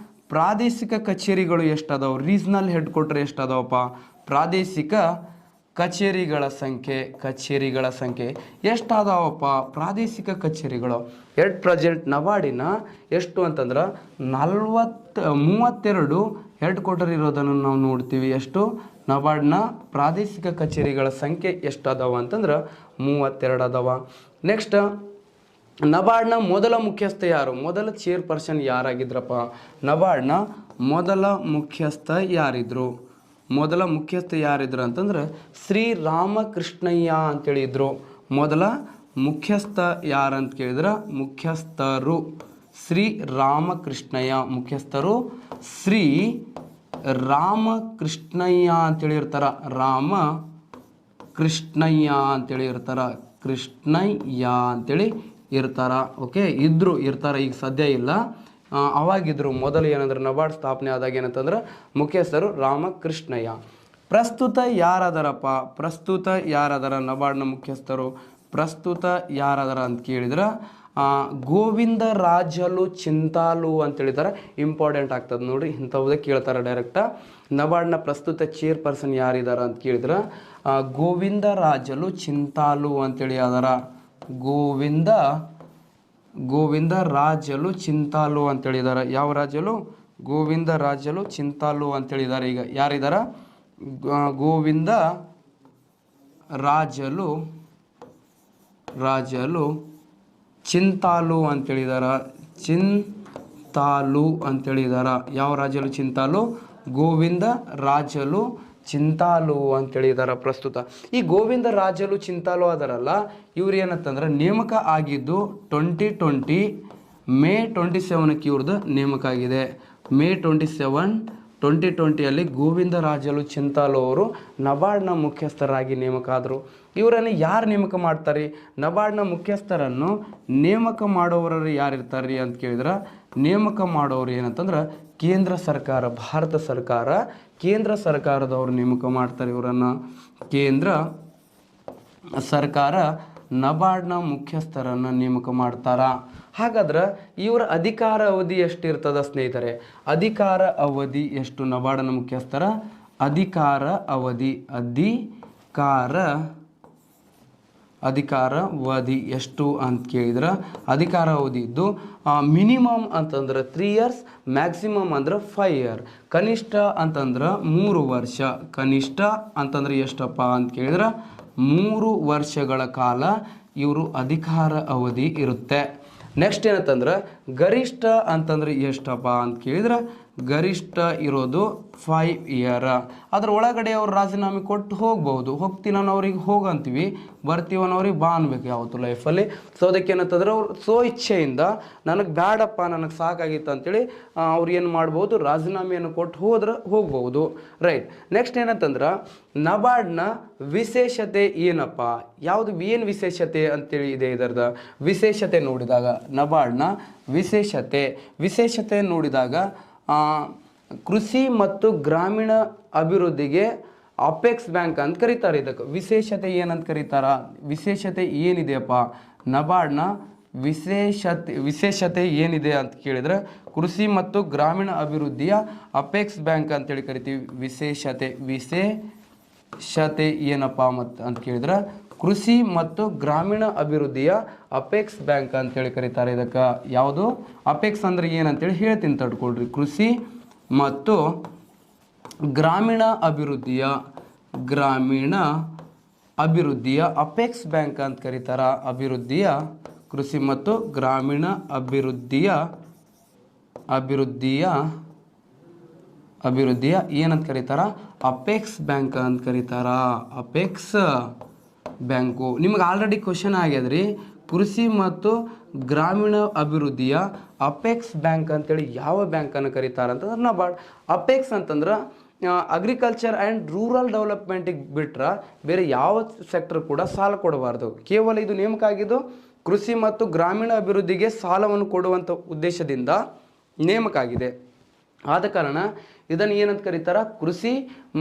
ಪ್ರಾದೇಶಿಕ ಕಚೇರಿಗಳು ಎಷ್ಟದಾವೆ? ರೀಜ್ನಲ್ ಹೆಡ್ ಕ್ವಾರ್ಟರ್ ಎಷ್ಟದಾವಪ್ಪ? ಪ್ರಾದೇಶಿಕ ಕಚೇರಿಗಳ ಸಂಖ್ಯೆ ಎಷ್ಟಾದವಪ್ಪ? ಪ್ರಾದೇಶಿಕ ಕಚೇರಿಗಳು ಎಟ್ ಪ್ರೆಸೆಂಟ್ ನಬಾರ್ಡಿನ ಎಷ್ಟು ಅಂತಂದ್ರೆ 32 ಹೆಡ್ ಕ್ವಾರ್ಟರ್ ಇರೋದನ್ನು ನಾವು ನೋಡ್ತೀವಿ. ಎಷ್ಟು? ನಬಾರ್ಡ್ನ ಪ್ರಾದೇಶಿಕ ಕಚೇರಿಗಳ ಸಂಖ್ಯೆ ಎಷ್ಟಾದವ ಅಂತಂದ್ರೆ 32 ಅದಾವ. ನೆಕ್ಸ್ಟ್ ನಬಾರ್ಡ್ನ ಮೊದಲ ಮುಖ್ಯಸ್ಥ ಯಾರು? ಮೊದಲ ಚೇರ್ಪರ್ಸನ್ ಯಾರಾಗಿದ್ರಪ್ಪ? ನಬಾರ್ಡ್ನ ಮೊದಲ ಮುಖ್ಯಸ್ಥ ಯಾರಿದ್ರು ಅಂತಂದ್ರೆ ಶ್ರೀ ರಾಮಕೃಷ್ಣಯ್ಯ ಅಂತೇಳಿ ಇದ್ರು. ಮೊದಲ ಮುಖ್ಯಸ್ಥ ಯಾರಂತ ಕೇಳಿದ್ರೆ ಮುಖ್ಯಸ್ಥರು ಶ್ರೀ ರಾಮಕೃಷ್ಣಯ್ಯ. ಮುಖ್ಯಸ್ಥರು ಶ್ರೀ ರಾಮಕೃಷ್ಣಯ್ಯ ಅಂತೇಳಿ ಇರ್ತಾರ. ರಾಮಕೃಷ್ಣಯ್ಯ ಅಂತೇಳಿ ಇರ್ತಾರ. ಓಕೆ, ಇರ್ತಾರ. ಈಗ ಸದ್ಯ ಇಲ್ಲ, ಅವಾಗಿದ್ರು. ಮೊದಲು ಏನಂದ್ರೆ ನಬಾರ್ಡ್ ಸ್ಥಾಪನೆ ಆದಾಗ ಏನಂತಂದ್ರೆ ಮುಖ್ಯಸ್ಥರು ರಾಮಕೃಷ್ಣಯ್ಯ. ಪ್ರಸ್ತುತ ಯಾರದರ ನಬಾರ್ಡ್ನ ಮುಖ್ಯಸ್ಥರು? ಪ್ರಸ್ತುತ ಯಾರದರ ಅಂತ ಕೇಳಿದ್ರೆ ಗೋವಿಂದರಾಜಲು ಚಿಂತಾಲು ಅಂತೇಳಿದಾರೆ. ಇಂಪಾರ್ಟೆಂಟ್ ಆಗ್ತದೆ ನೋಡ್ರಿ, ಇಂಥವುದೇ ಕೇಳ್ತಾರೆ ಡೈರೆಕ್ಟ. ನಬಾರ್ಡ್ನ ಪ್ರಸ್ತುತ ಚೇರ್ಪರ್ಸನ್ ಯಾರಿದಾರ ಅಂತ ಕೇಳಿದ್ರೆ ಗೋವಿಂದರಾಜಲು ಚಿಂತಾಲು ಅಂತೇಳಿ ಅದರ. ಗೋವಿಂದರಾಜಲು ಚಿಂತಾಲು ಅಂತೇಳಿದಾರೆ. ಯಾವ ರಾಜಲು? ಗೋವಿಂದರಾಜಲು ಚಿಂತಾಲು ಅಂತೇಳಿದ್ದಾರೆ. ಈಗ ಯಾರಿದಾರ? ಗೋವಿಂದರಾಜಲು ಚಿಂತಾಲು ಅಂತೇಳಿದಾರ. ಯಾವ ರಾಜಲು? ಚಿಂತಾಲು. ಗೋವಿಂದರಾಜಲು ಚಿಂತಾಲು ಅಂತೇಳಿದಾರ ಪ್ರಸ್ತುತ. ಈ ಗೋವಿಂದರಾಜಲು ಚಿಂತಾಲು ಅದರಲ್ಲ, ಇವ್ರು ಏನಂತಂದ್ರೆ ನೇಮಕ ಆಗಿದ್ದು 2020 ಮೇ 27ಕ್ಕೆ ಇವ್ರದ್ದು ನೇಮಕ ಆಗಿದೆ. ಮೇ 27, 2020 ಗೋವಿಂದರಾಜಲು ಚಿಂತಾಲು ಅವರು ನಬಾರ್ಡ್ನ ಮುಖ್ಯಸ್ಥರಾಗಿ ನೇಮಕ ಆದರು. ಇವರನ್ನು ಯಾರು ನೇಮಕ ಮಾಡ್ತಾರೆ? ನಬಾರ್ಡ್ನ ಮುಖ್ಯಸ್ಥರನ್ನು ನೇಮಕ ಮಾಡೋರು ಯಾರಿರ್ತಾರೆ ಅಂತ ಕೇಳಿದ್ರೆ ನೇಮಕ ಮಾಡೋರು ಏನಂತಂದ್ರೆ ಕೇಂದ್ರ ಸರ್ಕಾರ, ಭಾರತ ಸರ್ಕಾರ, ಕೇಂದ್ರ ಸರ್ಕಾರದವರು ನೇಮಕ ಮಾಡ್ತಾರೆ ಇವರನ್ನು. ಕೇಂದ್ರ ಸರ್ಕಾರ ನಬಾರ್ಡ್ನ ಮುಖ್ಯಸ್ಥರನ್ನು ನೇಮಕ ಮಾಡ್ತಾರ. ಹಾಗಾದ್ರೆ ಇವರ ಅಧಿಕಾರ ಅವಧಿ ಎಷ್ಟಿರ್ತದ ಸ್ನೇಹಿತರೆ? ಅಧಿಕಾರ ಅವಧಿ ಎಷ್ಟು? ನಬಾರ್ಡ್ನ ಮುಖ್ಯಸ್ಥರ ಅಧಿಕಾರ ಅವಧಿ ಎಷ್ಟು ಅಂತ ಕೇಳಿದ್ರೆ ಅಧಿಕಾರ ಅವಧಿ ಇದ್ದು ಮಿನಿಮಮ್ ಅಂತಂದ್ರೆ 3 years, ಮ್ಯಾಕ್ಸಿಮಮ್ ಅಂದ್ರೆ 5 years. ಕನಿಷ್ಠ ಅಂತಂದ್ರೆ 3 ವರ್ಷ. ಕನಿಷ್ಠ ಅಂತಂದ್ರೆ ಎಷ್ಟಪ್ಪ ಅಂತ ಕೇಳಿದ್ರೆ 3 ವರ್ಷಗಳ ಕಾಲ ಇವರು ಅಧಿಕಾರ ಅವಧಿ ಇರುತ್ತೆ. ನೆಕ್ಸ್ಟ್ ಏನಂತಂದ್ರೆ ಗರಿಷ್ಠ ಅಂತಂದ್ರೆ ಎಷ್ಟಪ್ಪ ಅಂತ ಕೇಳಿದ್ರೆ ಗರಿಷ್ಠ ಇರೋದು 5 years. ಅದ್ರ ಒಳಗಡೆ ಅವ್ರು ರಾಜೀನಾಮೆ ಕೊಟ್ಟು ಹೋಗ್ಬೋದು. ಹೋಗ್ತೀನಿ ಅನ್ನೋರಿಗೆ ಹೋಗಂತೀವಿ, ಬರ್ತೀವನ್ನೋರಿಗೆ ಬಾ ಅನ್ಬೇಕು ಯಾವತ್ತು ಲೈಫಲ್ಲಿ. ಸೊ ಅದಕ್ಕೆ ಏನಂತಂದ್ರೆ ಅವ್ರು ಸೊ ಇಚ್ಛೆಯಿಂದ ನನಗೆ ಬೇಡಪ್ಪ, ನನಗೆ ಸಾಕಾಗಿತ್ತು ಅಂತೇಳಿ ಅವ್ರು ಏನು ಮಾಡ್ಬೋದು, ರಾಜೀನಾಮೆಯನ್ನು ಕೊಟ್ಟು ಹೋಗ್ಬೋದು. ರೈಟ್. ನೆಕ್ಸ್ಟ್ ಏನಂತಂದ್ರೆ ನಬಾರ್ಡ್ನ ವಿಶೇಷತೆ ಏನಪ್ಪ, ಏನು ವಿಶೇಷತೆ ಅಂತೇಳಿ ಇದೆ ಇದರದ ವಿಶೇಷತೆ ನೋಡಿದಾಗ, ನಬಾರ್ಡ್ನ ವಿಶೇಷತೆ ನೋಡಿದಾಗ ಕೃಷಿ ಮತ್ತು ಗ್ರಾಮೀಣ ಅಭಿವೃದ್ಧಿಗೆ ಅಪೆಕ್ಸ್ ಬ್ಯಾಂಕ್ ಅಂತ ಕರೀತಾರೆ. ಇದಕ್ಕೆ ವಿಶೇಷತೆ ಏನಂತ ಕರೀತಾರ, ವಿಶೇಷತೆ ಏನಿದೆಯಪ್ಪ, ನಬಾರ್ಡ್ನ ವಿಶೇಷತೆ ಏನಿದೆ ಅಂತ ಕೇಳಿದ್ರೆ ಕೃಷಿ ಮತ್ತು ಗ್ರಾಮೀಣ ಅಭಿವೃದ್ಧಿಯ ಅಪೆಕ್ಸ್ ಬ್ಯಾಂಕ್ ಅಂತೇಳಿ ಕರಿತೀವಿ. ವಿಶೇಷತೆ ಏನಪ್ಪ ಅಂತ ಕೇಳಿದ್ರೆ ಕೃಷಿ ಮತ್ತು ಗ್ರಾಮೀಣ ಅಭಿವೃದ್ಧಿಯ ಅಪೆಕ್ಸ್ ಬ್ಯಾಂಕ್ ಅಂತೇಳಿ ಕರೀತಾರೆ. ಇದಕ್ಕೆ ಯಾವುದು ಅಪೆಕ್ಸ್ ಅಂದ್ರೆ ಏನಂತೇಳಿ ಹೇಳ್ತೀನಿ ತಡ್ಕೊಳ್ರಿ. ಕೃಷಿ ಮತ್ತು ಗ್ರಾಮೀಣ ಅಭಿವೃದ್ಧಿಯ ಅಪೆಕ್ಸ್ ಬ್ಯಾಂಕ್ ಅಂತ ಕರೀತಾರ. ಕೃಷಿ ಮತ್ತು ಗ್ರಾಮೀಣ ಅಭಿವೃದ್ಧಿಯ ಏನಂತ ಕರೀತಾರ, ಅಪೆಕ್ಸ್ ಬ್ಯಾಂಕ್ ಅಂತ ಕರೀತಾರ. ಅಪೆಕ್ಸ್ ಬ್ಯಾಂಕು ನಿಮಗೆ ಆಲ್ರೆಡಿ ಕ್ವಶನ್ ಆಗ್ಯದ್ರಿ. ಕೃಷಿ ಮತ್ತು ಗ್ರಾಮೀಣ ಅಭಿವೃದ್ಧಿಯ ಅಪೆಕ್ಸ್ ಬ್ಯಾಂಕ್ ಅಂತೇಳಿ ಯಾವ ಬ್ಯಾಂಕನ್ನು ಕರೀತಾರೆ ಅಂತಂದ್ರೆ ನಬಾರ್ಡ್. ಅಪೆಕ್ಸ್ ಅಂತಂದ್ರೆ ಅಗ್ರಿಕಲ್ಚರ್ ಆ್ಯಂಡ್ ರೂರಲ್ ಡೆವಲಪ್ಮೆಂಟಿಗೆ ಬಿಟ್ರೆ ಬೇರೆ ಯಾವ ಸೆಕ್ಟರ್ ಕೂಡ ಸಾಲ ಕೊಡಬಾರ್ದು. ಕೇವಲ ಇದು ನೇಮಕ ಆಗಿದ್ದು ಕೃಷಿ ಮತ್ತು ಗ್ರಾಮೀಣ ಅಭಿವೃದ್ಧಿಗೆ ಸಾಲವನ್ನು ಕೊಡುವಂಥ ಉದ್ದೇಶದಿಂದ ನೇಮಕ ಆಗಿದೆ. ಆದ ಕಾರಣ ಇದನ್ನು ಏನಂತ ಕರೀತಾರ, ಕೃಷಿ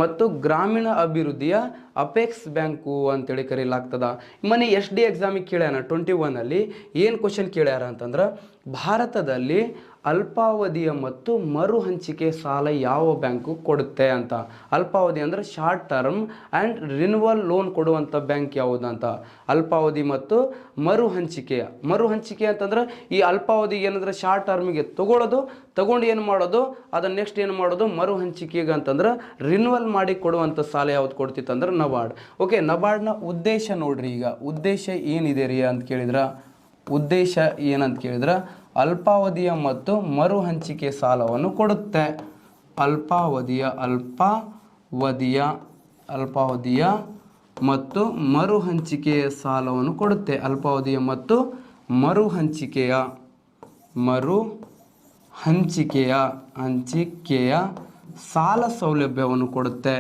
ಮತ್ತು ಗ್ರಾಮೀಣ ಅಭಿವೃದ್ಧಿಯ ಅಪೆಕ್ಸ್ ಬ್ಯಾಂಕು ಅಂತೇಳಿ ಕರೀಲಾಗ್ತದ. ಮೊನ್ನೆ SD ಎಕ್ಸಾಮಿಗೆ ಕೇಳ್ಯಾನ 21 ಏನು ಕ್ವಶನ್ ಕೇಳ್ಯಾರ ಅಂತಂದ್ರೆ ಭಾರತದಲ್ಲಿ ಅಲ್ಪಾವಧಿಯ ಮತ್ತು ಮರು ಹಂಚಿಕೆ ಸಾಲ ಯಾವ ಬ್ಯಾಂಕು ಕೊಡುತ್ತೆ ಅಂತ. ಅಲ್ಪಾವಧಿ ಅಂದರೆ short term and renewal loan ಕೊಡುವಂಥ ಬ್ಯಾಂಕ್ ಯಾವುದು ಅಂತ. ಅಲ್ಪಾವಧಿ ಮತ್ತು ಮರು ಹಂಚಿಕೆ ಅಂತಂದ್ರೆ ಈ ಅಲ್ಪಾವಧಿ ಏನಂದ್ರೆ ಶಾರ್ಟ್ ಟರ್ಮಿಗೆ ತಗೊಂಡು ಏನು ಮಾಡೋದು, ಅದನ್ನ ನೆಕ್ಸ್ಟ್ ಏನು ಮಾಡೋದು ಮರು ಹಂಚಿಕೆಗೆ ಅಂತಂದ್ರೆ ರಿನ್ಯೂವಲ್ ಮಾಡಿ ಕೊಡುವಂಥ ಸಾಲ ಯಾವ್ದು ಕೊಡ್ತಿತ್ತಂದ್ರೆ ನಬಾರ್ಡ್. ಓಕೆ, ನಬಾರ್ಡ್ನ ಉದ್ದೇಶ ನೋಡ್ರಿ. ಈಗ ಉದ್ದೇಶ ಏನಿದೆ ರೀ ಅಂತ ಕೇಳಿದ್ರೆ ಉದ್ದೇಶ ಏನಂತ ಕೇಳಿದ್ರೆ ಅಲ್ಪಾವಧಿಯ ಮತ್ತು ಮರು ಹಂಚಿಕೆ ಸಾಲವನ್ನು ಕೊಡುತ್ತೆ. ಅಲ್ಪಾವಧಿಯ ಮತ್ತು ಮರು ಹಂಚಿಕೆಯ ಸಾಲವನ್ನು ಕೊಡುತ್ತೆ. ಅಲ್ಪಾವಧಿಯ ಮತ್ತು ಮರು ಹಂಚಿಕೆಯ ಸಾಲ ಸೌಲಭ್ಯವನ್ನು ಕೊಡುತ್ತೆ.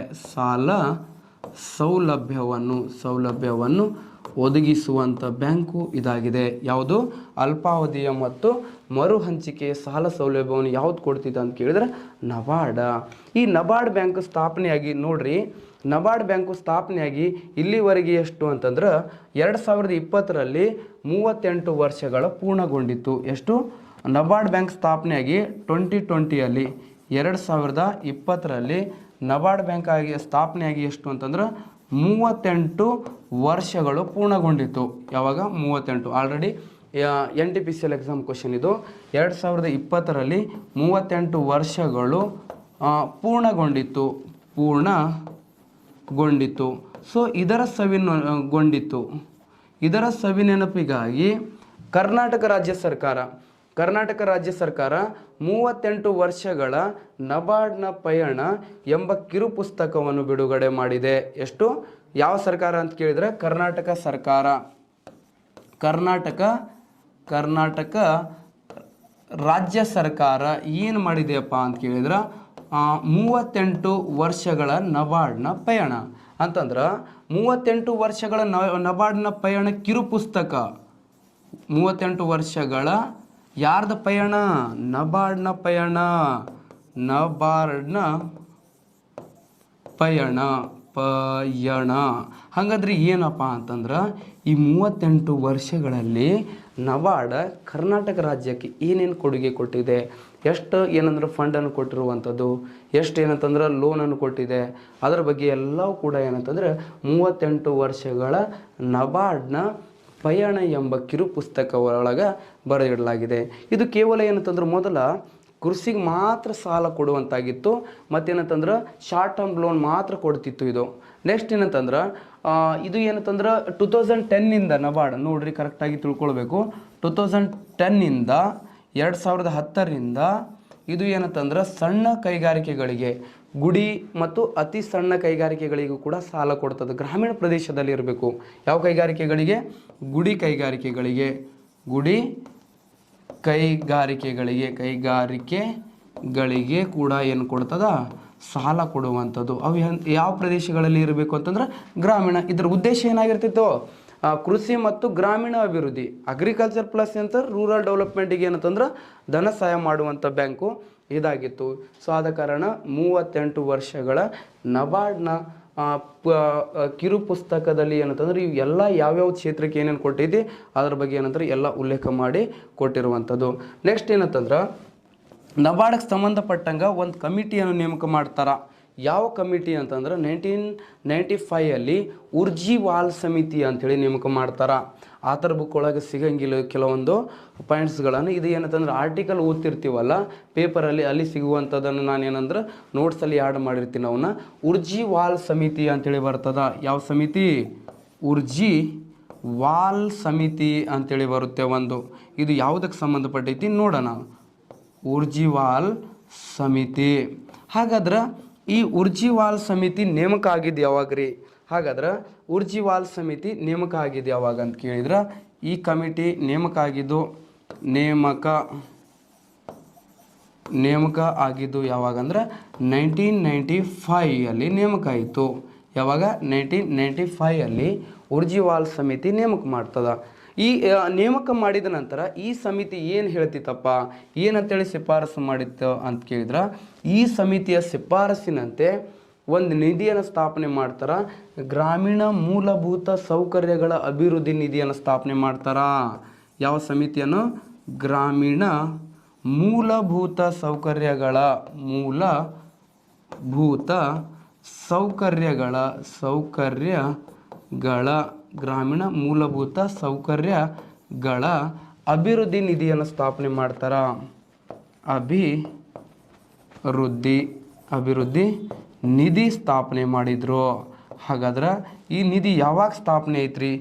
ಸೌಲಭ್ಯವನ್ನು ಒದಗಿಸುವಂಥ ಬ್ಯಾಂಕು ಇದಾಗಿದೆ. ಯಾವುದು? ಅಲ್ಪಾವಧಿಯ ಮತ್ತು ಮರು ಹಂಚಿಕೆಯ ಸಾಲ ಸೌಲಭ್ಯವನ್ನು ಯಾವ್ದು ಕೊಡ್ತಿದ್ದ ಅಂತ ಕೇಳಿದ್ರೆ ನಬಾರ್ಡ್. ಈ ನಬಾರ್ಡ್ ಬ್ಯಾಂಕ್ ಸ್ಥಾಪನೆಯಾಗಿ ನೋಡ್ರಿ, ನಬಾರ್ಡ್ ಬ್ಯಾಂಕು ಸ್ಥಾಪನೆಯಾಗಿ ಇಲ್ಲಿವರೆಗೆ ಎಷ್ಟು ಅಂತಂದ್ರೆ 2020ರಲ್ಲಿ 38 ವರ್ಷಗಳ ಪೂರ್ಣಗೊಂಡಿತ್ತು. ಎಷ್ಟು? ನಬಾರ್ಡ್ ಬ್ಯಾಂಕ್ ಸ್ಥಾಪನೆಯಾಗಿ 2020ಯಲ್ಲಿ 2020ರಲ್ಲಿ ನಬಾರ್ಡ್ ಬ್ಯಾಂಕ್ ಸ್ಥಾಪನೆಯಾಗಿ ಎಷ್ಟು ಅಂತಂದ್ರೆ 38 ವರ್ಷಗಳು ಪೂರ್ಣಗೊಂಡಿತ್ತು. ಯಾವಾಗ? 38. ಆಲ್ರೆಡಿ NTPCL ಎಕ್ಸಾಮ್ ಕ್ವಶನ್ ಇದು. 2020ರಲ್ಲಿ 38 ವರ್ಷಗಳು ಪೂರ್ಣಗೊಂಡಿತ್ತು. ಸೊ ಇದರ ಸವಿನೆನಪಿಗಾಗಿ ಕರ್ನಾಟಕ ರಾಜ್ಯ ಸರ್ಕಾರ 38 ವರ್ಷಗಳ ನಬಾರ್ಡ್ನ ಪಯಣ ಎಂಬ ಕಿರು ಪುಸ್ತಕವನ್ನು ಬಿಡುಗಡೆ ಮಾಡಿದೆ. ಎಷ್ಟು? ಯಾವ ಸರ್ಕಾರ ಅಂತ ಕೇಳಿದ್ರೆ ಕರ್ನಾಟಕ ಸರ್ಕಾರ. ಕರ್ನಾಟಕ ರಾಜ್ಯ ಸರ್ಕಾರ ಏನು ಮಾಡಿದೆಯಪ್ಪ ಅಂತ ಕೇಳಿದ್ರೆ 38 ವರ್ಷಗಳ ನಬಾರ್ಡ್ನ ಪಯಣ ಅಂತಂದ್ರೆ 38 ವರ್ಷಗಳ ನಬಾರ್ಡ್ನ ಪಯಣ ಕಿರು ಪುಸ್ತಕ. 38 ವರ್ಷಗಳ ಯಾರ್ದ ಪಯಣ? ನಬಾರ್ಡ್ನ ಪಯಣ. ಹಾಗಾದ್ರೆ ಏನಪ್ಪ ಅಂತಂದ್ರೆ ಈ 38 ವರ್ಷಗಳಲ್ಲಿ ನಬಾರ್ಡ್ ಕರ್ನಾಟಕ ರಾಜ್ಯಕ್ಕೆ ಏನೇನು ಕೊಡುಗೆ ಕೊಟ್ಟಿದೆ, ಎಷ್ಟು ಏನಂದ್ರೆ ಫಂಡನ್ನು ಕೊಟ್ಟಿರುವಂಥದ್ದು, ಎಷ್ಟು ಏನಂತಂದ್ರೆ ಲೋನನ್ನು ಕೊಟ್ಟಿದೆ, ಅದರ ಬಗ್ಗೆ ಎಲ್ಲವೂ ಕೂಡ ಏನಂತಂದರೆ 38 ವರ್ಷಗಳ ನಬಾರ್ಡ್ನ ಪಯಣ ಎಂಬ ಕಿರು ಪುಸ್ತಕ ಒಳಗೆ ಬರೆದಿಡಲಾಗಿದೆ. ಇದು ಕೇವಲ ಏನಂತಂದ್ರೆ ಮೊದಲ ಕೃಷಿಗೆ ಮಾತ್ರ ಸಾಲ ಕೊಡುವಂತಾಗಿತ್ತು, ಮತ್ತೇನಂತಂದ್ರೆ ಶಾರ್ಟ್ ಟರ್ಮ್ ಲೋನ್ ಮಾತ್ರ ಕೊಡ್ತಿತ್ತು ಇದು. ನೆಕ್ಸ್ಟ್ ಏನಂತಂದ್ರೆ ಇದು ಏನಂತಂದ್ರೆ 2010 ನಬಾರ್ಡ್ ನೋಡ್ರಿ, ಕರೆಕ್ಟಾಗಿ ತಿಳ್ಕೊಳ್ಬೇಕು. 2010 2010 ಇದು ಏನಂತಂದ್ರೆ ಸಣ್ಣ ಕೈಗಾರಿಕೆಗಳಿಗೆ, ಗುಡಿ ಮತ್ತು ಅತಿ ಸಣ್ಣ ಕೈಗಾರಿಕೆಗಳಿಗೂ ಕೂಡ ಸಾಲ ಕೊಡ್ತದೆ. ಗ್ರಾಮೀಣ ಪ್ರದೇಶದಲ್ಲಿ ಇರಬೇಕು. ಯಾವ ಕೈಗಾರಿಕೆಗಳಿಗೆ? ಗುಡಿ ಕೈಗಾರಿಕೆಗಳಿಗೆ, ಗುಡಿ ಕೈಗಾರಿಕೆಗಳಿಗೆ ಕೂಡ ಏನು ಕೊಡ್ತದ? ಸಾಲ ಕೊಡುವಂಥದ್ದು. ಅವು ಯಾವ ಪ್ರದೇಶಗಳಲ್ಲಿ ಇರಬೇಕು ಅಂತಂದ್ರೆ ಗ್ರಾಮೀಣ. ಇದರ ಉದ್ದೇಶ ಏನಾಗಿರ್ತಿತ್ತು? ಕೃಷಿ ಮತ್ತು ಗ್ರಾಮೀಣ ಅಭಿವೃದ್ಧಿ, ಅಗ್ರಿಕಲ್ಚರ್ ಪ್ಲಸ್ ಅಂತ ರೂರಲ್ ಡೆವಲಪ್ಮೆಂಟಿಗೆ ಏನಂತಂದ್ರೆ ಧನ ಸಹಾಯ ಮಾಡುವಂಥ ಬ್ಯಾಂಕು ಇದಾಗಿತ್ತು. ಸೊ ಆದ ಕಾರಣ 38 ವರ್ಷಗಳ ನಬಾರ್ಡ್ನ ಕಿರು ಪುಸ್ತಕದಲ್ಲಿ ಏನಂತಂದ್ರೆ ಇವು ಎಲ್ಲ ಯಾವ್ಯಾವ ಕ್ಷೇತ್ರಕ್ಕೆ ಏನೇನು ಕೊಟ್ಟೈತಿ ಅದ್ರ ಬಗ್ಗೆ ಏನಂತಾರೆ ಎಲ್ಲ ಉಲ್ಲೇಖ ಮಾಡಿ ಕೊಟ್ಟಿರುವಂಥದ್ದು. ನೆಕ್ಸ್ಟ್ ಏನಂತಂದ್ರೆ ನಬಾರ್ಡ್ಗೆ ಸಂಬಂಧಪಟ್ಟಂಗೆ ಒಂದು ಕಮಿಟಿಯನ್ನು ನೇಮಕ ಮಾಡ್ತಾರೆ. ಯಾವ ಕಮಿಟಿ ಅಂತಂದ್ರೆ 1995 ಉರ್ಜಿವಾಲ್ ಸಮಿತಿ ಅಂಥೇಳಿ ನೇಮಕ ಮಾಡ್ತಾರೆ. ಆ ಥರ ಬುಕ್ ಒಳಗೆ ಸಿಗಂಗಿಲ್ಲ ಕೆಲವೊಂದು ಪಾಯಿಂಟ್ಸ್ಗಳನ್ನು. ಇದು ಏನಂತಂದ್ರೆ ಆರ್ಟಿಕಲ್ ಓದ್ತಿರ್ತೀವಲ್ಲ ಪೇಪರಲ್ಲಿ, ಅಲ್ಲಿ ಸಿಗುವಂಥದ್ದನ್ನು ನಾನು ಏನಂದ್ರೆ ನೋಟ್ಸಲ್ಲಿ ಆ್ಯಡ್ ಮಾಡಿರ್ತೀನಿ. ಅವನ್ನ ಉರ್ಜಿವಾಲ್ ಸಮಿತಿ ಅಂಥೇಳಿ ಬರ್ತದ. ಯಾವ ಸಮಿತಿ? ಉರ್ಜಿವಾಲ್ ಸಮಿತಿ ಅಂಥೇಳಿ ಬರುತ್ತೆ ಒಂದು. ಇದು ಯಾವುದಕ್ಕೆ ಸಂಬಂಧಪಟ್ಟೈತಿ ನೋಡೋಣ. ಉರ್ಜಿವಾಲ್ ಸಮಿತಿ. ಹಾಗಾದ್ರೆ ಈ ಉರ್ಜಿವಾಲ್ ಸಮಿತಿ ನೇಮಕ ಆಗಿದ್ದು ಯಾವಾಗ್ರಿ? ಹಾಗಾದ್ರೆ ಉರ್ಜಿವಾಲ್ ಸಮಿತಿ ನೇಮಕ ಆಗಿದ್ದು ಯಾವಾಗ ಅಂತ ಕೇಳಿದ್ರೆ, ಈ ಕಮಿಟಿ ನೇಮಕ ಆಗಿದ್ದು ಯಾವಾಗ ಅಂದ್ರೆ 1995 ನೇಮಕ ಆಯಿತು. ಯಾವಾಗ? 1995 ಉರ್ಜಿವಾಲ್ ಸಮಿತಿ ನೇಮಕ ಮಾಡ್ತದ. ಈ ನೇಮಕ ಮಾಡಿದ ನಂತರ ಈ ಸಮಿತಿ ಏನು ಹೇಳ್ತಿತ್ತಪ್ಪ, ಏನಂತೇಳಿ ಶಿಫಾರಸು ಮಾಡಿತ್ತು ಅಂತ ಕೇಳಿದ್ರೆ, ಈ ಸಮಿತಿಯ ಶಿಫಾರಸಿನಂತೆ ಒಂದು ನಿಧಿಯನ್ನು ಸ್ಥಾಪನೆ ಮಾಡ್ತಾರೆ. ಗ್ರಾಮೀಣ ಮೂಲಭೂತ ಸೌಕರ್ಯಗಳ ಅಭಿವೃದ್ಧಿ ನಿಧಿಯನ್ನು ಸ್ಥಾಪನೆ ಮಾಡ್ತಾರೆ. ಯಾವ ಸಮಿತಿಯನ್ನು? ಗ್ರಾಮೀಣ ಮೂಲಭೂತ ಸೌಕರ್ಯಗಳ ಗ್ರಾಮೀಣ ಮೂಲಭೂತ ಸೌಕರ್ಯಗಳ ಅಭಿವೃದ್ಧಿ ನಿಧಿಯನ್ನು ಸ್ಥಾಪನೆ ಮಾಡ್ತಾರೆ. ಅಭಿವೃದ್ಧಿ ನಿಧಿ ಸ್ಥಾಪನೆ ಮಾಡಿದ್ರು. ಹಾಗಾದ್ರೆ ಈ ನಿಧಿ ಯಾವಾಗ ಸ್ಥಾಪನೆ ಐತ್ರಿ?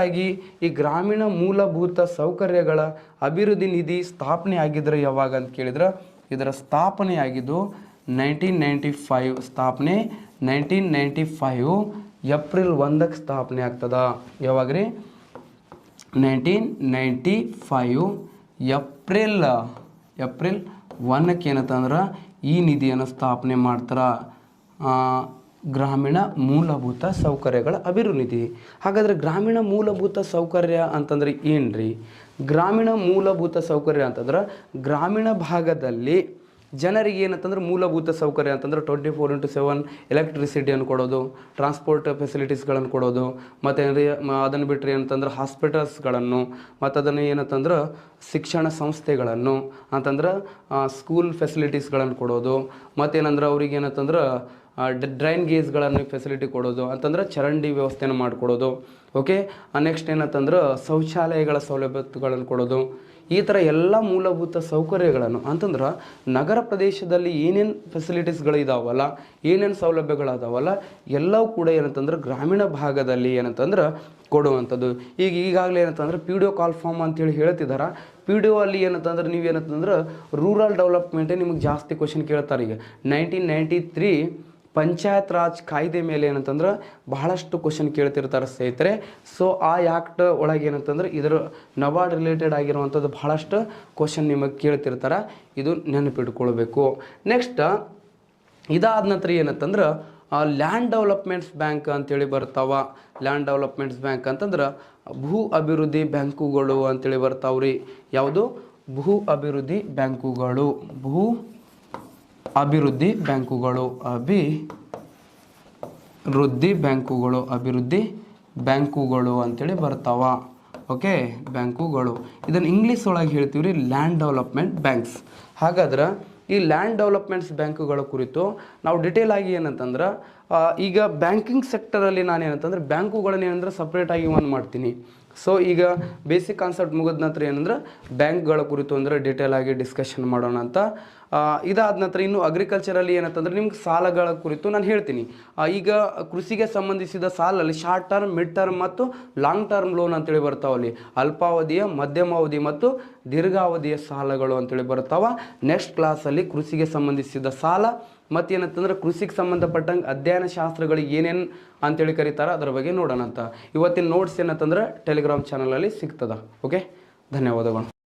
ಆಗಿ ಈ ಗ್ರಾಮೀಣ ಮೂಲಭೂತ ಸೌಕರ್ಯಗಳ ಅಭಿವೃದ್ಧಿ ನಿಧಿ ಸ್ಥಾಪನೆ ಆಗಿದ್ರೆ ಯಾವಾಗ ಅಂತ ಕೇಳಿದ್ರೆ, ಇದರ ಸ್ಥಾಪನೆ ಆಗಿದ್ದು 1995. ಸ್ಥಾಪನೆ 1995 ಏಪ್ರಿಲ್ 1 ಸ್ಥಾಪನೆ ಆಗ್ತದ. ಯಾವಾಗ್ರಿ? 1995 ಏಪ್ರಿಲ್ 1 ಏನಂತಂದ್ರೆ ಈ ನಿಧಿಯನ್ನು ಸ್ಥಾಪನೆ ಮಾಡ್ತಾರೆ. ಗ್ರಾಮೀಣ ಮೂಲಭೂತ ಸೌಕರ್ಯಗಳ ಅಭಿವೃದ್ಧಿ ನಿಧಿ. ಹಾಗಾದರೆ ಗ್ರಾಮೀಣ ಮೂಲಭೂತ ಸೌಕರ್ಯ ಅಂತಂದ್ರೆ ಏನ್ರಿ? ಗ್ರಾಮೀಣ ಮೂಲಭೂತ ಸೌಕರ್ಯ ಅಂತಂದ್ರೆ ಗ್ರಾಮೀಣ ಭಾಗದಲ್ಲಿ ಜನರಿಗೆ ಏನಂತಂದ್ರೆ ಮೂಲಭೂತ ಸೌಕರ್ಯ ಅಂತಂದ್ರೆ 24/7 ಎಲೆಕ್ಟ್ರಿಸಿಟಿಯನ್ನು ಕೊಡೋದು, ಟ್ರಾನ್ಸ್ಪೋರ್ಟ್ ಫೆಸಿಲಿಟೀಸ್ಗಳನ್ನು ಕೊಡೋದು, ಮತ್ತು ಅದನ್ನು ಬಿಟ್ಟರೆ ಏನಂತಂದ್ರೆ ಹಾಸ್ಪಿಟಲ್ಸ್ಗಳನ್ನು, ಮತ್ತು ಅದನ್ನು ಏನಂತಂದ್ರೆ ಶಿಕ್ಷಣ ಸಂಸ್ಥೆಗಳನ್ನು ಅಂತಂದ್ರೆ ಸ್ಕೂಲ್ ಫೆಸಿಲಿಟೀಸ್ಗಳನ್ನು ಕೊಡೋದು, ಮತ್ತೇನಂದ್ರೆ ಅವ್ರಿಗೆ ಏನಂತಂದ್ರೆ ಡ್ರೈನ್ ಗೇಜ್ಗಳನ್ನು ಫೆಸಿಲಿಟಿ ಕೊಡೋದು, ಅಂತಂದ್ರೆ ಚರಂಡಿ ವ್ಯವಸ್ಥೆಯನ್ನು ಮಾಡಿಕೊಡೋದು. ಓಕೆ, ನೆಕ್ಸ್ಟ್ ಏನಂತಂದ್ರೆ ಶೌಚಾಲಯಗಳ ಸೌಲಭ್ಯಗಳನ್ನು ಕೊಡೋದು. ಈ ಥರ ಎಲ್ಲ ಮೂಲಭೂತ ಸೌಕರ್ಯಗಳನ್ನು ಅಂತಂದ್ರೆ ನಗರ ಪ್ರದೇಶದಲ್ಲಿ ಏನೇನು ಫೆಸಿಲಿಟೀಸ್ಗಳು ಇದಾವಲ್ಲ, ಏನೇನು ಸೌಲಭ್ಯಗಳದಾವಲ್ಲ, ಎಲ್ಲವೂ ಕೂಡ ಏನಂತಂದ್ರೆ ಗ್ರಾಮೀಣ ಭಾಗದಲ್ಲಿ ಏನಂತಂದ್ರೆ ಕೊಡುವಂಥದ್ದು. ಈಗಾಗಲೇ ಏನಂತಂದ್ರೆ PDO ಕಾಲ್ ಫಾರ್ಮ್ ಅಂತೇಳಿ ಹೇಳ್ತಿದ್ದಾರೆ. PDO ಅಲ್ಲಿ ಏನಂತಂದ್ರೆ ನೀವೇನಂತಂದ್ರೆ ರೂರಲ್ ಡೆವಲಪ್ಮೆಂಟೇ ನಿಮಗೆ ಜಾಸ್ತಿ ಕ್ವಶನ್ ಕೇಳ್ತಾರೆ. ಈಗ 1993 ಪಂಚಾಯತ್ ರಾಜ್ ಕಾಯ್ದೆ ಮೇಲೆ ಏನಂತಂದ್ರೆ ಬಹಳಷ್ಟು ಕ್ವಶನ್ ಕೇಳ್ತಿರ್ತಾರೆ ಸ್ನೇಹಿತರೆ. ಸೊ ಆ ಆ್ಯಕ್ಟ್ ಒಳಗೆ ಏನಂತಂದ್ರೆ ಇದರ ನಬಾರ್ಡ್ ರಿಲೇಟೆಡ್ ಆಗಿರುವಂಥದ್ದು ಬಹಳಷ್ಟು ಕ್ವಶನ್ ನಿಮಗೆ ಕೇಳ್ತಿರ್ತಾರೆ. ಇದು ನೆನಪಿಟ್ಕೊಳ್ಬೇಕು. ನೆಕ್ಸ್ಟ್ ಇದಾದ ನಂತರ ಏನಂತಂದ್ರೆ ಲ್ಯಾಂಡ್ ಡೆವಲಪ್ಮೆಂಟ್ಸ್ ಬ್ಯಾಂಕ್ ಅಂತೇಳಿ ಬರ್ತಾವ. ಲ್ಯಾಂಡ್ ಡೆವಲಪ್ಮೆಂಟ್ಸ್ ಬ್ಯಾಂಕ್ ಅಂತಂದ್ರೆ ಭೂ ಅಭಿವೃದ್ಧಿ ಬ್ಯಾಂಕುಗಳು ಅಂತೇಳಿ ಬರ್ತಾವ್ರಿ. ಯಾವುದು? ಭೂ ಅಭಿವೃದ್ಧಿ ಬ್ಯಾಂಕುಗಳು. ಅಭಿವೃದ್ಧಿ ಬ್ಯಾಂಕುಗಳು ಅಂತೇಳಿ ಬರ್ತಾವ. ಓಕೆ, ಬ್ಯಾಂಕುಗಳು. ಇದನ್ನು ಇಂಗ್ಲೀಷ್ ಒಳಗೆ ಹೇಳ್ತೀವಿ ರೀ ಲ್ಯಾಂಡ್ ಡೆವಲಪ್ಮೆಂಟ್ ಬ್ಯಾಂಕ್ಸ್. ಹಾಗಾದ್ರೆ ಈ ಲ್ಯಾಂಡ್ ಡೆವಲಪ್ಮೆಂಟ್ಸ್ ಬ್ಯಾಂಕುಗಳ ಕುರಿತು ನಾವು ಡಿಟೇಲ್ ಆಗಿ ಏನಂತಂದ್ರೆ ಈಗ ಬ್ಯಾಂಕಿಂಗ್ ಸೆಕ್ಟರಲ್ಲಿ ನಾನು ಏನಂತಂದ್ರೆ ಬ್ಯಾಂಕುಗಳನ್ನ ಏನಂದ್ರೆ ಸಪ್ರೇಟಾಗಿ ಒಂದು ಮಾಡ್ತೀನಿ. ಸೊ ಈಗ ಬೇಸಿಕ್ ಕಾನ್ಸೆಪ್ಟ್ ಮುಗಿದ ನಂತರ ಏನಂದ್ರೆ ಬ್ಯಾಂಕ್ಗಳ ಕುರಿತು ಅಂದರೆ ಡಿಟೇಲ್ ಆಗಿ ಡಿಸ್ಕಷನ್ ಮಾಡೋಣ ಅಂತ. ಇದಾದ ನಂತರ ಇನ್ನು ಅಗ್ರಿಕಲ್ಚರಲ್ಲಿ ಏನಂತಂದ್ರೆ ನಿಮ್ಗೆ ಸಾಲಗಳ ಕುರಿತು ನಾನು ಹೇಳ್ತೀನಿ. ಈಗ ಕೃಷಿಗೆ ಸಂಬಂಧಿಸಿದ ಸಾಲಲ್ಲಿ ಶಾರ್ಟ್ ಟರ್ಮ್, ಮಿಡ್ ಟರ್ಮ್ ಮತ್ತು ಲಾಂಗ್ ಟರ್ಮ್ ಲೋನ್ ಅಂತೇಳಿ ಬರ್ತಾವಲ್ಲಿ. ಅಲ್ಪಾವಧಿಯ, ಮಧ್ಯಮಾವಧಿ ಮತ್ತು ದೀರ್ಘಾವಧಿಯ ಸಾಲಗಳು ಅಂತೇಳಿ ಬರ್ತಾವ. ನೆಕ್ಸ್ಟ್ ಕ್ಲಾಸಲ್ಲಿ ಕೃಷಿಗೆ ಸಂಬಂಧಿಸಿದ ಸಾಲ ಮತ್ತೇನಂತಂದ್ರೆ ಕೃಷಿಗೆ ಸಂಬಂಧಪಟ್ಟಂಗೆ ಅಧ್ಯಯನ ಶಾಸ್ತ್ರಗಳಿಗೆ ಏನೇನು ಅಂತೇಳಿ ಕರೀತಾರೆ ಅದರ ಬಗ್ಗೆ ನೋಡೋಣ ಅಂತ. ಇವತ್ತಿನ ನೋಟ್ಸ್ ಏನಂತಂದ್ರೆ ಟೆಲಿಗ್ರಾಮ್ ಚಾನಲಲ್ಲಿ ಸಿಗ್ತದ. ಓಕೆ, ಧನ್ಯವಾದಗಳು.